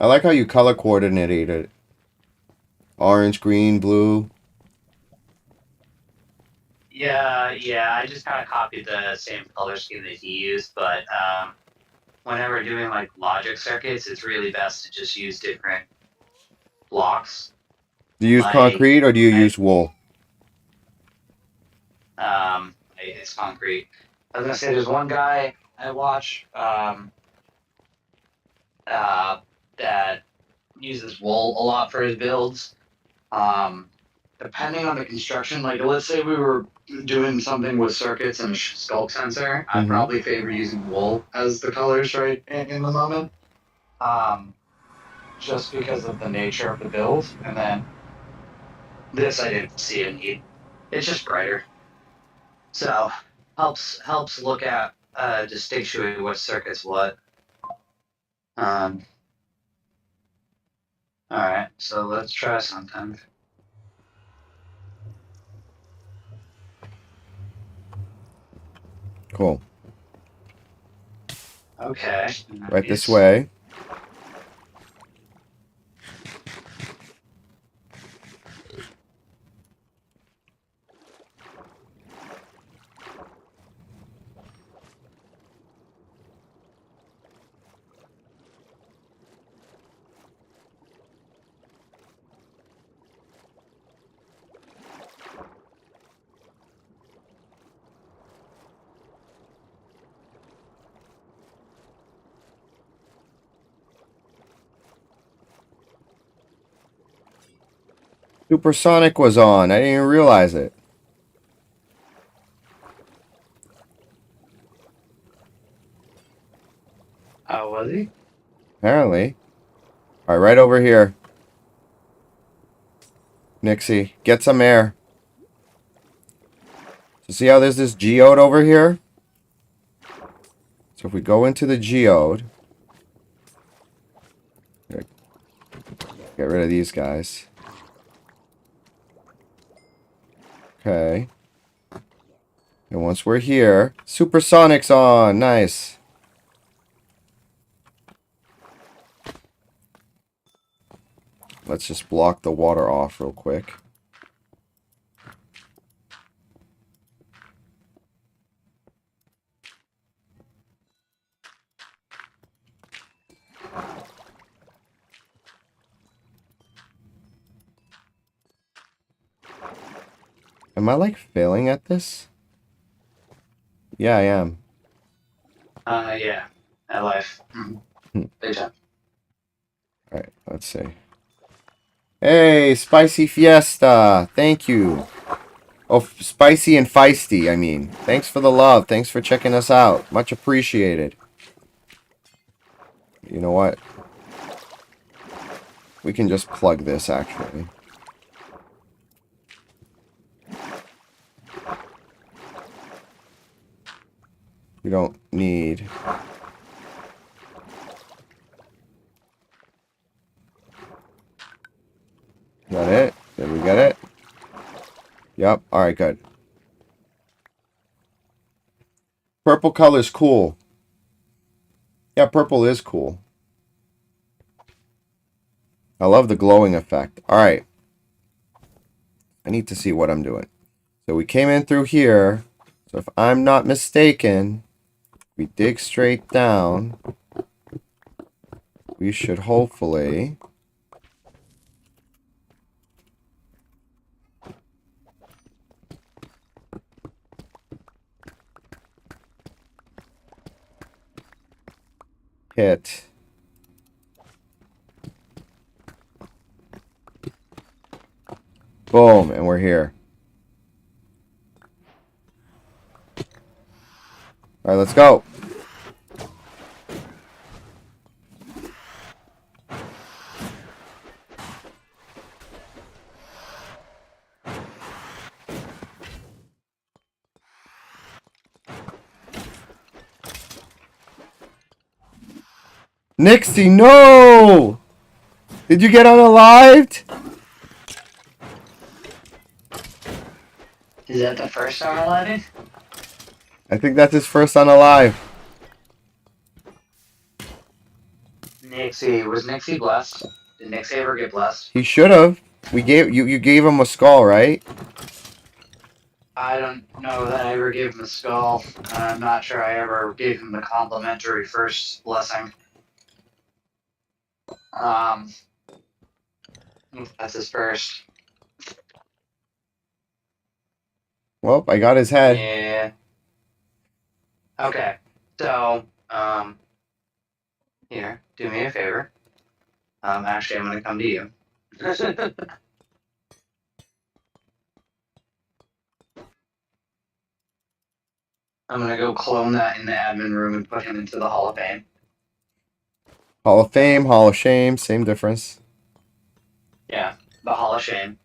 I like how you color coordinated it. Orange, green, blue. Yeah, I just kind of copied the same color scheme that he used, but whenever doing like logic circuits, it's really best to just use different blocks. Do you use Like, concrete or do you use wool? It's concrete. I was gonna say there's one guy I watch that uses wool a lot for his builds. Depending on the construction, like let's say we were doing something with circuits and a sculk sensor, I'd probably favor using wool as the colors right in the moment. Just because of the nature of the build, and then this I didn't see a need. It's just brighter, so helps look at distinguishing what circuits what. All right, so let's try something. Cool. Okay. Right this way. Supersonic was on. I didn't even realize it. Oh, was he? Apparently. Alright, right over here. Nixie, get some air. So see how there's this geode over here? So if we go into the geode, get rid of these guys. Okay. And once we're here, Supersonic's on. Nice. Let's just block the water off real quick. Am I like failing at this? Yeah, I am. Yeah. At life. Big time. Alright, let's see. Hey, Spicy Fiesta. Thank you. Oh, spicy and feisty, I mean. Thanks for the love. Thanks for checking us out. Much appreciated. You know what? We can just plug this, actually. We don't need... Is that it? Did we get it? Yep. Alright, good. Purple color's cool. Yeah, purple is cool. I love the glowing effect. Alright. I need to see what I'm doing. So we came in through here. So if I'm not mistaken, we dig straight down. We should hopefully... hit. Boom, and we're here. All right, let's go. Nixie, no! Did you get unalived? Is that the first time I let it? I think that's his first unalive. Nixie, was Nixie blessed? Did Nixie ever get blessed? He should have. We gave you gave him a skull, right? I don't know that I ever gave him a skull. I'm not sure I ever gave him the complimentary first blessing. That's his first. Well, I got his head. Yeah. Okay. So, here, do me a favor. Actually, I'm gonna come to you. I'm gonna go clone that in the admin room and put him into the Hall of Fame. Hall of Fame, Hall of Shame, same difference. Yeah, the Hall of Shame.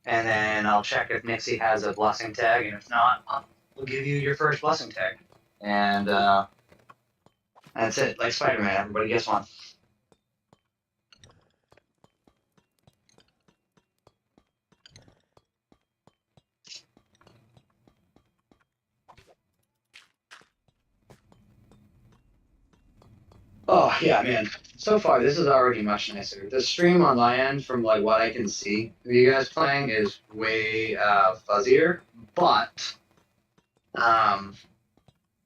And then I'll check if Nixie has a blessing tag, and if not, we'll give you your first blessing tag. And that's it. Like Spider-Man, everybody gets one. Oh yeah, man. So far, this is already much nicer. The stream on my end, from like what I can see of you guys playing, is way fuzzier, but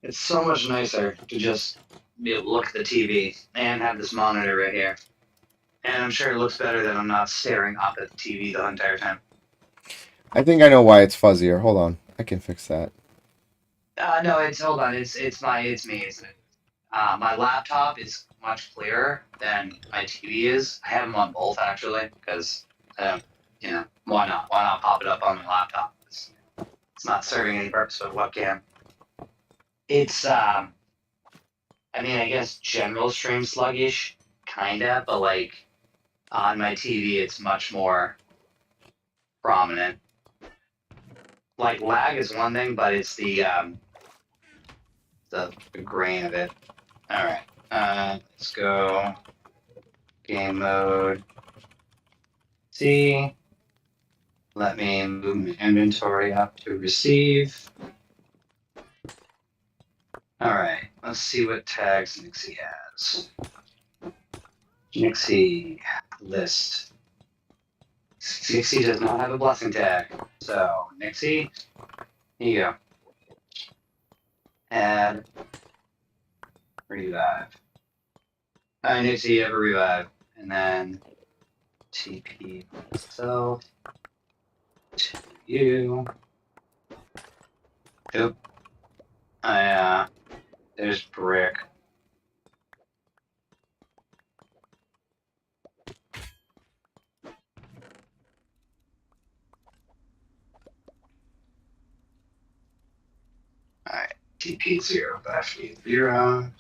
it's so much nicer to just be able to look at the TV and have this monitor right here. And I'm sure it looks better that I'm not staring up at the TV the entire time. I think I know why it's fuzzier. Hold on. I can fix that. No, hold on. It's me. My laptop is much clearer than my TV is. I have them on both actually, because why not? Why not pop it up on my laptop? It's not serving any purpose with webcam. It's I guess general stream sluggish, kinda, but like on my TV, it's much more prominent. Like lag is one thing, but it's the grain of it. All right, let's go game mode. See, let me move my inventory up to receive. All right, let's see what tags Nixie has. Nixie list. Nixie does not have a blessing tag. So, Nixie, here you go. Add revive. Hi, Nixie, you have a revive. And then TP myself to you. Oop. There's Brick. Alright, TP0, Baffy 0.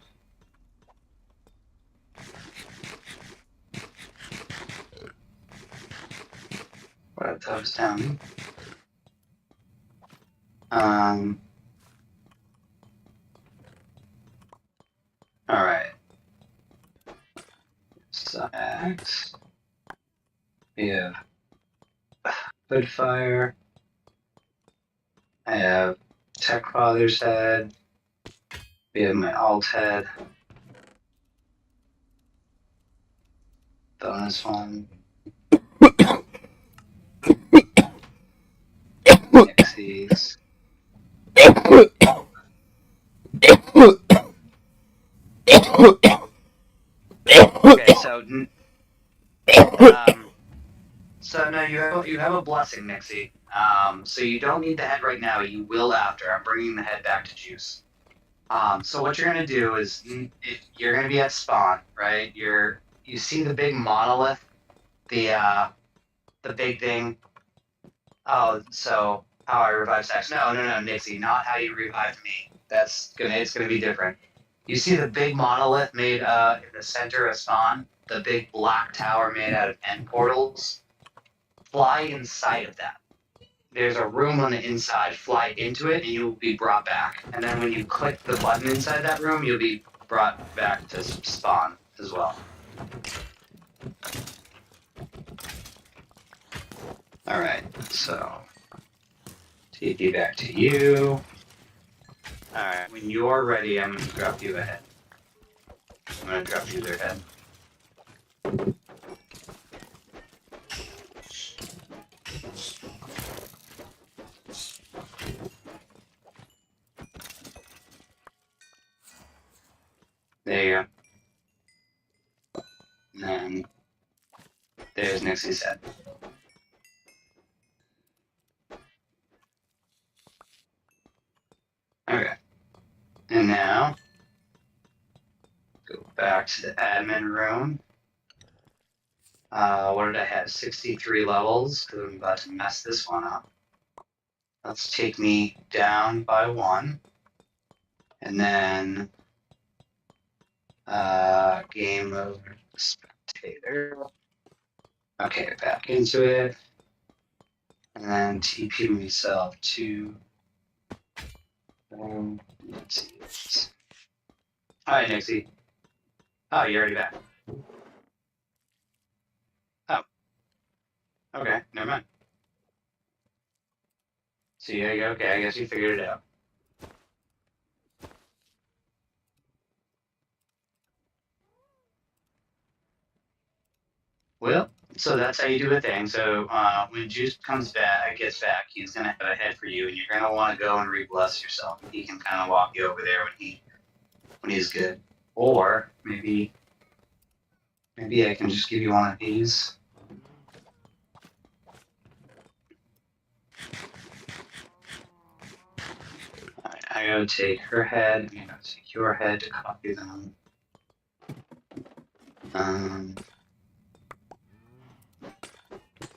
Put those down. Alright. So X. We have Hoodfire. I have Tech Father's head. We have my alt head. Bonus one. Nixie's. Okay, so no, you have a blessing, Nixie. So you don't need the head right now. You will after. I'm bringing the head back to juice. So what you're gonna do is you're gonna be at spawn, right? You see the big monolith, the big thing. Oh, so how I revive Sax? No, Nixie, not how you revived me. It's gonna be different. You see the big monolith made in the center of spawn, the big black tower made out of end portals. Fly inside of that. There's a room on the inside. Fly into it, and you'll be brought back. And then when you click the button inside that room, you'll be brought back to spawn as well. All right, so TP back to you. All right, when you're ready, I'm gonna drop you a head. I'm gonna drop you their head. There you go. And then there's Nixie's head. Okay. And now, go back to the admin room. What did I have? 63 levels, because I'm about to mess this one up. Let's take me down by 1. And then, game over spectator. Okay, back into it. And then TP myself to. Let's see. Hi, Nixie. Oh, you're already back. Oh. Okay, never mind. So yeah, okay, I guess you figured it out. Well, so that's how you do a thing. So when Juice gets back, he's gonna have a head for you, and you're gonna want to go and re-bless yourself. He can kind of walk you over there when he's good. Or maybe I can just give you one of these. Alright, I gotta take her head. I'm gonna take your head to copy them.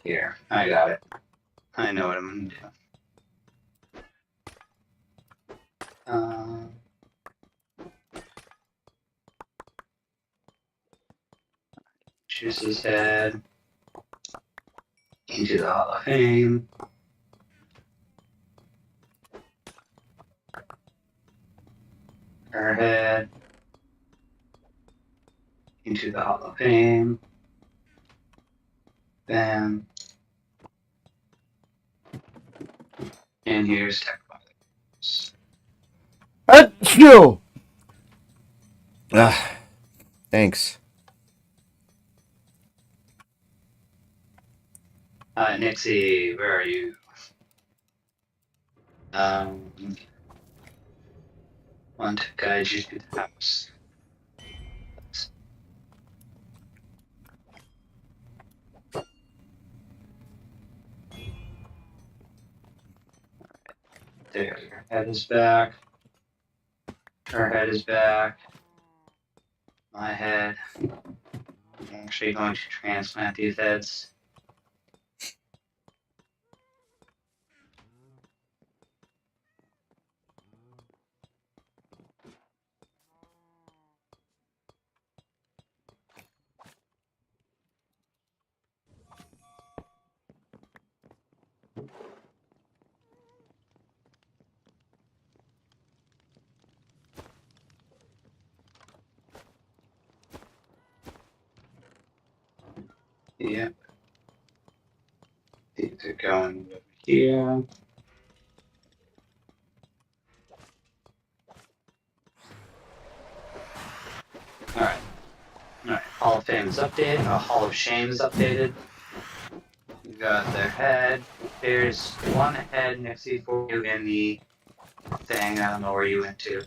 Here, I got it. I know what I'm gonna do. Juice's head into the Hall of Fame. Her head into the Hall of Fame. Bam. And here's Tech Box. Achoo! Thanks. Nixie, where are you? Want to guide you to the house. There, your head is back. Her head is back. My head. I'm actually going to transplant these heads. Yep. These are going over here. Alright. Alright. Hall of Fame is updated. Hall of Shame is updated. You got their head. There's one head next to you for you in the thing. I don't know where you went to.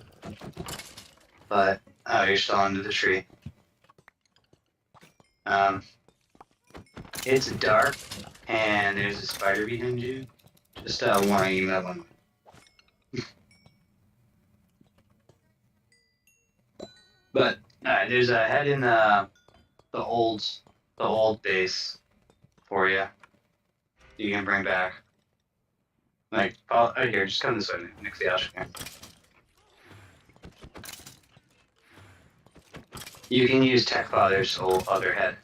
But, oh, you're still under the tree. It's dark, and there's a spider behind you. Just warning you that one. But there's a head in the old base for you. You can bring back. Like, oh, here, just come this way, next to the ocean here. You can use Tech Father's old other head.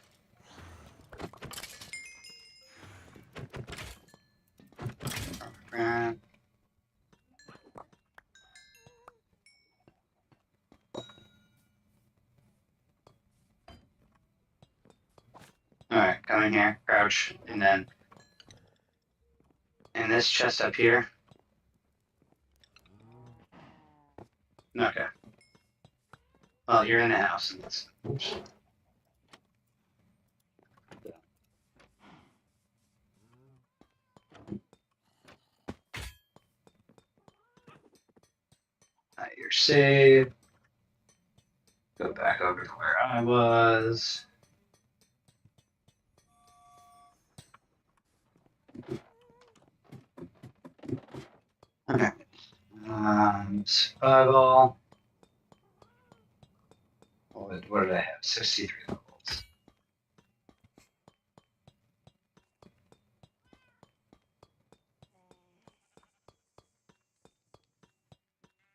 Alright, come in here, crouch, and then in this chest up here. Okay. Well, you're in the house. And it's, you're safe. Go Go back over to where I was. Okay. Survival. What did I have? 63 levels.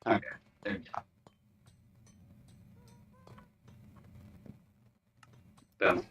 Okay, there we go. Boom.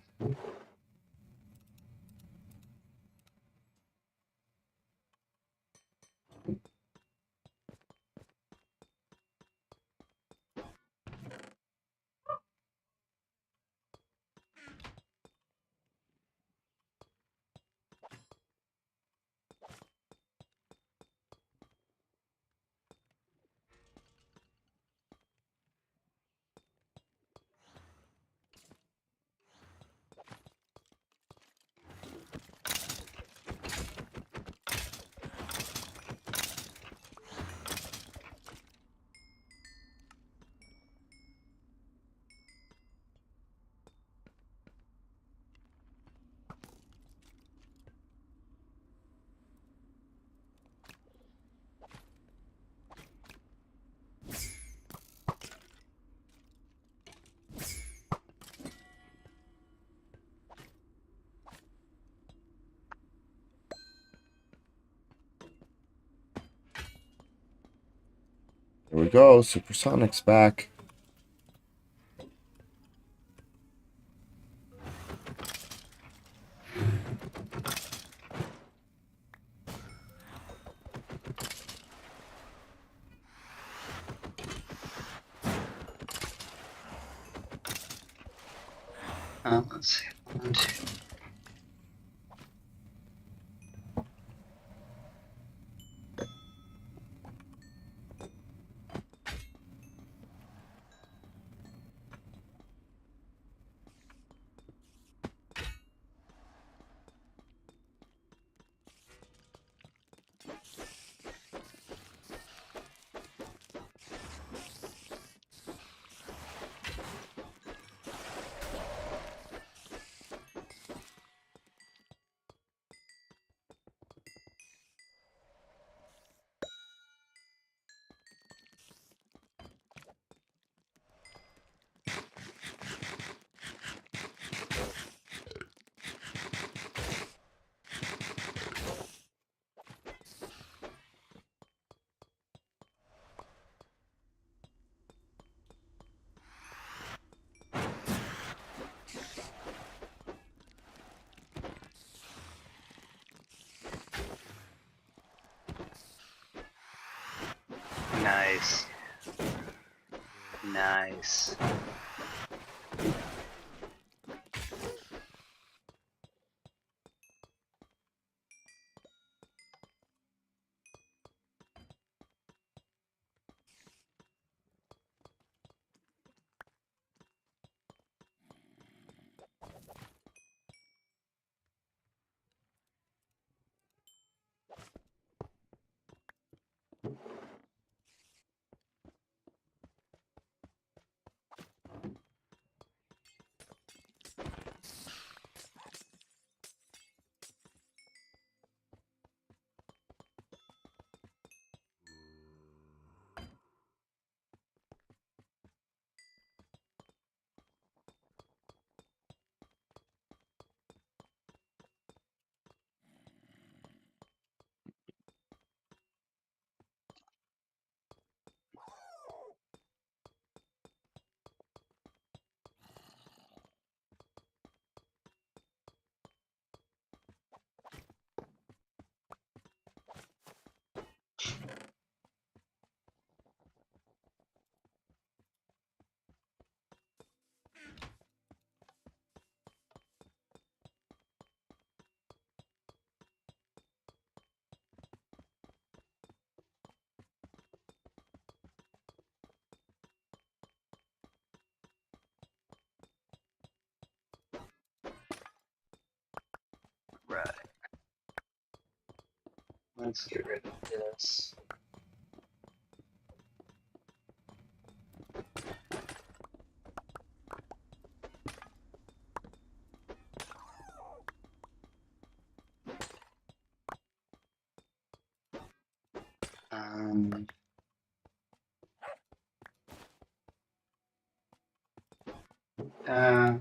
There we go. Supersonic's back. Let's see. 1, 2. Nice. Nice. Right. Let's get rid of this. Um, uh,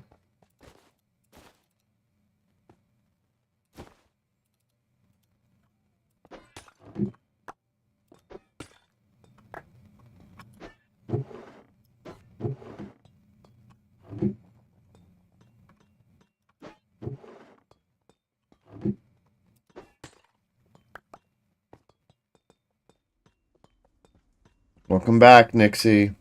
Welcome back, Nixie.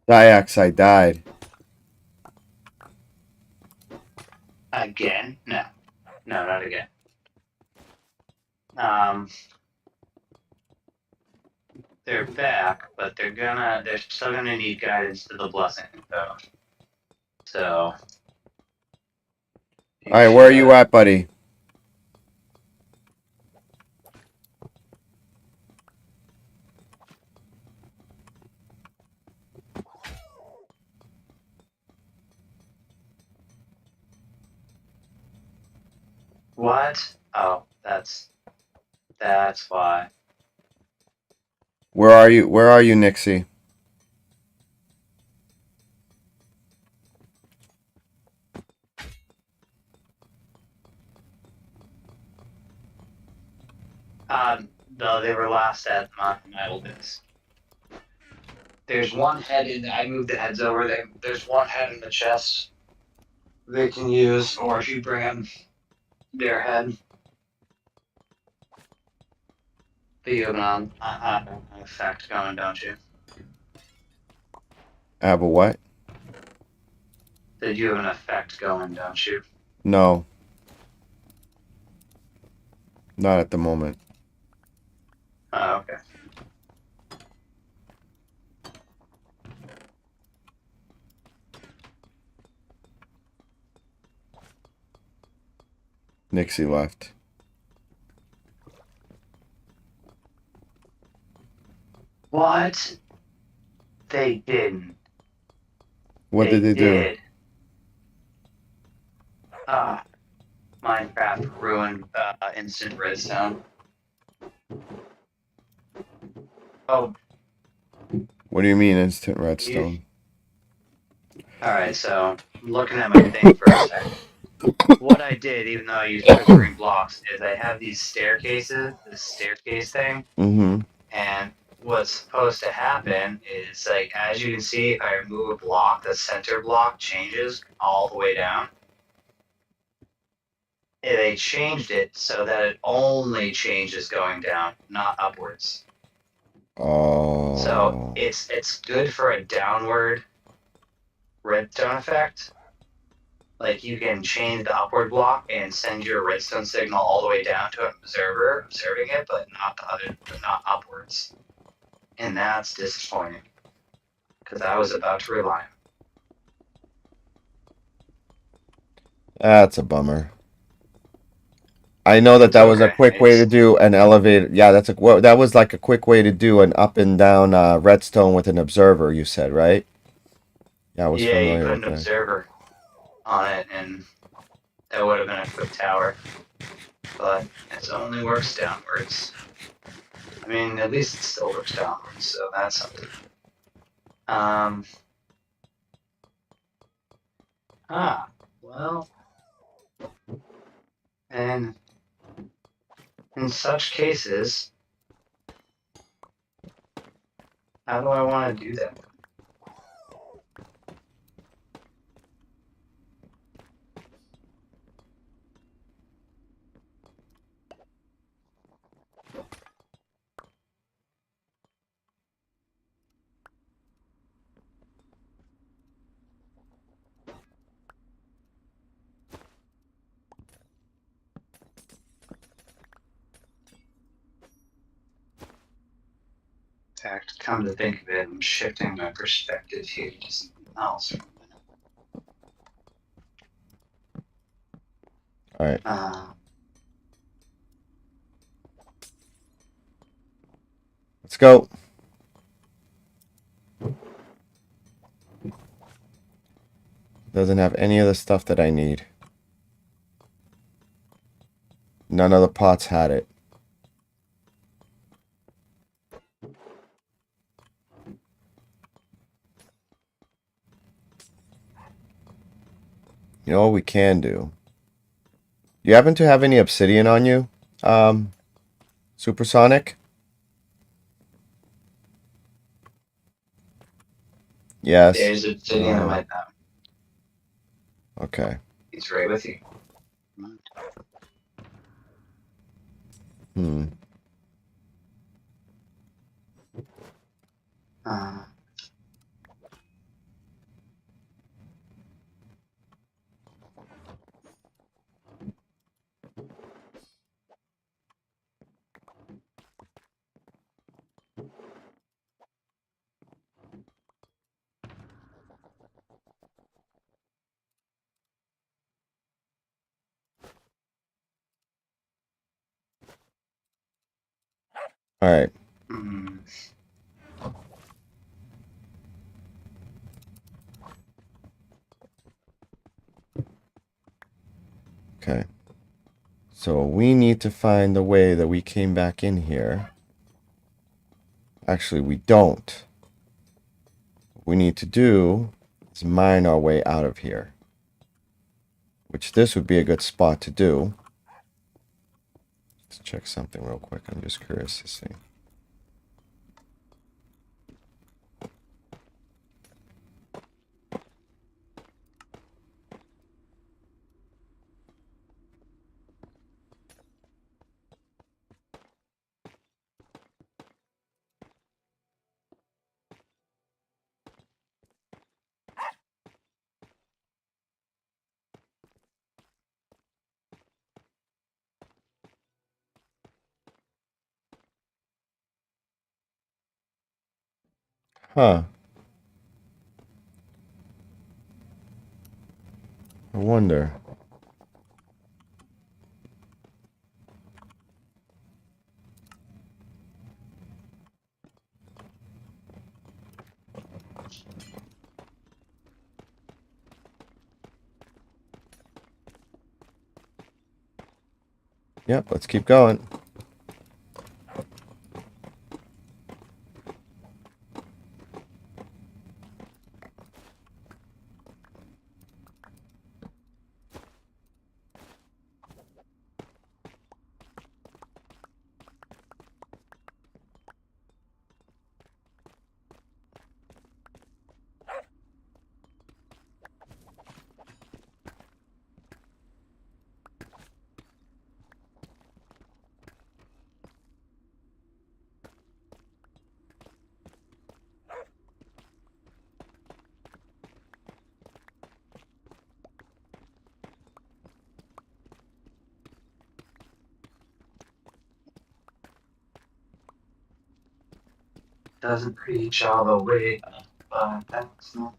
Dioxide died. again? No, no, not again. Um, they're back, but they're still gonna need guidance to the blessing, though. So. All right, where are you at, buddy? What? Oh, that's why. Where are you? Where are you, Nixie? No, they were last at my old base. There's one head in. I moved the heads over. There's one head in the chest they can use, or if you bring them their head, you have an effect going, don't you? I have a what? That you have an effect going, don't you? No. Not at the moment. Oh, okay. Nixie left. What? They didn't. What did they do? did. Minecraft ruined instant redstone. Oh, What do you mean instant redstone? alright, so I'm looking at my thing for a second. What I did, even though I used triggering blocks, is I have these staircases, this staircase thing, Mm-hmm. and what's supposed to happen is, like, as you can see, if I remove a block, the center block changes all the way down. And they changed it so that it only changes going down, not upwards. Oh. So it's good for a downward redstone effect. Like you can change the upward block and send your redstone signal all the way down to an observer observing it, but not upwards. And that's disappointing because I was about to rely on. That's a bummer. I know that was a quick way to do an elevator. Yeah, that was like a quick way to do an up and down redstone with an observer. You said, right? Yeah, I was you familiar put with an that. observer on it, and that would have been a quick tower. But it only works downwards. I mean, at least it still works downwards, so that's something. Well, And in such cases, how do I want to do that? In fact, come to think of it, I'm shifting my perspective here to something else for a minute. All right. Let's go. Doesn't have any of the stuff that I need. None of the pots had it. You know what we can do? You happen to have any obsidian on you, Supersonic? Yes. There's obsidian on my thumb. Okay. It's right with you. Hmm. All right. Okay. So we need to find the way that we came back in here. Actually, we don't. What we need to do is mine our way out of here. Which this would be a good spot to do. Let's check something real quick. I'm just curious to see. Huh. I wonder. Yep, let's keep going. Doesn't reach all the way up, but that's not.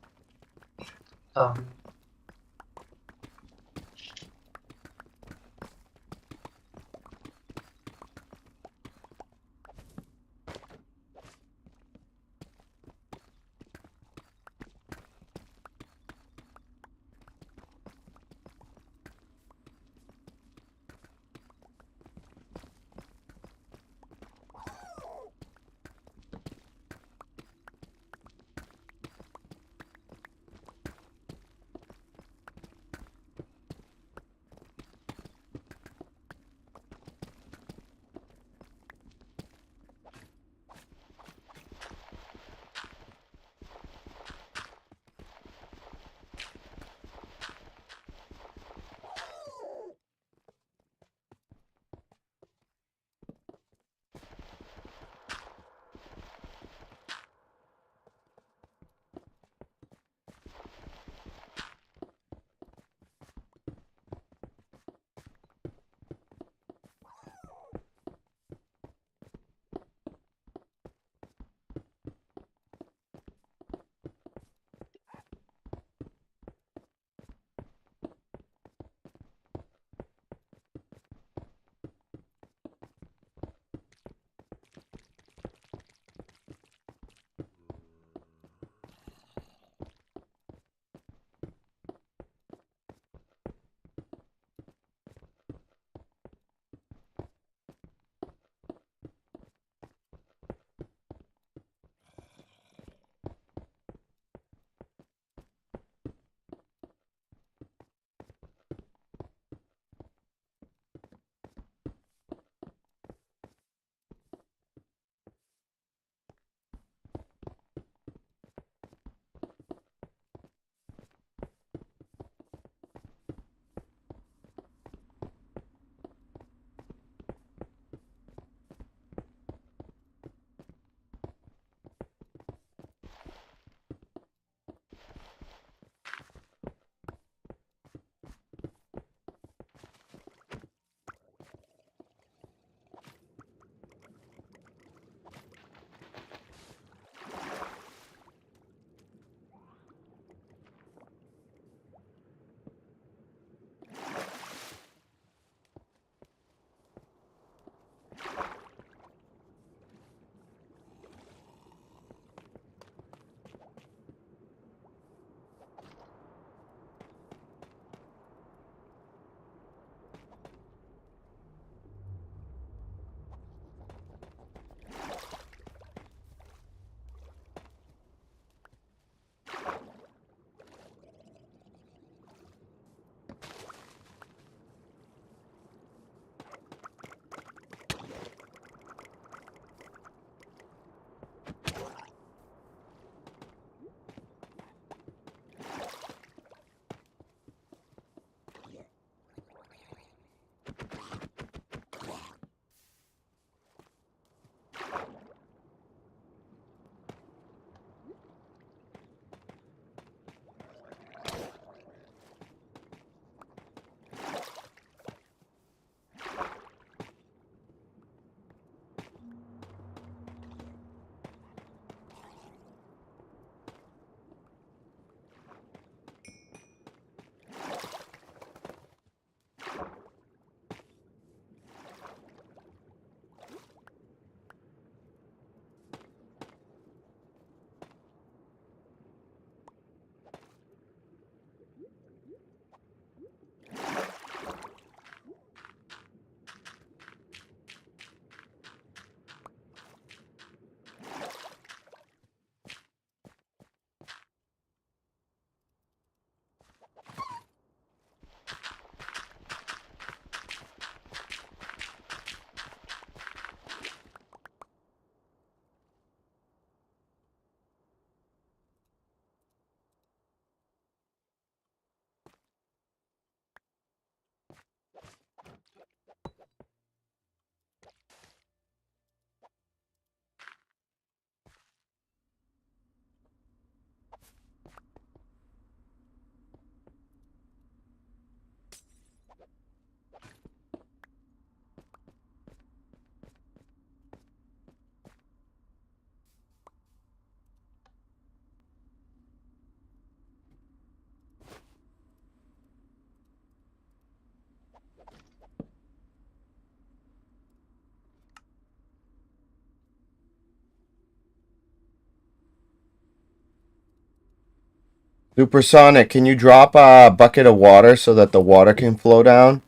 Supersonic, can you drop a bucket of water so that the water can flow down?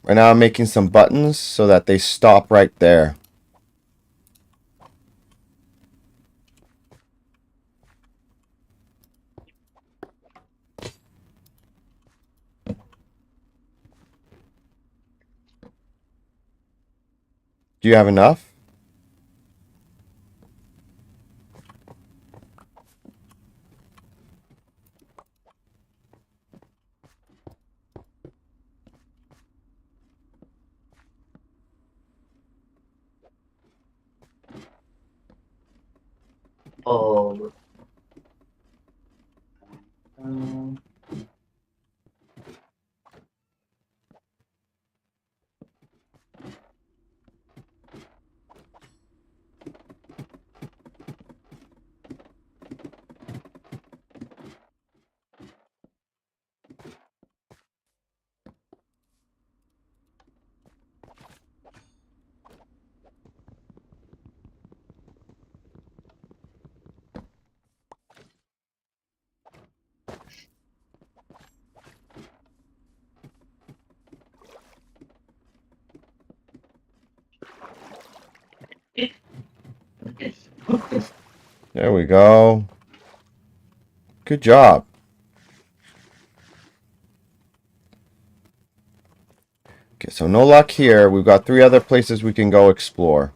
Right now I'm making some buttons so that they stop right there. Do you have enough? Oh. There we go. Good job. Okay, so no luck here. We've got 3 other places we can go explore.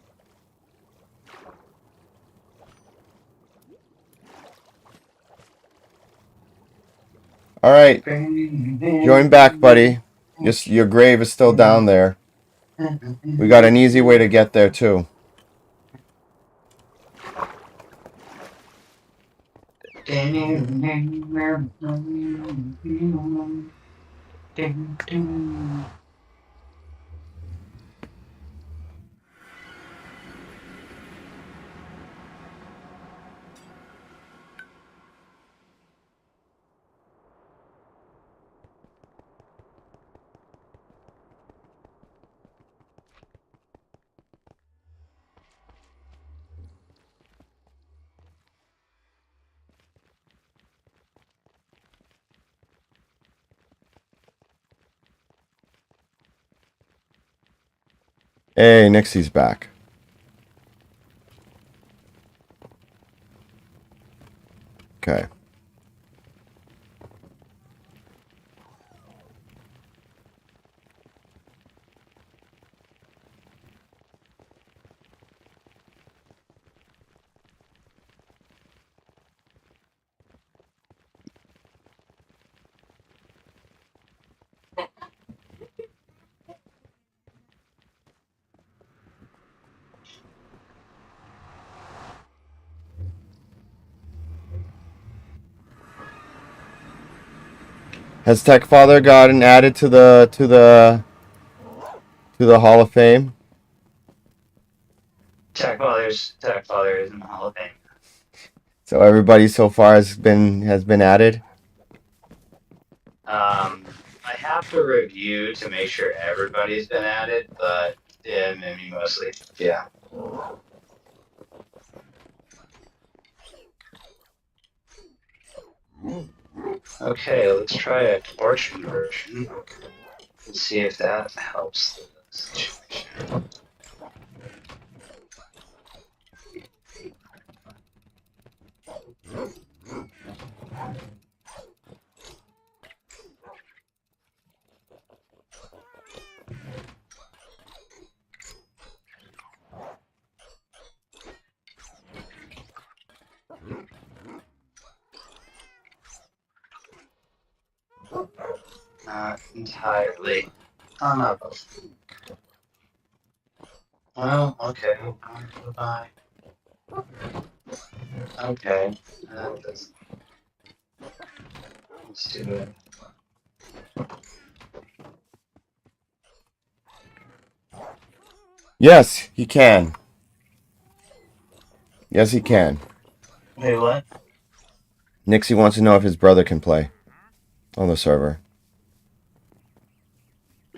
Alright, join back, buddy. Your grave is still down there. We got an easy way to get there, too. Hey, Nixie's back. Okay. Has Tech Father gotten added to the Hall of Fame? Tech Father is in the Hall of Fame. So everybody so far has been added? I have to review to make sure everybody's been added, but yeah, maybe mostly. Yeah. Okay, let's try a torch inversion and see if that helps the situation. Not entirely. Oh, no, both. Well, okay. Goodbye. Okay. Let's do it. Yes, he can. Yes, he can. Wait, what? Nixie wants to know if his brother can play on the server.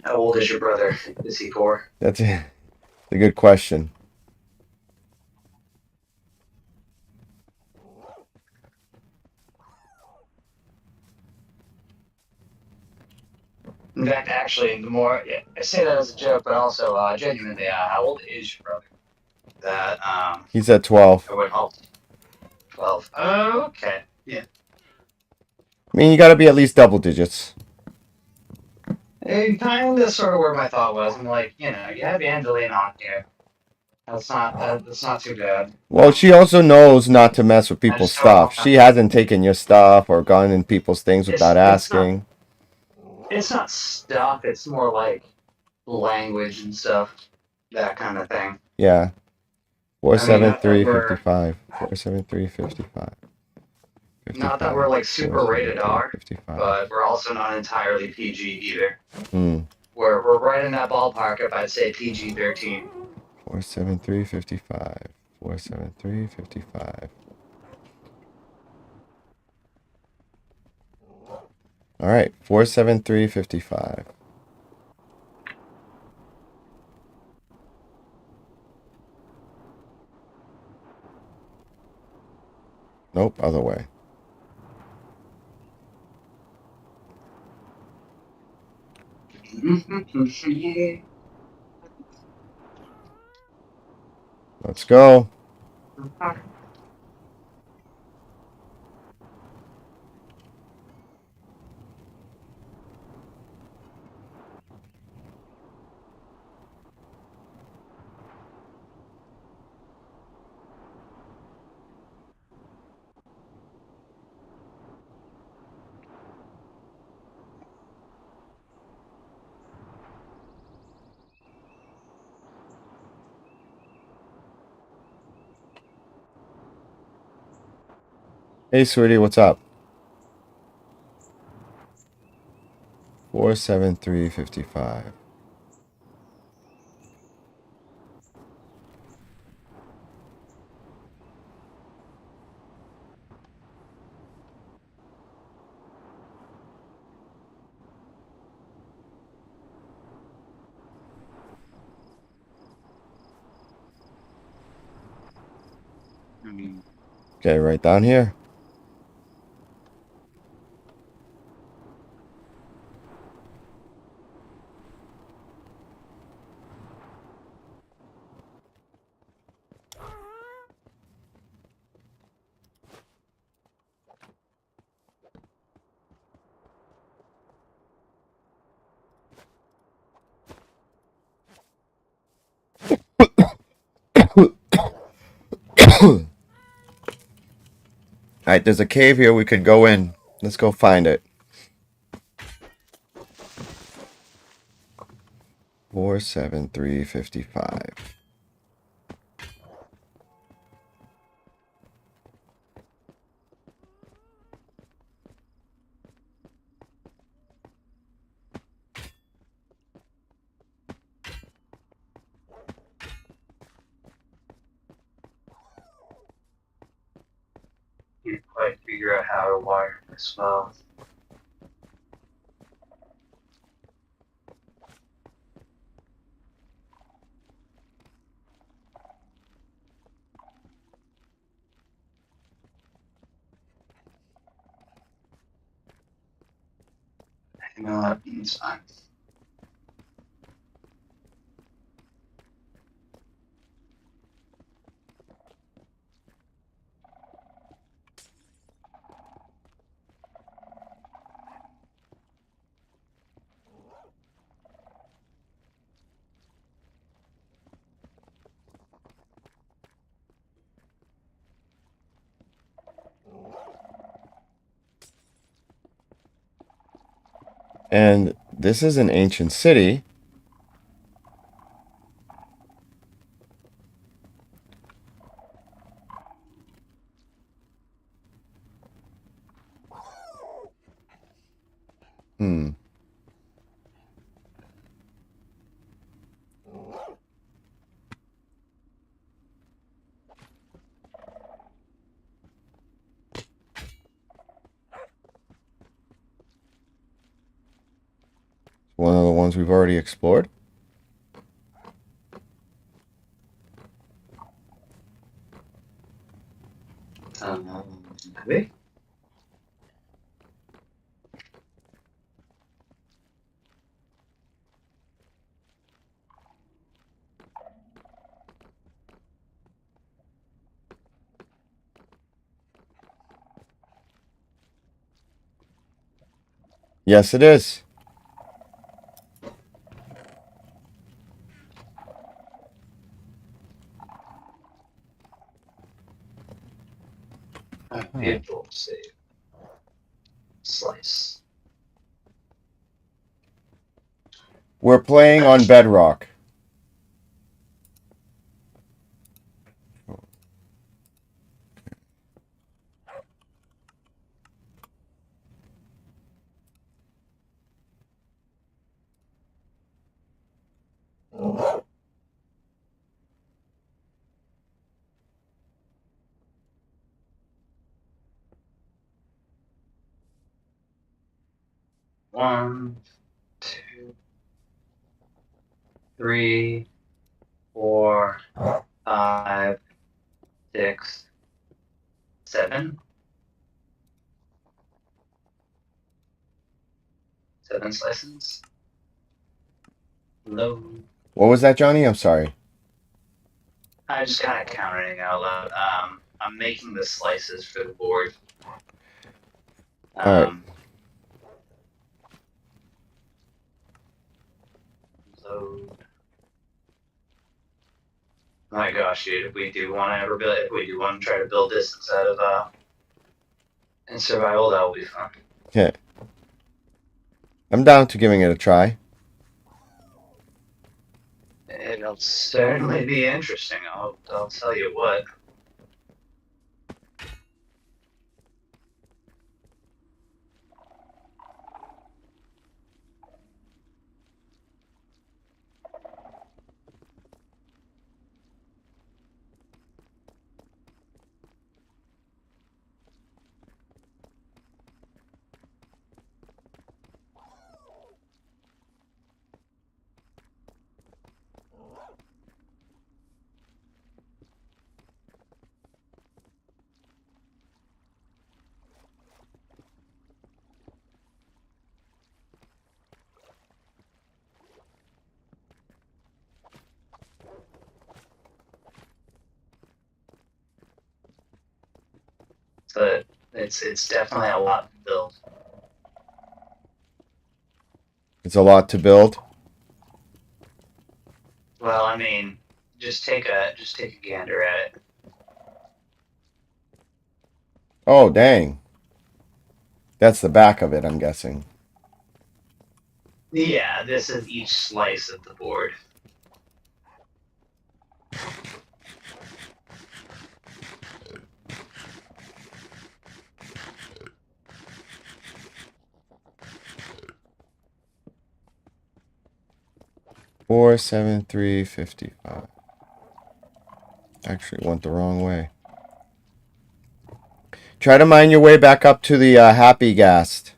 How old is your brother? Is he 4? That's a good question. In fact, actually, the more I say that as a joke, but also genuinely, how old is your brother? That He's at 12. it would help. 12. Oh, okay. Yeah. I mean, you got to be at least double digits. Kind of sort of where my thought was. I'm like, you know, you have Angelina on here. That's not too bad. Well, she also knows not to mess with I people's just don't stuff. want. She hasn't taken your stuff or gone in people's things without asking. It's not stuff. It's more like language and stuff, that kind of thing. Yeah. I mean, not that 473 we're 55. 473 55. not that we're like super rated R, 55. but we're also not entirely PG either. Hmm. We're right in that ballpark if I'd say PG-13. 473 55. 473 55. All right. 473 55. Nope, other way. Let's go. Hey, sweetie, what's up? 473 55. Okay, right down here. All right, there's a cave here we could go in. Let's go find it. 473 55. Can't quite figure out how to wire this well. You know what? It's fine. And this is an ancient city. Hmm. One of the ones we've already explored. Maybe? Yes, it is. Vehicle save. Slice. We're playing on Bedrock. One, two, three, 4, 5, 6, 7. 7 slices. Load. What was that, Johnny? I'm sorry. I just kind of counting out loud. I'm making the slices for the board. All right. Load. My gosh, dude! If we do want to ever build, if we do want to try to build this inside of in survival, that will be fun. Okay. I'm down to giving it a try. It'll certainly be interesting. I'll tell you what. But it's definitely a lot to build. It's a lot to build. Well, I mean, just take a gander at it. Oh, dang. That's the back of it, I'm guessing. Yeah, this is each slice of the board. Four, 7, 3, 55. Actually, went the wrong way. Try to mine your way back up to the Happy Ghast.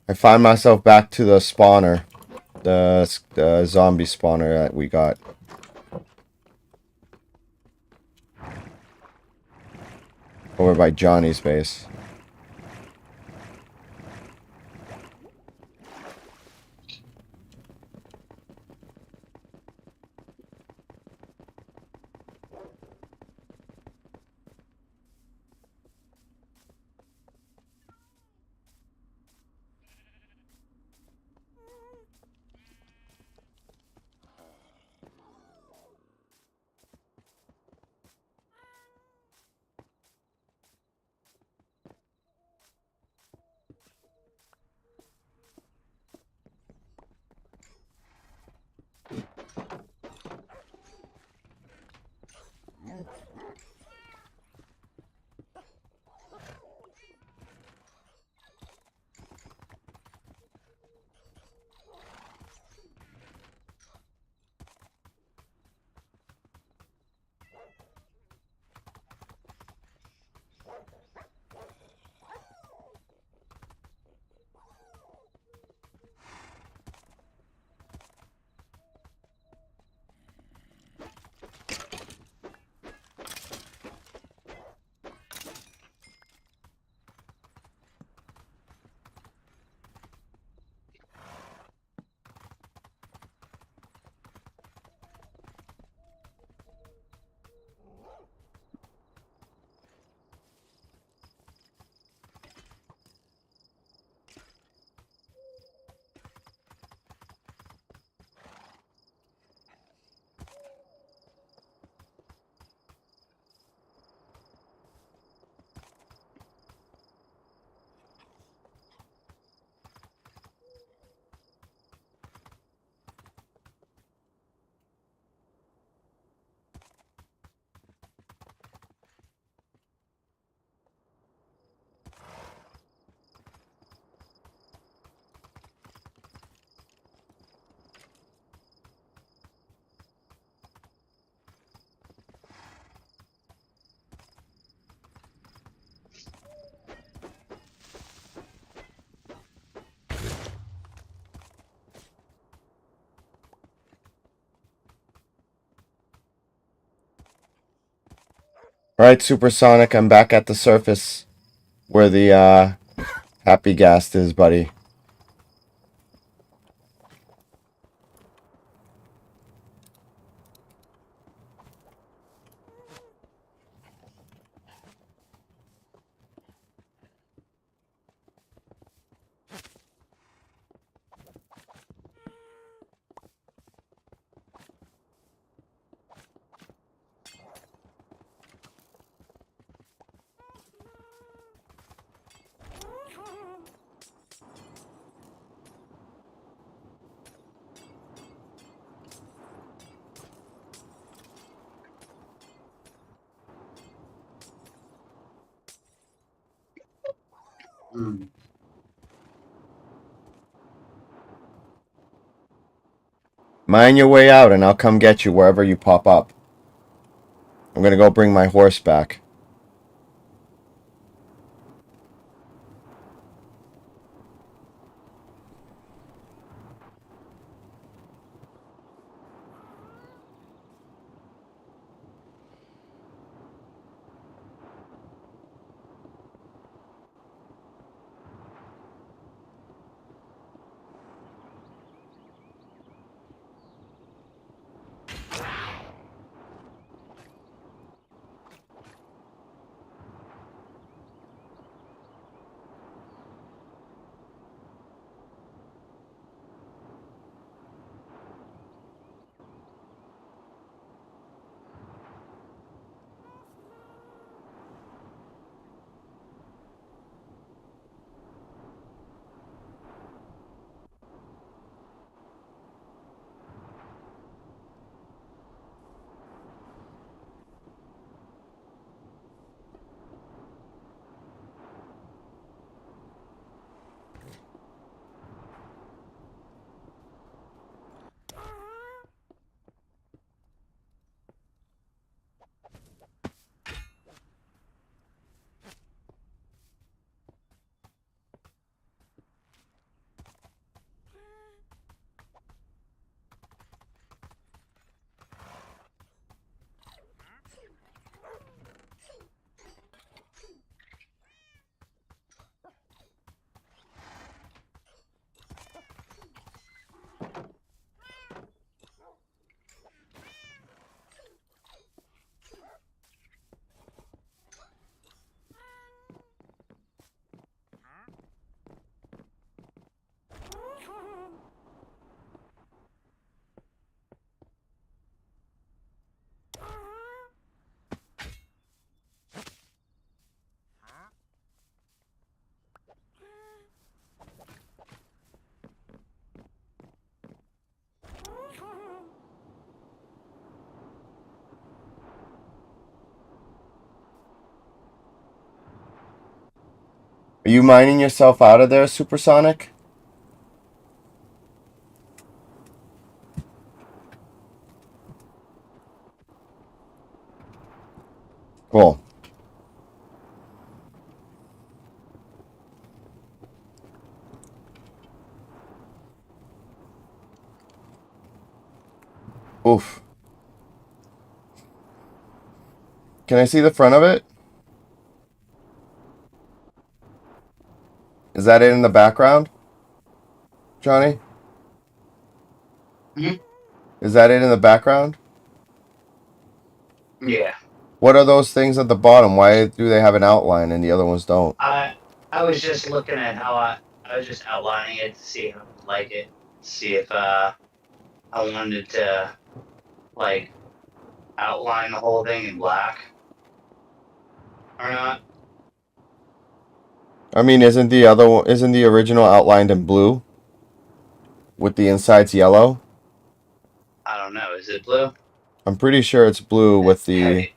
I find myself back to the spawner. The zombie spawner that we got. Over by Johnny's base. Alright, Supersonic, I'm back at the surface where the happy ghast is, buddy. Hmm. Mine your way out and I'll come get you wherever you pop up. I'm gonna go bring my horse back. Are you mining yourself out of there, Supersonic? Cool. Oof. Can I see the front of it? Is that it in the background? Johnny? Hmm? Is that it in the background? Yeah. What are those things at the bottom? Why do they have an outline and the other ones don't? I was just looking at how I was just outlining it to see how I would like it. See if I wanted to like outline the whole thing in black or not. I mean, isn't the original outlined in blue with the insides yellow? I don't know. Is it blue? I'm pretty sure it's blue with Have the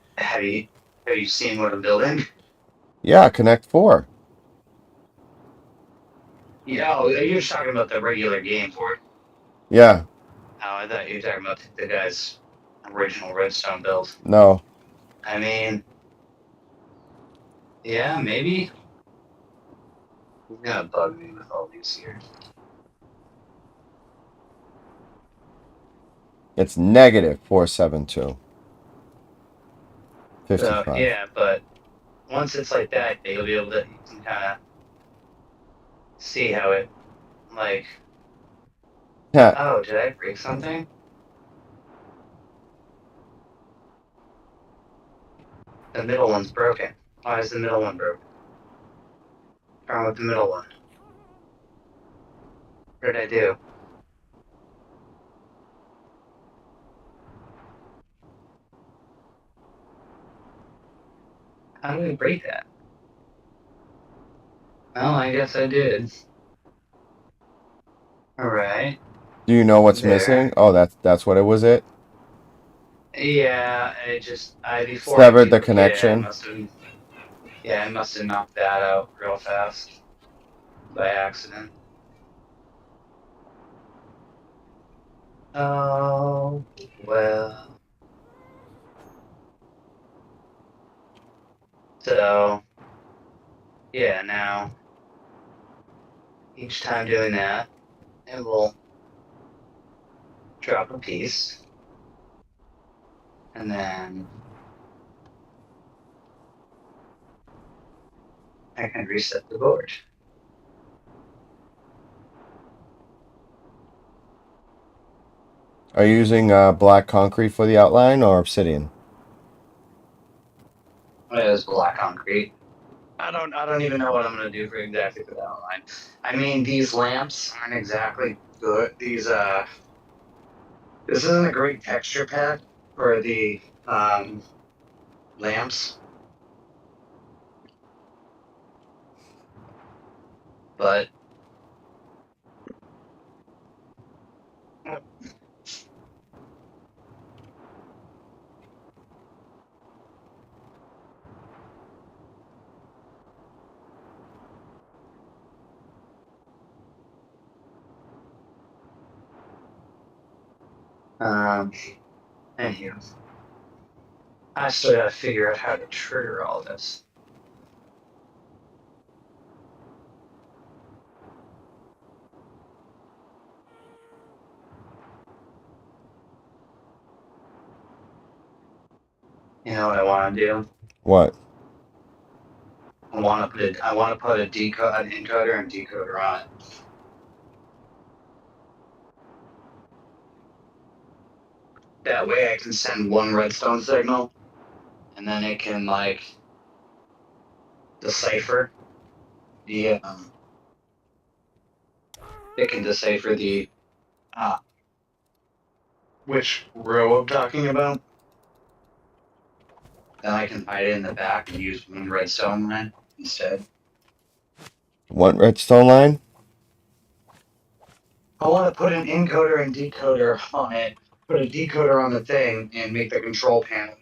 you have you seen what I'm building? yeah, Connect 4. Yeah, oh, you're just talking about the regular game for it. Yeah, Oh, I thought you were talking about the guy's original redstone build. no. I mean, yeah, maybe. He's gonna bug me with all these here. It's negative 472. 55. So, yeah, but once it's like that, you'll be able to, you can kind of see how it, like, Yeah. oh, did I break something? The middle one's broken. Why is the middle one broken? What's wrong with the middle one? What did I do? How did I break that? Well, I guess I did. Alright, Do you know what's there. missing? Oh, that's what it was. It Yeah, it just, before I severed the duplicated it, connection. I must have knocked that out real fast by accident. Oh, well. So, yeah, now, each time doing that, it will drop a piece, and then I can reset the board. Are you using black concrete for the outline or obsidian? It is black concrete. I don't even know what I'm gonna do for exactly for that outline. I mean, these lamps aren't exactly good. This isn't a great texture pack for the lamps, but anywho, I still gotta figure out how to trigger all this. You know what I want to do? What? I want to put an encoder and decoder on it. That way I can send one redstone signal, and then it can like decipher the uh which row I'm talking about. Then I can hide it in the back and use one redstone line instead. One redstone line? I want to put an encoder and decoder on it, put a decoder on the thing, and make the control panel.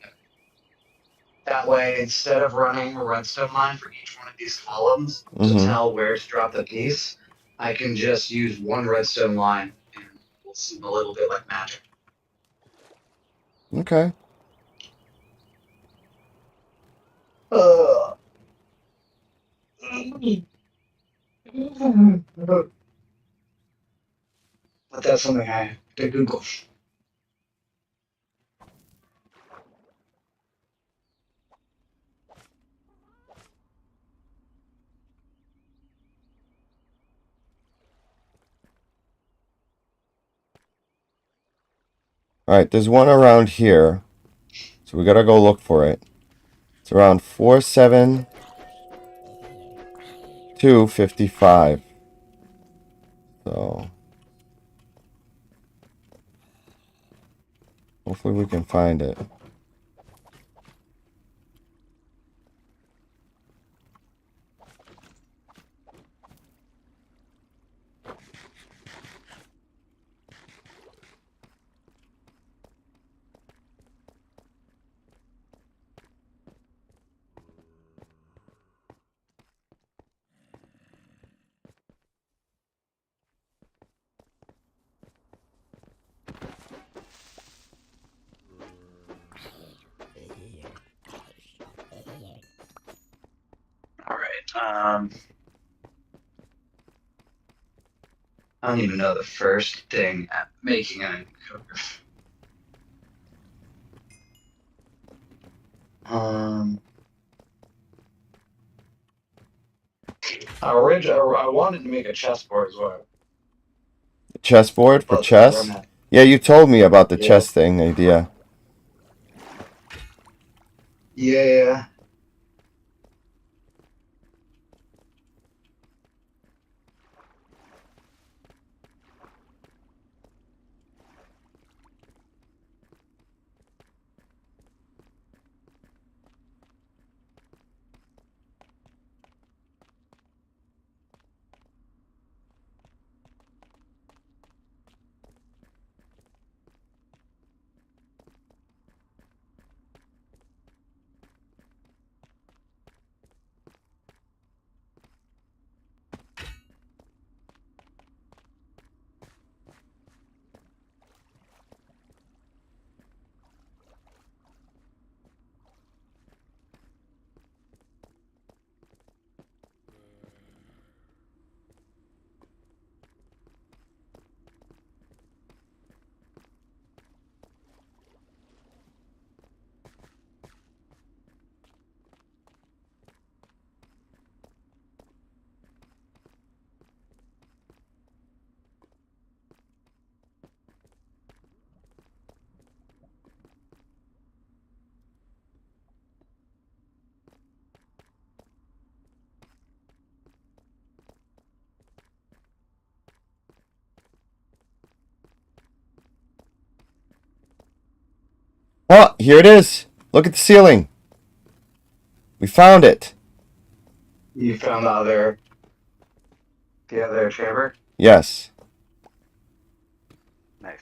That way, instead of running a redstone line for each one of these columns to tell where to drop the piece, I can just use one redstone line, and we'll seem a little bit like magic. Okay. But that's something I have to Google. All right, there's one around here, so we gotta go look for it. It's around 47255. So hopefully we can find it. All right. I don't even know the first thing at making an encoder. I wanted to make a chessboard as well. Chessboard for But chess? I'm Yeah, you told me about the Yeah. chess thing idea. Yeah. Oh, here it is. Look at the ceiling. We found it. You found the other chamber? Yes. Nice.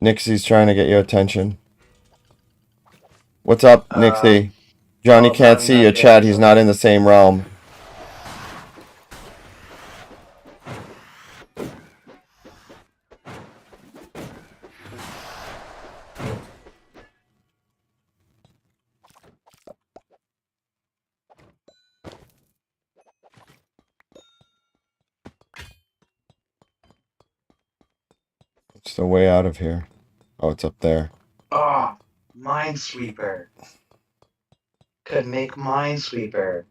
Nixie's trying to get your attention. What's up, Nixie? Johnny well, can't I'm see not your getting chat. He's some- not in the same realm. It's the way out of here. Oh, it's up there. Oh, Minesweeper. Could make Minesweeper.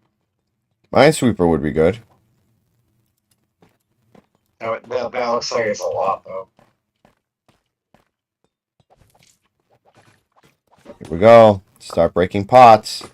Minesweeper would be good. That looks like it's a lot, though. Here we go. Start breaking pots.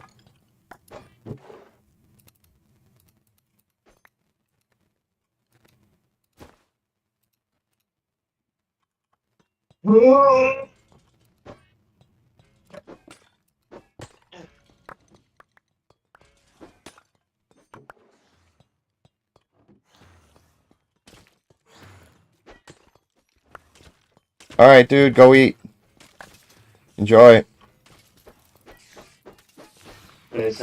All right, dude, go eat. Enjoy. But it's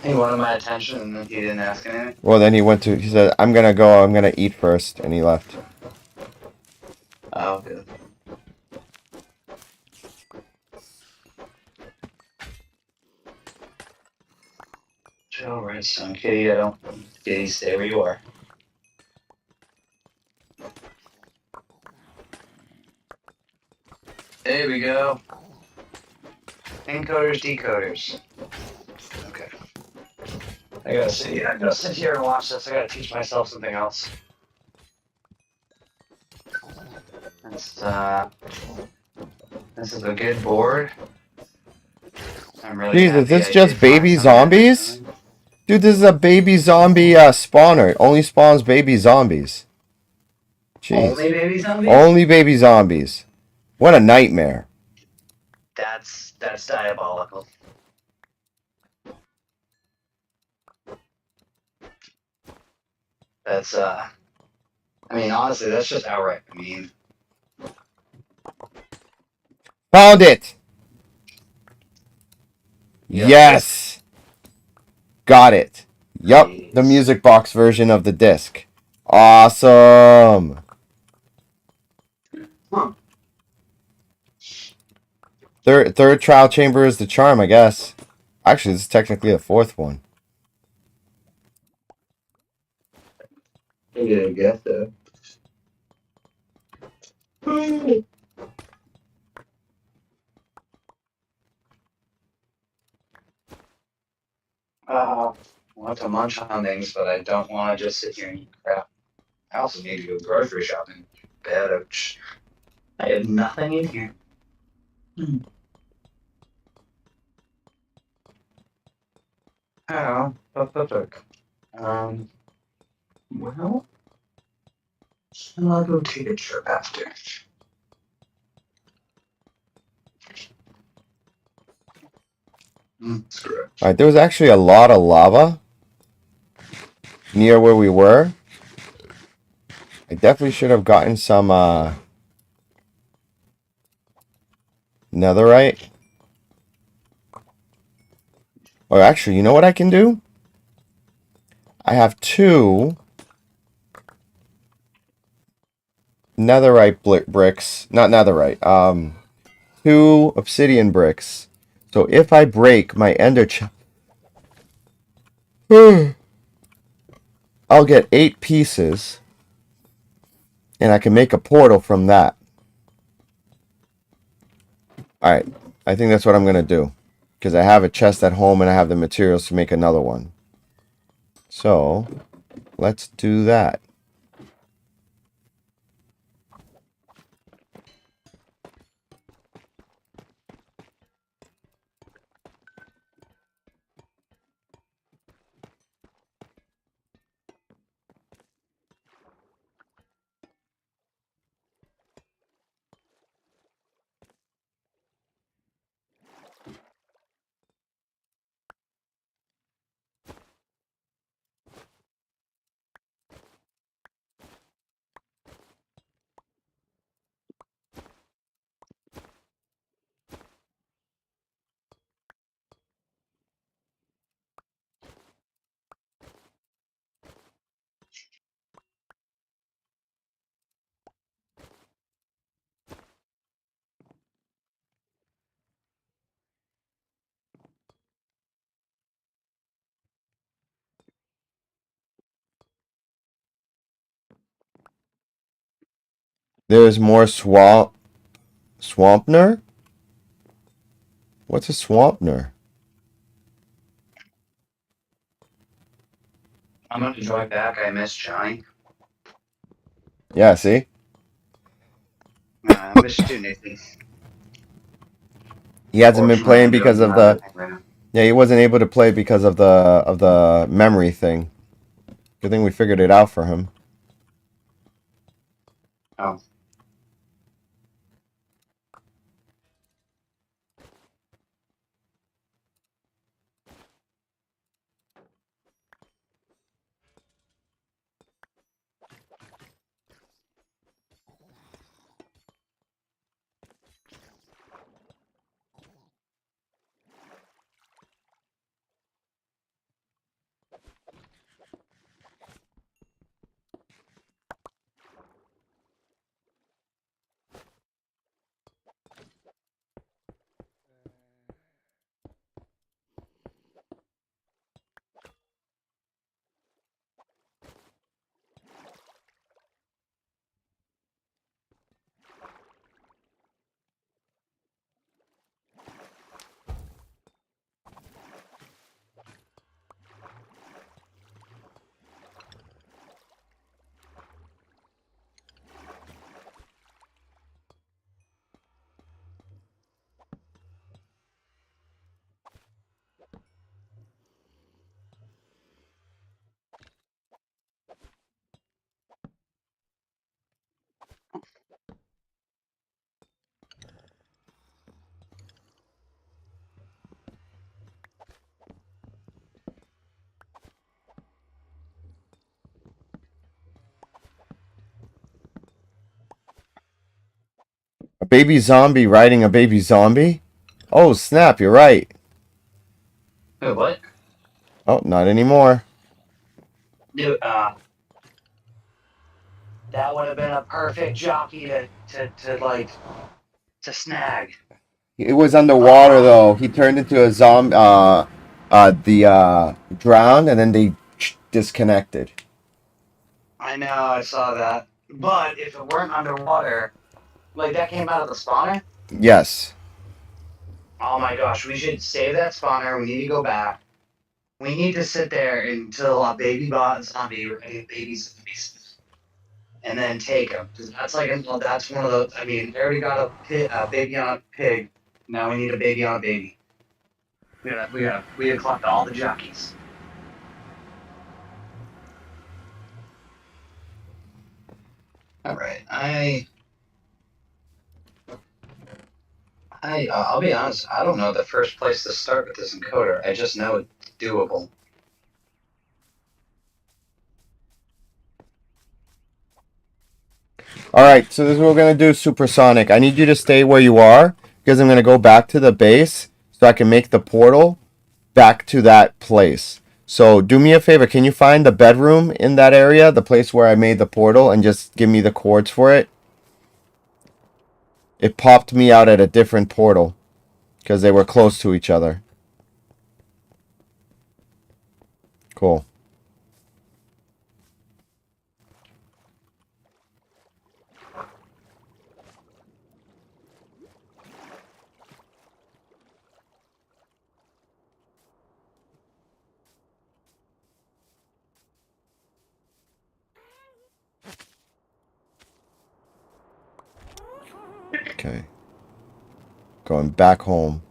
he wanted my attention and he didn't ask anything. Well, then he said, I'm gonna go, I'm gonna eat first, and he left. Oh, good. Joe Redstone, Kitty, Kitty, stay where you are. There we go. Encoders, decoders. Okay. I gotta sit here and watch this. I gotta teach myself something else. This is a good board. I'm really Jeez, happy is this I just did baby find something. zombies? Dude, this is a baby zombie spawner. It only spawns baby zombies. Jeez. Only baby zombies? Only baby zombies. What a nightmare. That's diabolical. That's I mean, honestly, that's just outright mean. Found it! Yeah. Yes! Got it. Yup, the Nice. music box version of the disc. Awesome! Huh. Third trial chamber is the charm, I guess. Actually, this is technically the fourth one. I didn't get that. I want to munch on things, but I don't want to just sit here and eat crap. I also need to go grocery shopping. Bad ouch. I have nothing in here. Oh, look. Well, I'll go take a trip after. Screw it. Alright, there was actually a lot of lava near where we were. I definitely should have gotten some netherite. Or actually, you know what I can do? I have 2 netherite bricks. Not netherite. 2 obsidian bricks. So if I break my ender I'll get 8 pieces. And I can make a portal from that. Alright. I think that's what I'm going to do. Because I have a chest at home and I have the materials to make another one. So, let's do that. There's more Swampner? What's a Swampner? I'm gonna join back. I miss Johnny. Yeah, see? I miss you too, Nathan. He hasn't been Fortunately, playing I'm because doing of another the... thing right now. Yeah, he wasn't able to play because of the memory thing. Good thing we figured it out for him. Oh. A baby zombie riding a baby zombie? Oh, snap, you're right. Wait, what? Oh, not anymore. Dude, that would have been a perfect jockey to snag. It was underwater though. He turned into a zombie. Drowned, and then they disconnected. I know, I saw that. But if it weren't underwater, like that came out of the spawner. Yes. Oh my gosh, we should save that spawner. We need to go back. We need to sit there until a baby bot zombie or any baby zombies, and then take them. That's like that's one of the. I mean, they already got a baby on a pig. Now we need a baby on a baby. We gotta collect all the jockeys. All right, I'll be honest. I don't know the first place to start with this encoder. I just know it's doable. Alright, so this is what we're going to do, Supersonic. I need you to stay where you are, because I'm going to go back to the base, so I can make the portal back to that place. So, do me a favor, can you find the bedroom in that area, the place where I made the portal, and just give me the coords for it? It popped me out at a different portal, because they were close to each other. Cool. Okay. Going back home.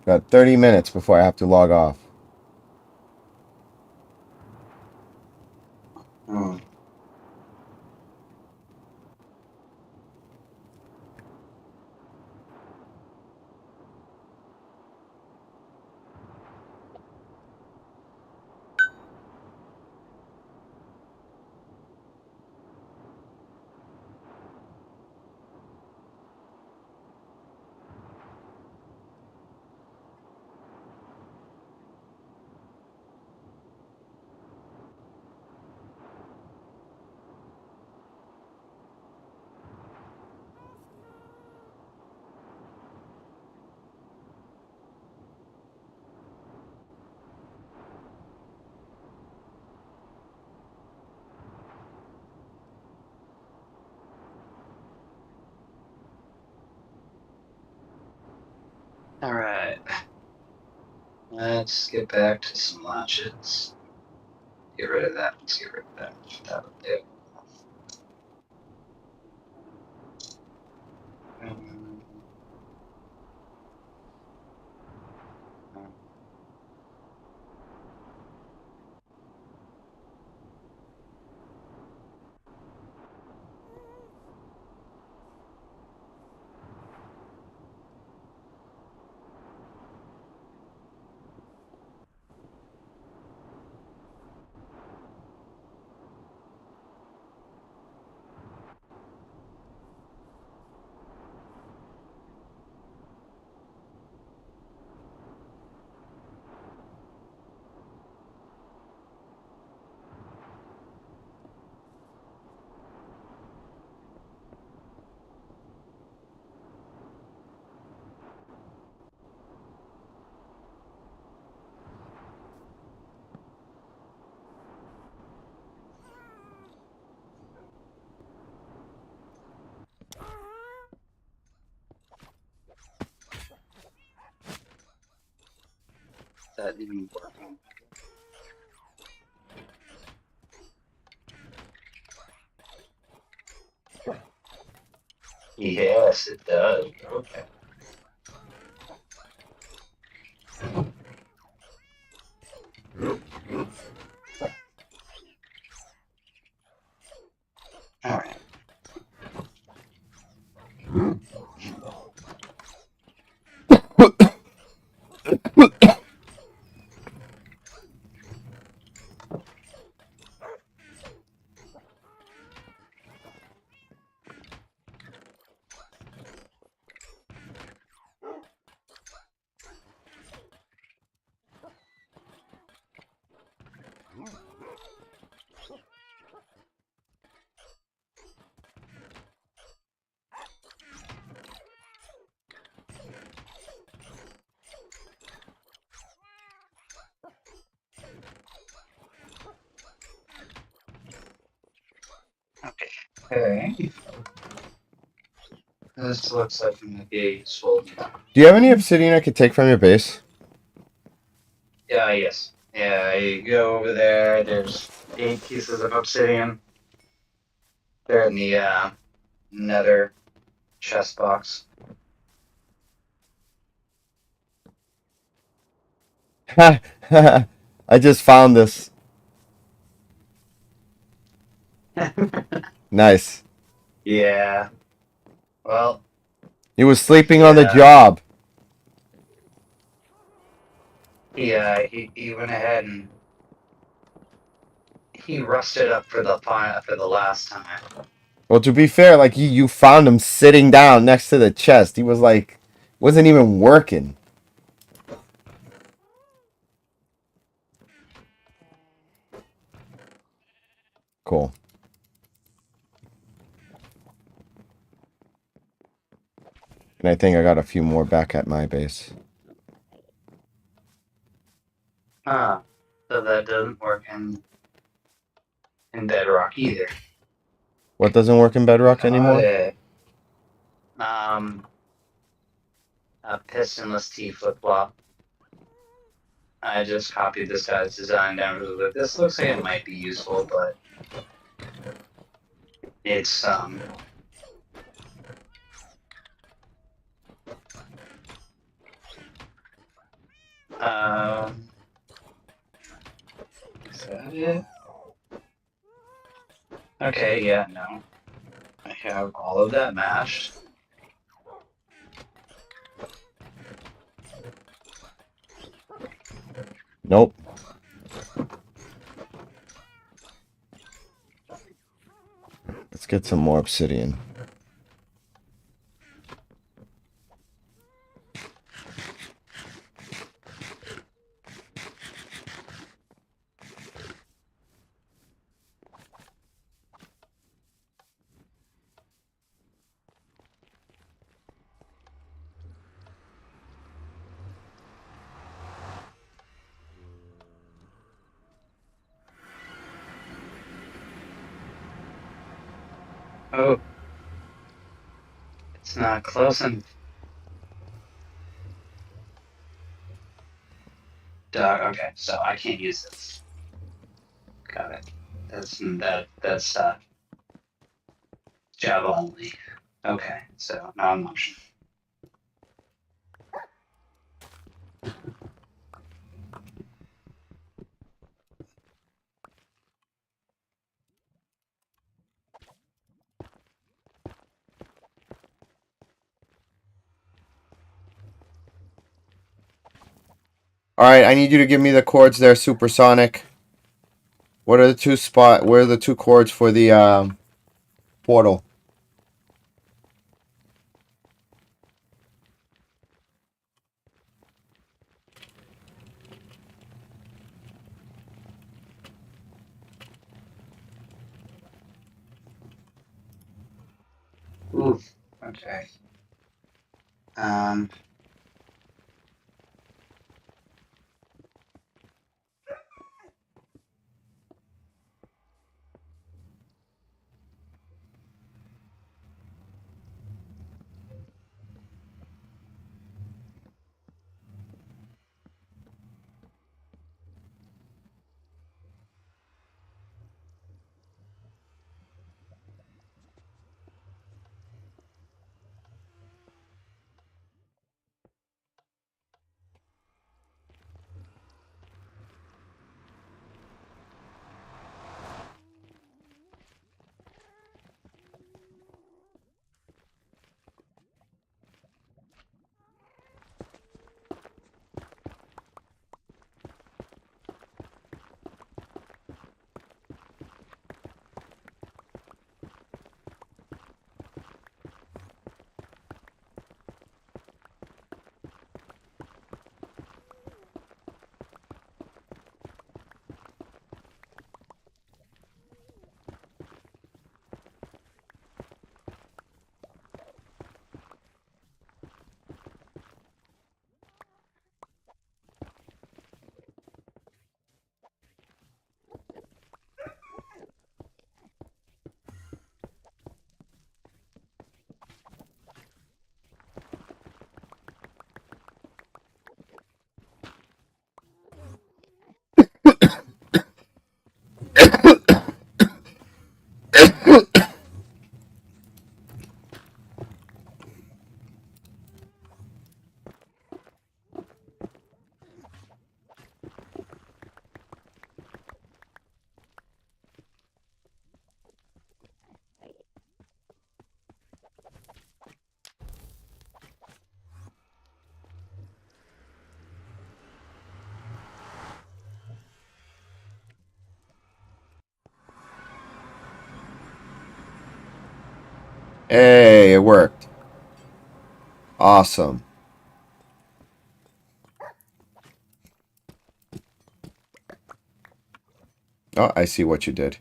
Got 30 minutes before I have to log off. Hmm. All right. Let's get back to some launches. Get rid of that. Let's get rid of that. That'll do. Um, that didn't work. Yes, it does. Okay. All right. Okay. This looks like it might be swollen. Do you have any obsidian I could take from your base? Yeah, yes. Yeah, you go over there, there's 8 pieces of obsidian. They're in the nether chest box. I just found this. Nice. Yeah. Well, He was sleeping on the yeah. job. Yeah, he went ahead and he rusted up for the last time. Well, to be fair, like you found him sitting down next to the chest. He was like, wasn't even working. Cool. And I think I got a few more back at my base. So that doesn't work in Bedrock either. What doesn't work in Bedrock anymore? Got it. A pistonless T flip-flop. I just copied this guy's design down really quick. This looks like it might be useful, but it's is that it? Okay, yeah, no. I have all of that matched. Nope. Let's get some more obsidian. Oh, it's not close enough. Okay, so I can't use this. Got it. That's Java only. Okay, so not an option. All right, I need you to give me the chords there, Supersonic. What are the two where are the two chords for the portal? Oof. Okay. Hey, it worked. Awesome. Oh, I see what you did.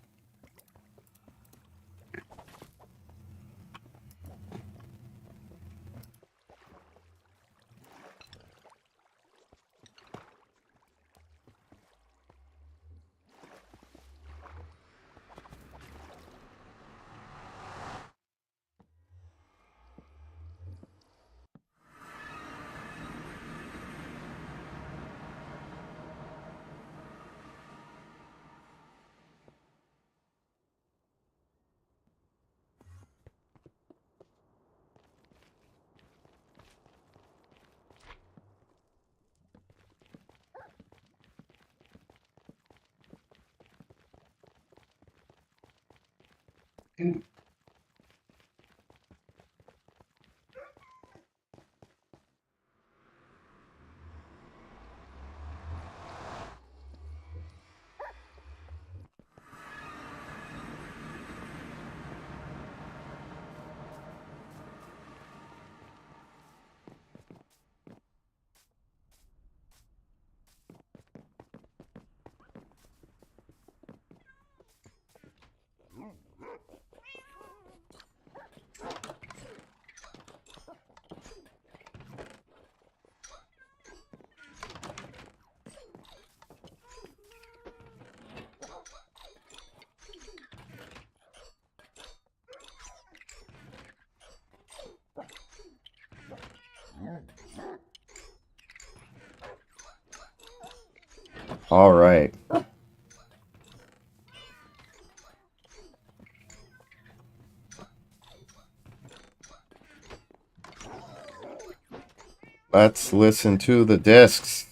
All right. Let's listen to the discs.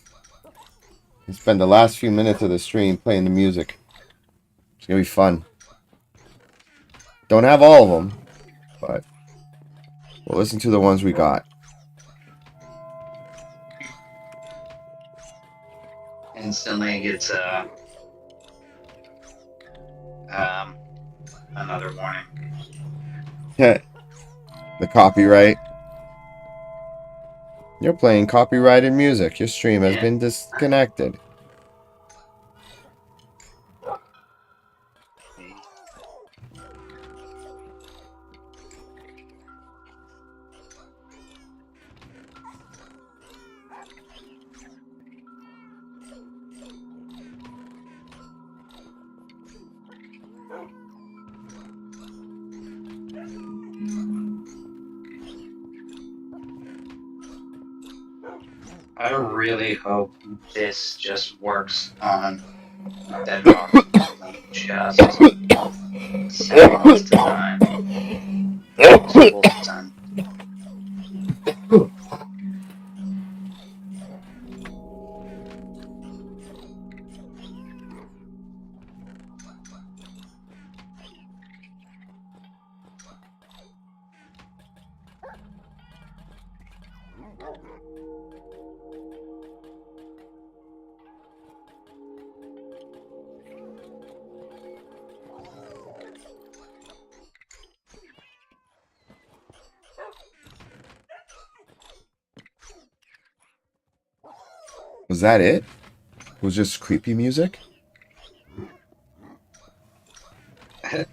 We spend the last few minutes of the stream playing the music. It's gonna be fun. Don't have all of them, but we'll listen to the ones we got. Instantly gets another warning. The copyright. You're playing copyrighted music. Your stream has been disconnected. I really hope this just works on Bedrock. Just setting this design. This whole design. Was that it? It was just creepy music?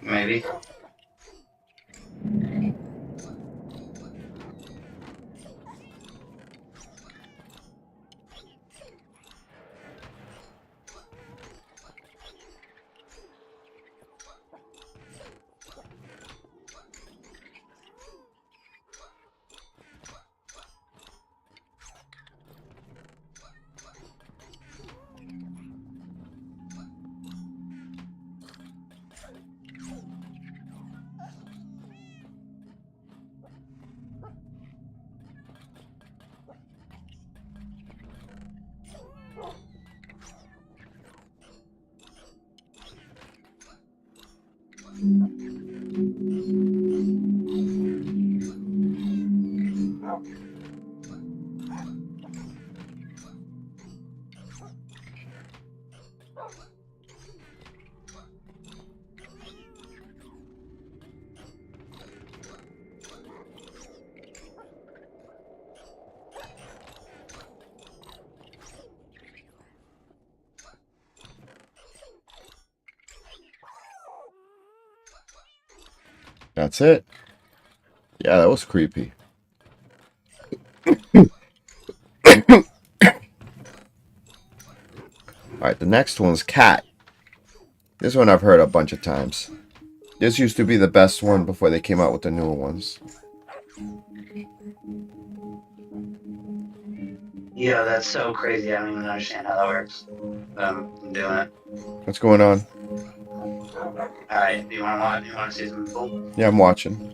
Maybe. That's it. Yeah, that was creepy. Alright, the next one's cat. This one I've heard a bunch of times. This used to be the best one before they came out with the newer ones. Yeah, that's so crazy. I don't even understand how that works. I'm doing it. What's going on? Alright, do you want to see something cool? Yeah, I'm watching.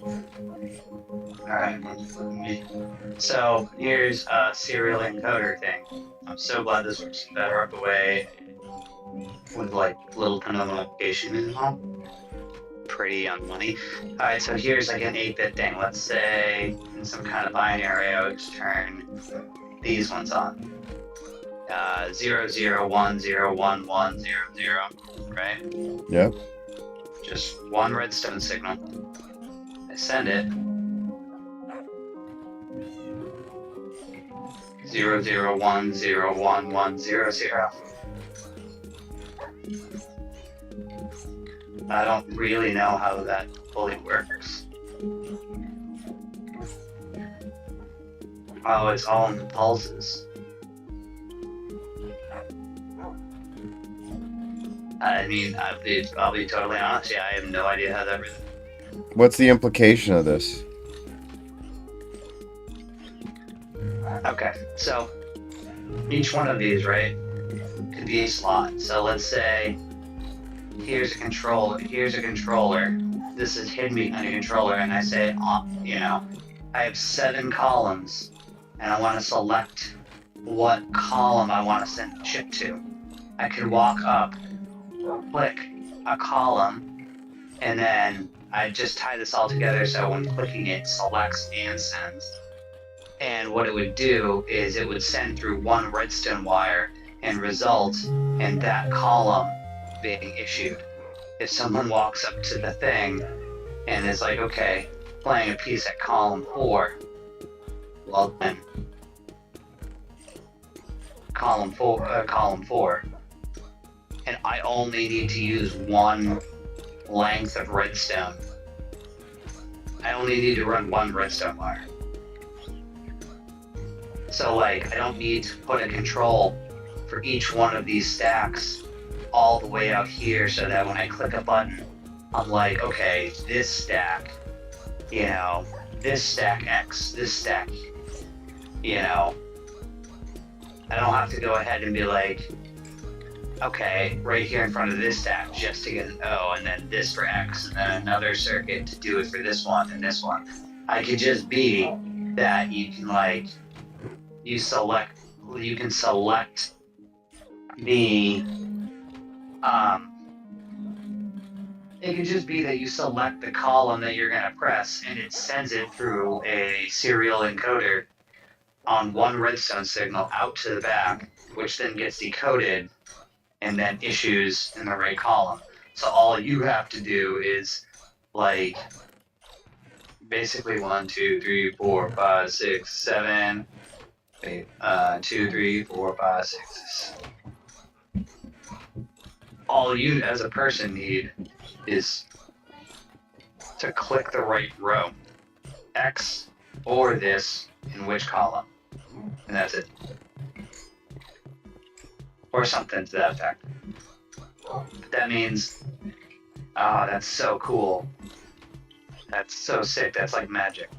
Alright. So here's a serial encoder thing. I'm so glad this works better up the way with like little kind of notification and all. Pretty on money. Alright, so here's like an 8-bit thing. Let's say in some kind of binary I would turn these ones on. 0 0 1 0 1 1 0 0, right? Yep. Just one redstone signal. I send it. 0 0 1 0 1 1 0 0. I don't really know how that fully works. Oh, it's all in the pulses. I mean, I'll be totally honest. Yeah, I have no idea how that really. What's the implication of this? Okay, so each one of these, right, could be a slot. So let's say here's a controller. Here's a controller. This is hidden behind a controller, and I say, you know, I have 7 columns, and I want to select what column I want to send the chip to. I could walk up, click a column, and then I just tie this all together so when clicking it selects and sends. And what it would do is it would send through one redstone wire and result in that column being issued. If someone walks up to the thing and is like, okay, playing a piece at column 4, well then, column 4, and I only need to use one length of redstone. I only need to run one redstone wire. So like, I don't need to put a control for each one of these stacks all the way out here so that when I click a button, I'm like, okay, this stack, you know, this stack X, this stack, you know, I don't have to go ahead and be like, okay, right here in front of this stack just to get an O, and then this for X, and then another circuit to do it for this one and this one. I could just be that you can like, you can select the, it could just be that you select the column that you're gonna press and it sends it through a serial encoder on one redstone signal out to the back, which then gets decoded and then issues in the right column. So all you have to do is like basically 1, 2, 3, 4, 5, 6, 7, 8, 2, 3, 4, 5, 6. All you as a person need is to click the right row, X or this in which column, and that's it. Or something to that effect. That means, oh, that's so cool. That's so sick. That's like magic.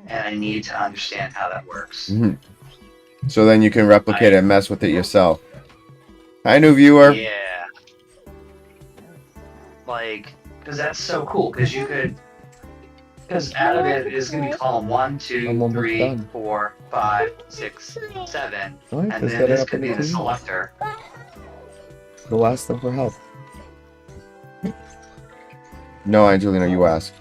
And I need to understand how that works. Mm-hmm. So then you can replicate it and mess with it yourself. Hi, new viewer. Yeah. Like, because that's so cool. Because you could, because out of it is going to be column 1, 2, 3, 4, 5, 6, 7. Right, and then this could be the selector. Go ask them for help. No, Angelina, you ask.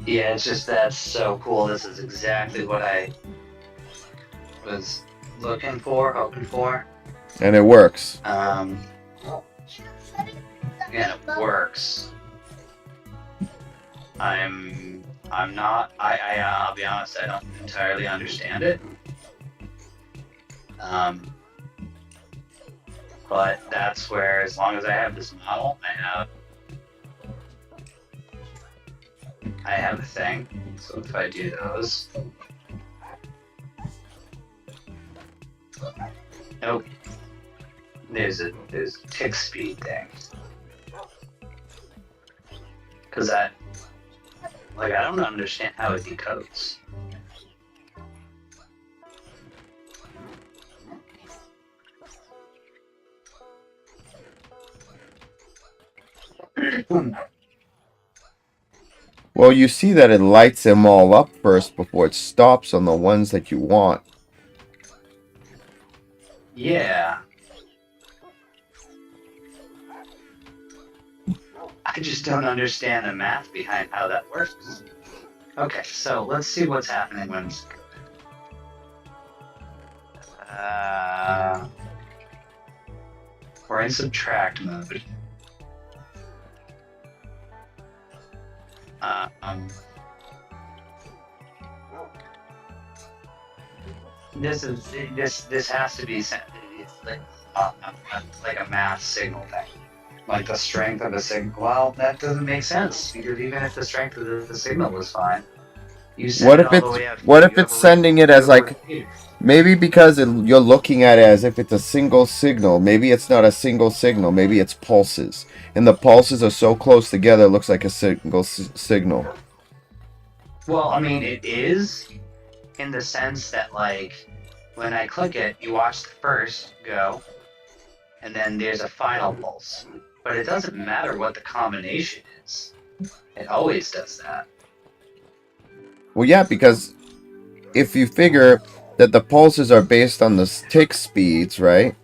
Yeah, it's just that's so cool. This is exactly what I was looking for, hoping for. And it works. And it works. I'm not. I'll be honest. I don't entirely understand it. But that's where, as long as I have this model, I have a thing. So if I do those, nope. There's a tick speed thing. Cause I don't understand how it decodes. Well, you see that it lights them all up first before it stops on the ones that you want. Yeah. I just don't understand the math behind how that works. Okay, so let's see what's happening when it's we're in subtract mode. This has to be like a math signal thing. Like the strength of a signal. Well, that doesn't make sense because even if the strength of the signal was fine, you send What it if all the way it's up. You have sending it you as have a like repeater. maybe because you're looking at it as if it's a single signal. Maybe it's not a single signal. Maybe it's pulses, and the pulses are so close together it looks like a single signal. Well, I mean, it is in the sense that like when I click it, you watch the first go, and then there's a final pulse. But it doesn't matter what the combination is. It always does that. Well, yeah, because if you figure that the pulses are based on the tick speeds, right?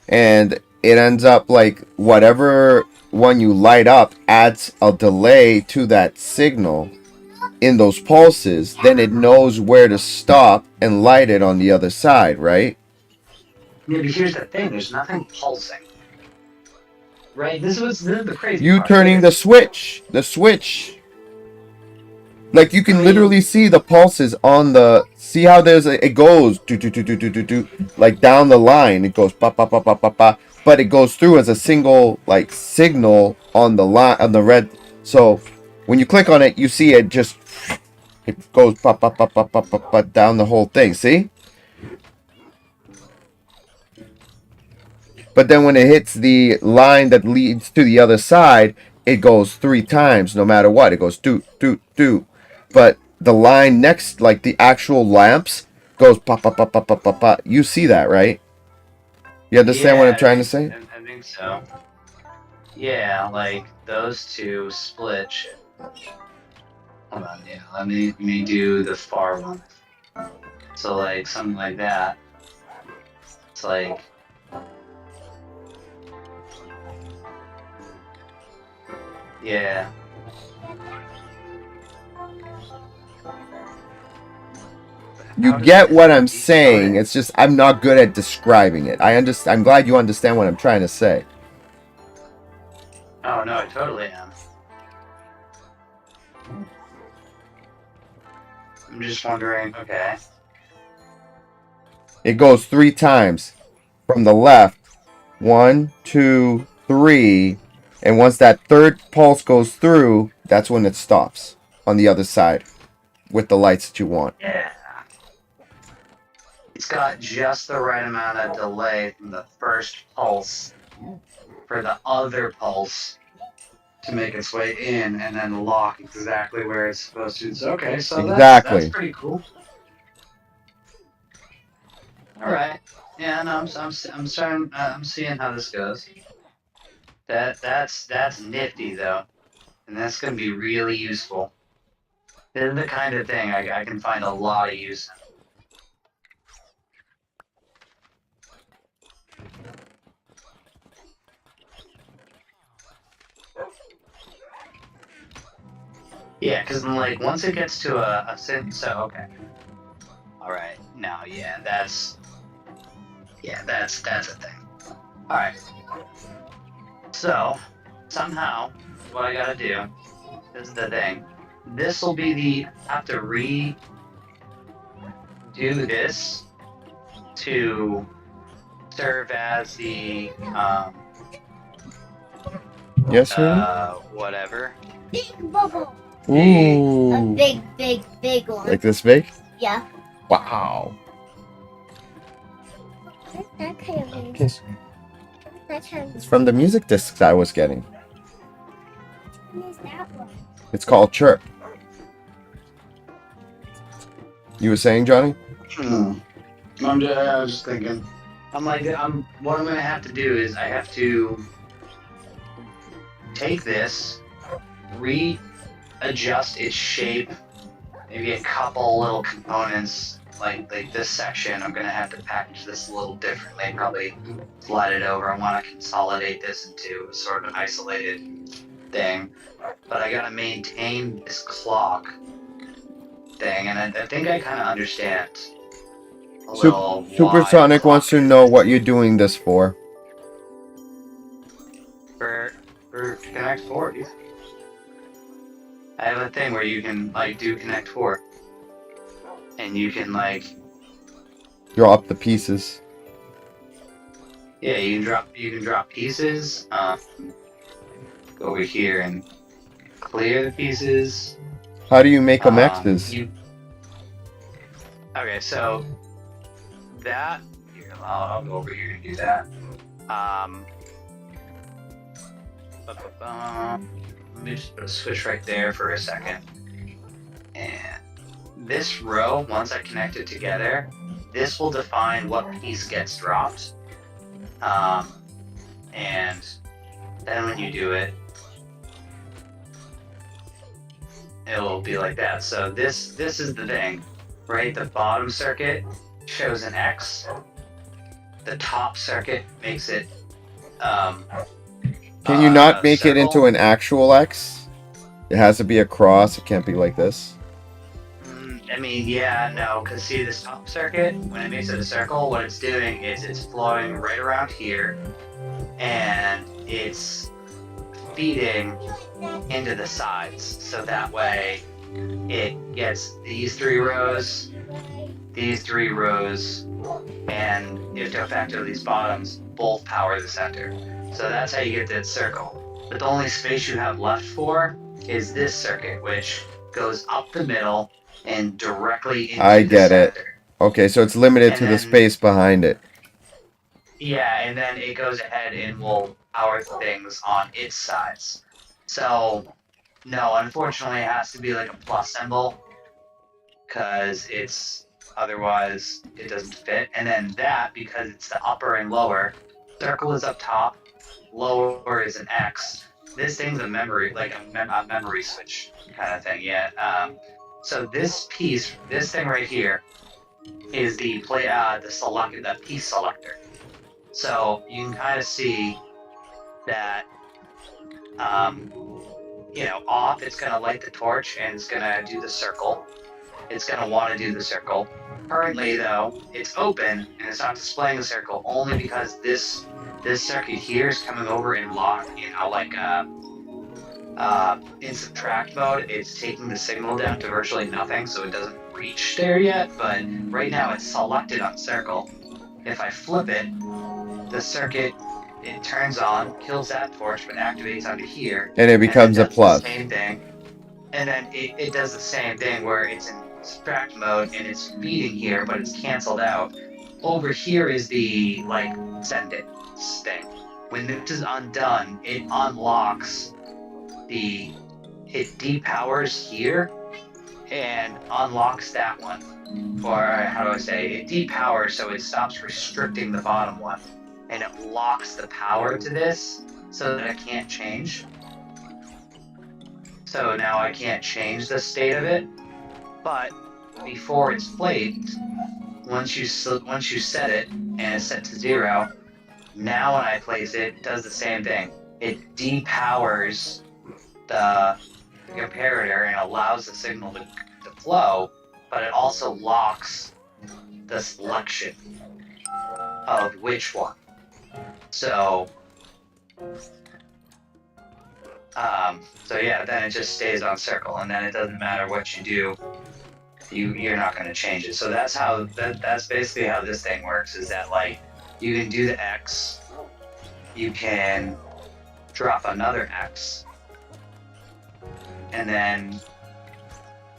And it ends up like whatever one you light up adds a delay to that signal in those pulses, then it knows where to stop and light it on the other side, right? Yeah, but here's the thing: there's nothing pulsing, right? This is the crazy You part. turning the switch. Like you can literally see the pulses on the. See how it goes do do do do do do do like down the line. It goes pa pa pa pa pa pa, but it goes through as a single like signal on the line on the red. So when you click on it, you see it just it goes pa pa pa pa pa pa pa down the whole thing. See? But then when it hits the line that leads to the other side, it goes 3 times no matter what. It goes do do do. But the line next, like the actual lamps, goes pop pop pop pop pop pop pop. You see that, right? You understand what I'm trying to say? I think so. Yeah, like those two split. Hold on, yeah. Let me do the far one. So like something like that. It's like yeah. You get what I'm saying. It's just I'm not good at describing it. I'm glad you understand what I'm trying to say. Oh no, I totally am. I'm just wondering, okay. It goes 3 times from the left. 1, 2, 3. And once that third pulse goes through, that's when it stops on the other side with the lights that you want. Yeah. It's got just the right amount of delay from the first pulse for the other pulse to make its way in and then lock exactly where it's supposed to. So, okay, so Exactly. that's pretty cool. All right. Yeah, no, I'm starting. I'm seeing how this goes. That's nifty though, and that's gonna be really useful. This is the kind of thing I can find a lot of use in. Yeah, because like once it gets to a so okay. All right, now yeah, that's a thing. All right. So somehow what I gotta do, this is the thing. this will be the have to redo this to serve as the Yes, Rooney? whatever. Big bubble. A Ooh. big, big, big one. Like this big? Yeah. Wow. What's that kind of music? Kiss. What's that kind It's of from the music discs I was getting. What is that one? It's called Chirp. You were saying, Johnny? I was just thinking. What I'm gonna have to do is I have to take this, readjust its shape, maybe a couple little components like this section. I'm gonna have to package this a little differently, probably slide it over. I want to consolidate this into a sort of isolated thing, but I gotta maintain this clock thing, and I think I kind of understand a little Supersonic why wants to know what you're doing this for. for Connect 4. I have a thing where you can like do Connect 4, and you can like Drop the pieces. yeah, you can drop pieces. Go over here and clear the pieces. How do you make them X's? Okay, so that here, I'll go over here and do that. Let me just put a switch right there for a second. And this row, once I connect it together, this will define what piece gets dropped. And then when you do it, it'll be like that. So this is the thing, right? The bottom circuit shows an X. The top circuit makes it Can you not make it circle. into an actual X? It has to be a cross. It can't be like this. I mean, yeah, no, because see this top circuit, when it makes it a circle, what it's doing is it's flowing right around here, and it's feeding into the sides. So that way it gets these three rows, and ipso facto these bottoms both power the center. So that's how you get that circle. But the only space you have left for is this circuit, which goes up the middle and directly into I the get it. center. Okay, so it's limited And to the then- space behind it. Yeah, and then it goes ahead and will power things on its sides. So, no, unfortunately, it has to be like a plus symbol, because it's otherwise it doesn't fit. And then that, because it's the upper and lower, circle is up top, lower is an X. This thing's a memory, like a memory switch kind of thing. Yeah. So this piece, this thing right here, is the piece selector. So you can kind of see that, off, it's going to light the torch and it's going to do the circle. It's going to want to do the circle. Currently, though, it's open and it's not displaying the circle only because this circuit here is coming over and locked, in subtract mode. It's taking the signal down to virtually nothing, so it doesn't reach there yet, but right now it's selected on circle. If I flip it, the circuit, it turns on, kills that torch, but activates onto here. And it becomes a does plus. The same thing. And then it does the same thing where it's in subtract mode and it's feeding here, but it's canceled out. Over here is the, send it thing. When this is undone, it unlocks it depowers here and unlocks that one. Or how do I say, it depowers so it stops restricting the bottom one. And it locks the power to this so that it can't change. So now I can't change the state of it. But before it's played, once you set it and it's set to 0, now when I place it, it does the same thing. It depowers the comparator and allows the signal to flow, but it also locks the selection of which one. So So yeah, then it just stays on circle, and then it doesn't matter what you do, you're not going to change it. So that's basically how this thing works. Is that like you can do the X, you can drop another X, and then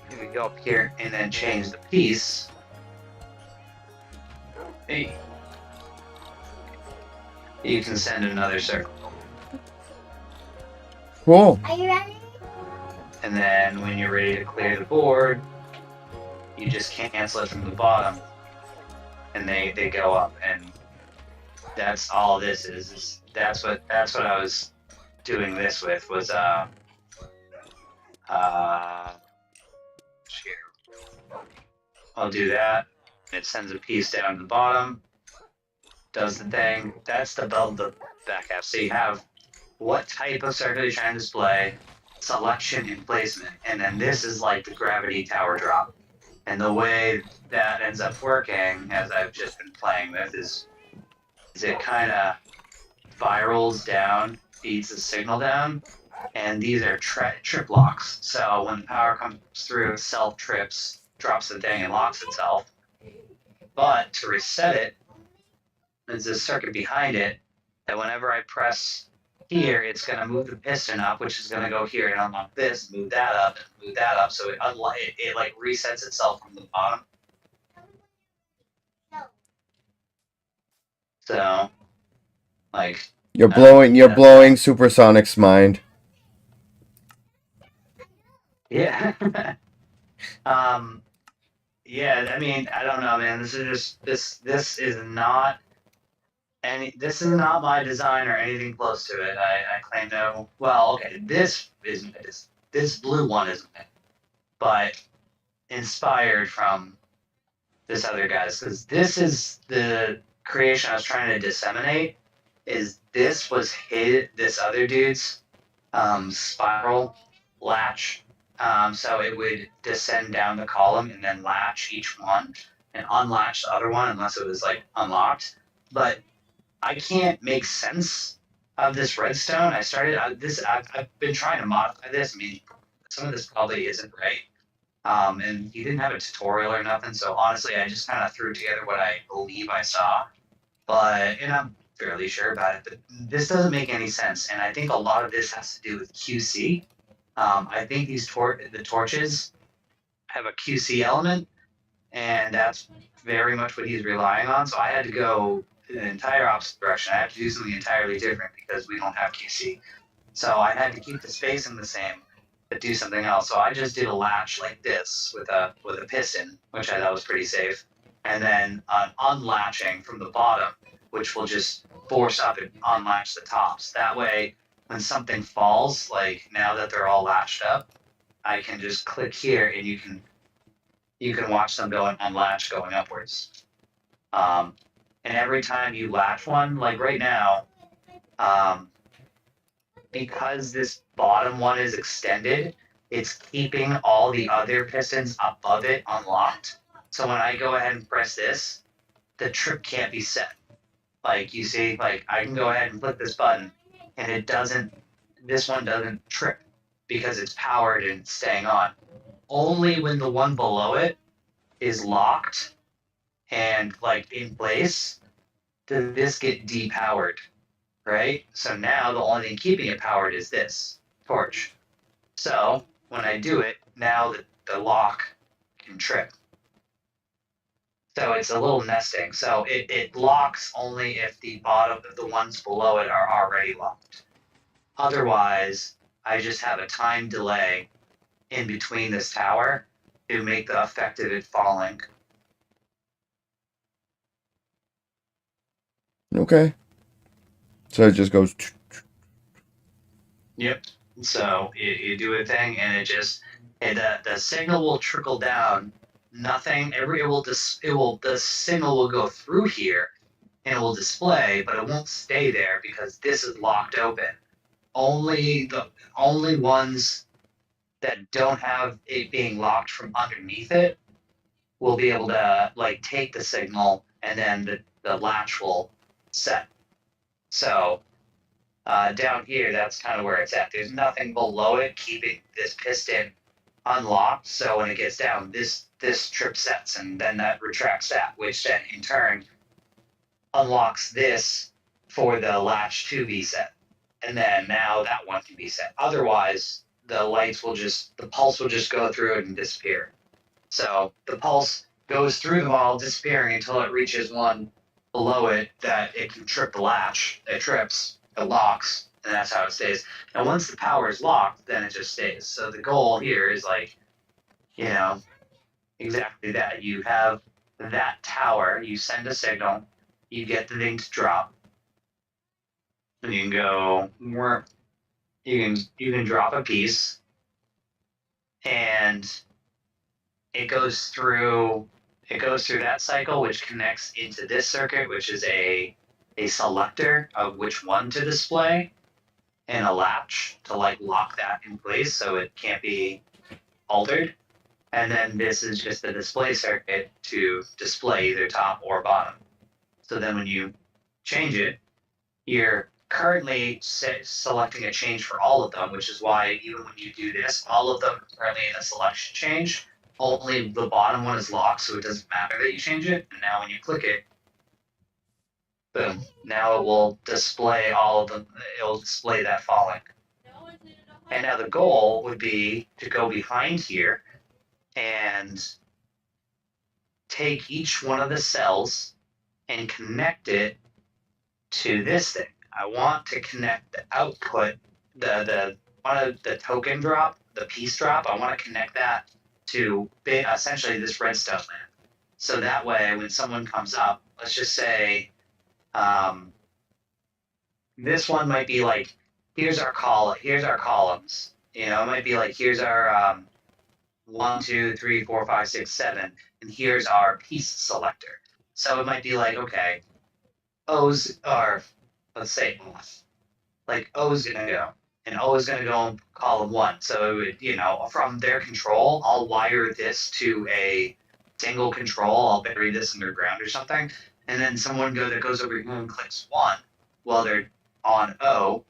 you can go up here and then change the piece. Hey, you can send another circle, Cool. Are you ready? and then when you're ready to clear the board, you just cancel it from the bottom, and they go up, and that's all this is that's what I was doing this with was here. I'll do that. It sends a piece down to the bottom, does the thing. That's the build the back half. So you have what type of circle you're trying to display, selection and placement, and then this is like the gravity tower drop. And the way that ends up working, as I've just been playing with, is it kind of spirals down, feeds the signal down, and these are trip locks. So when the power comes through, self trips, drops the thing, and locks itself. But to reset it, there's this circuit behind it that whenever I press here, it's going to move the piston up, which is going to go here and unlock this, move that up, and move that up. So it like resets itself from the bottom. So, like, You're blowing that's- Supersonic's mind. yeah. Yeah, I mean, I don't know, man. This is just this is not my design or anything close to it. I claim no. Well, okay, this blue one isn't it, but inspired from this other guy's, because this is the creation I was trying to disseminate. Is this was this other dude's spiral latch. So it would descend down the column and then latch each one and unlatch the other one unless it was like unlocked. But I can't make sense of this redstone. I've been trying to modify this. I mean, some of this probably isn't right. And he didn't have a tutorial or nothing. So honestly, I just kind of threw together what I believe I saw. And I'm fairly sure about it. But this doesn't make any sense. And I think a lot of this has to do with QC. I think the torches have a QC element, and that's very much what he's relying on. So I had to go in an entire opposite direction. I had to do something entirely different because we don't have QC. So I had to keep the spacing the same, but do something else. So I just did a latch like this with a piston, which I thought was pretty safe, and then an unlatching from the bottom, which will just force up and unlatch the tops. That way, when something falls, like now that they're all latched up, I can just click here and you can watch them go and unlatch going upwards. And every time you latch one, like right now, because this bottom one is extended, it's keeping all the other pistons above it unlocked. So when I go ahead and press this, the trip can't be set. Like you see, like I can go ahead and click this button and this one doesn't trip because it's powered and staying on. Only when the one below it is locked and like in place does this get depowered, right? So now the only thing keeping it powered is this torch. So when I do it, now the lock can trip. So it's a little nesting. So it locks only if the ones below it are already locked. Otherwise, I just have a time delay in between this tower to make the effect of it falling. Okay. So it just goes. Yep. So you do a thing, and the signal will trickle down. The signal will go through here, and it will display, but it won't stay there because this is locked open. Only ones that don't have it being locked from underneath it will be able to like take the signal, and then the latch will set. So down here, that's kind of where it's at. There's nothing below it keeping this piston unlocked. So when it gets down, this trip sets, and then that retracts that, which then in turn unlocks this for the latch to be set. And then now that one can be set. Otherwise, the pulse will just go through it and disappear. So the pulse goes through them all, disappearing until it reaches one below it that it can trip the latch. It trips, it locks, and that's how it stays. And once the power is locked, then it just stays. So the goal here is like, exactly that. You have that tower, you send a signal, you get the thing to drop, and you can go, you can drop a piece, and it goes through that cycle, which connects into this circuit, which is a selector of which one to display, and a latch to like lock that in place so it can't be altered. And then this is just the display circuit to display either top or bottom. So then when you change it, you're currently selecting a change for all of them, which is why even when you do this, all of them are currently in a selection change. Only the bottom one is locked, so it doesn't matter that you change it. And now when you click it, boom, now it will display all of them. It'll display that falling. And now the goal would be to go behind here and take each one of the cells and connect it to this thing. I want to connect the output, the token drop, the piece drop. I want to connect that to essentially this redstone lamp. So that way, when someone comes up, let's just say, this one might be like, here's our columns. It might be like, here's our 1, 2, 3, 4, 5, 6, 7, and here's our piece selector. So it might be like, okay, O's are, let's say, like O's gonna go, and O is gonna go in column 1. So it would, from their control, I'll wire this to a single control. I'll bury this underground or something, and then someone that goes over here and clicks 1 while they're on O,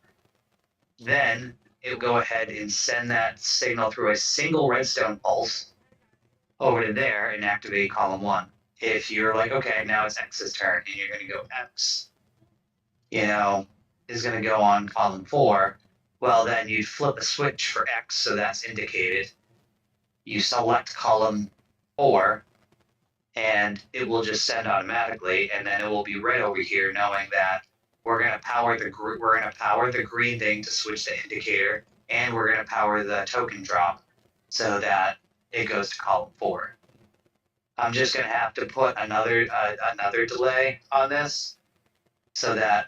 then it'll go ahead and send that signal through a single redstone pulse over to there and activate column 1. If you're like, okay, now it's X's turn, and you're going to go X, is going to go on column 4, well, then you flip a switch for X, so that's indicated. You select column 4, and it will just send automatically, and then it will be right over here knowing that we're going to power the green thing to switch the indicator, and we're going to power the token drop so that it goes to column 4. I'm just going to have to put another delay on this so that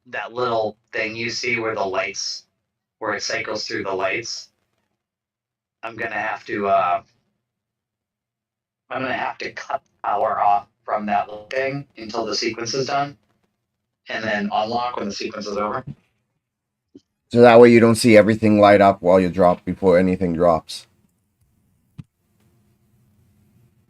that little thing you see where it cycles through the lights, I'm going to have to cut power off from that little thing until the sequence is done, and then unlock when the sequence is over. So that way you don't see everything light up while you drop before anything drops.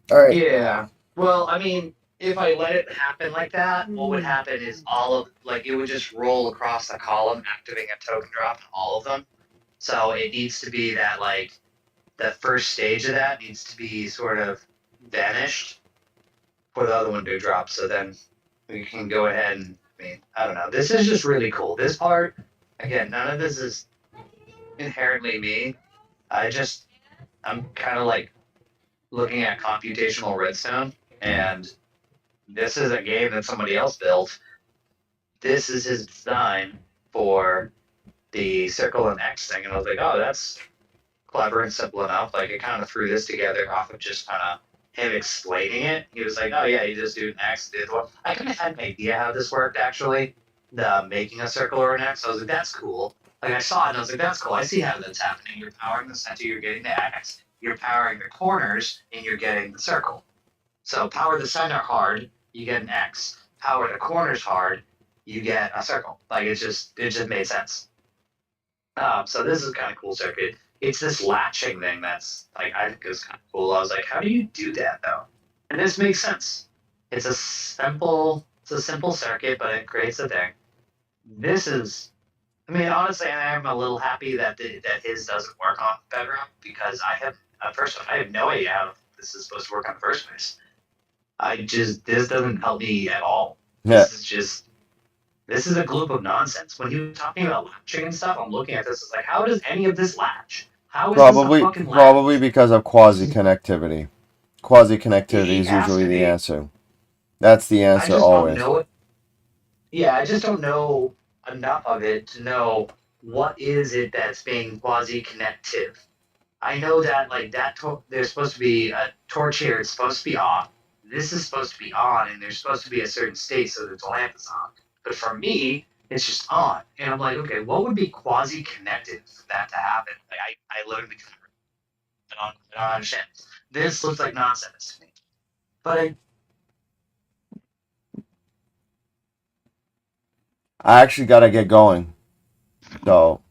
All right. Yeah. Well, I mean, if I let it happen like that, what would happen is it would just roll across the column, activating a token drop in all of them. So it needs to be that, the first stage of that needs to be sort of vanished for the other one to drop. So then we can go ahead and, I don't know. This is just really cool. This part, again, none of this is inherently me. I'm kind of looking at computational redstone, and this is a game that somebody else built. This is his design for the circle and X thing, and I was like, oh, that's clever and simple enough. It kind of threw this together off of just kind of him explaining it. He was like, oh yeah, you just do an X. I kind of had an idea how this worked, actually, the making a circle or an X. I was like, that's cool. I saw it and I was like, that's cool. I see how that's happening. You're powering the center, you're getting the X. You're powering the corners, and you're getting the circle. So power the center hard, you get an X. Power the corners hard, you get a circle. It just made sense. So this is kind of cool circuit. It's this latching thing that's I think is kind of cool. I was like, how do you do that though? And this makes sense. It's a simple It's a simple circuit, but it creates a thing. This is, I mean, honestly, I'm a little happy that that his doesn't work on Bedrock because first off, I have no idea how this is supposed to work in the first place. This doesn't help me at all. Yeah. This is a gloop of nonsense. When he was talking about latching and stuff, I'm looking at this, it's like, how does any of this latch? How is this a fucking latch? Probably because of quasi connectivity. Quasi connectivity is It has usually to the be. answer. That's the I answer just always. don't know it. Yeah, I just don't know enough of it to know what is it that's being quasi-connective. I know that like there's supposed to be a torch here. It's supposed to be off. This is supposed to be on, and there's supposed to be a certain state so that the lamp is on. But for me, it's just on, and I'm like, okay, what would be quasi-connected for that to happen? Like I literally I don't understand. This looks like nonsense to me. But I actually gotta get going. So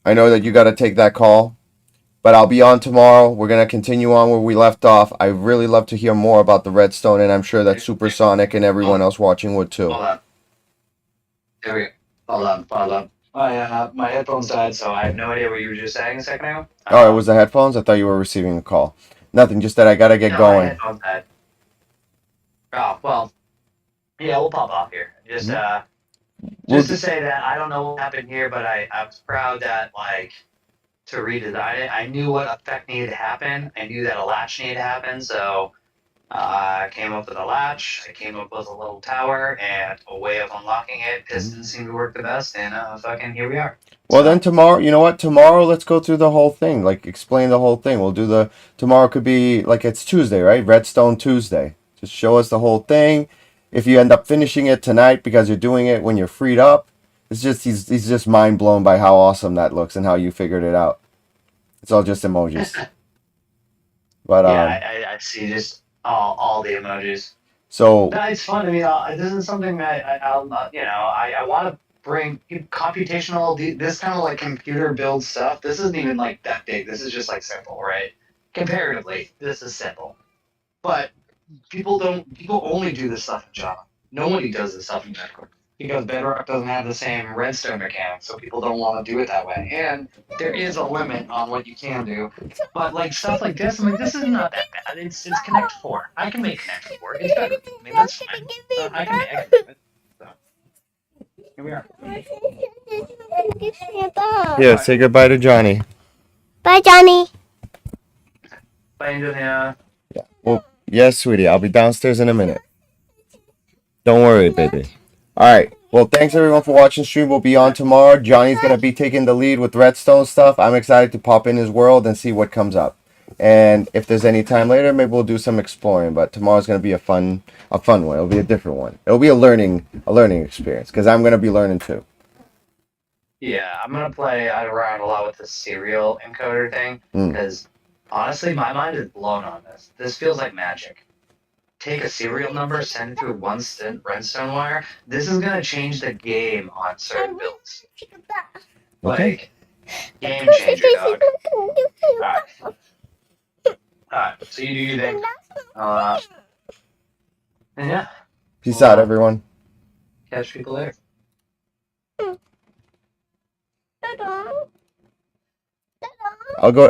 I know that you gotta take that call. But I'll be on tomorrow. We're going to continue on where we left off. I really love to hear more about the Redstone, and I'm sure that Supersonic and everyone else watching would too. hold on. There we go. Hold on. My headphones died, so I have no idea what you were just saying a second ago. Oh, it was the headphones? I thought you were receiving a call. Nothing, just that I got to get My going. headphones died. Oh, well. Yeah, we'll pop off here. Just to say that I don't know what happened here, but I was proud that, like, to redesign it, I knew what effect needed to happen. I knew that a latch needed to happen, so I came up with a latch. I came up with a little tower and a way of unlocking it. Pistons seemed to work the best, and fucking here we are. Well, then tomorrow, you know what? Tomorrow, let's go through the whole thing. Like, explain the whole thing. We'll do tomorrow could be, like, it's Tuesday, right? Redstone Tuesday. Just show us the whole thing. If you end up finishing it tonight because you're doing it when you're freed up, it's just, he's just mind blown by how awesome that looks and how you figured it out. It's all just emojis. But, yeah, I see just all the emojis. So No, it's fun. I mean, this is something that I want to bring computational. This kind of like computer build stuff. This isn't even like that big. This is just like simple, right? Comparatively, this is simple. But people only do this stuff in Java. Nobody does this stuff in Bedrock because Bedrock doesn't have the same redstone mechanics, so people don't want to do it that way. And there is a limit on what you can do. But like stuff like this, I mean, this is not that bad. It's Connect 4. I can make Connect 4 work. It's better. I mean, that's fine. I can do it. So, here we are. yeah, say goodbye to Johnny. Bye, Johnny. Bye, Angelina. Yeah. Well, yes, sweetie. I'll be downstairs in a minute. Don't worry, baby. All right. Well, thanks everyone for watching stream. We'll be on tomorrow. Johnny's gonna be taking the lead with Redstone stuff. I'm excited to pop in his world and see what comes up. And if there's any time later, maybe we'll do some exploring. But tomorrow's gonna be a fun one. It'll be a different one. It'll be a learning experience because I'm gonna be learning too. Yeah, I'm gonna play around a lot with the serial encoder thing because honestly, my mind is blown on this. This feels like magic. Take a serial number, send it through one redstone wire. This is gonna change the game on certain builds. Okay. Like game changer, dog. Alright, so you do your thing. And yeah, Peace out, everyone. catch people later. I'll go.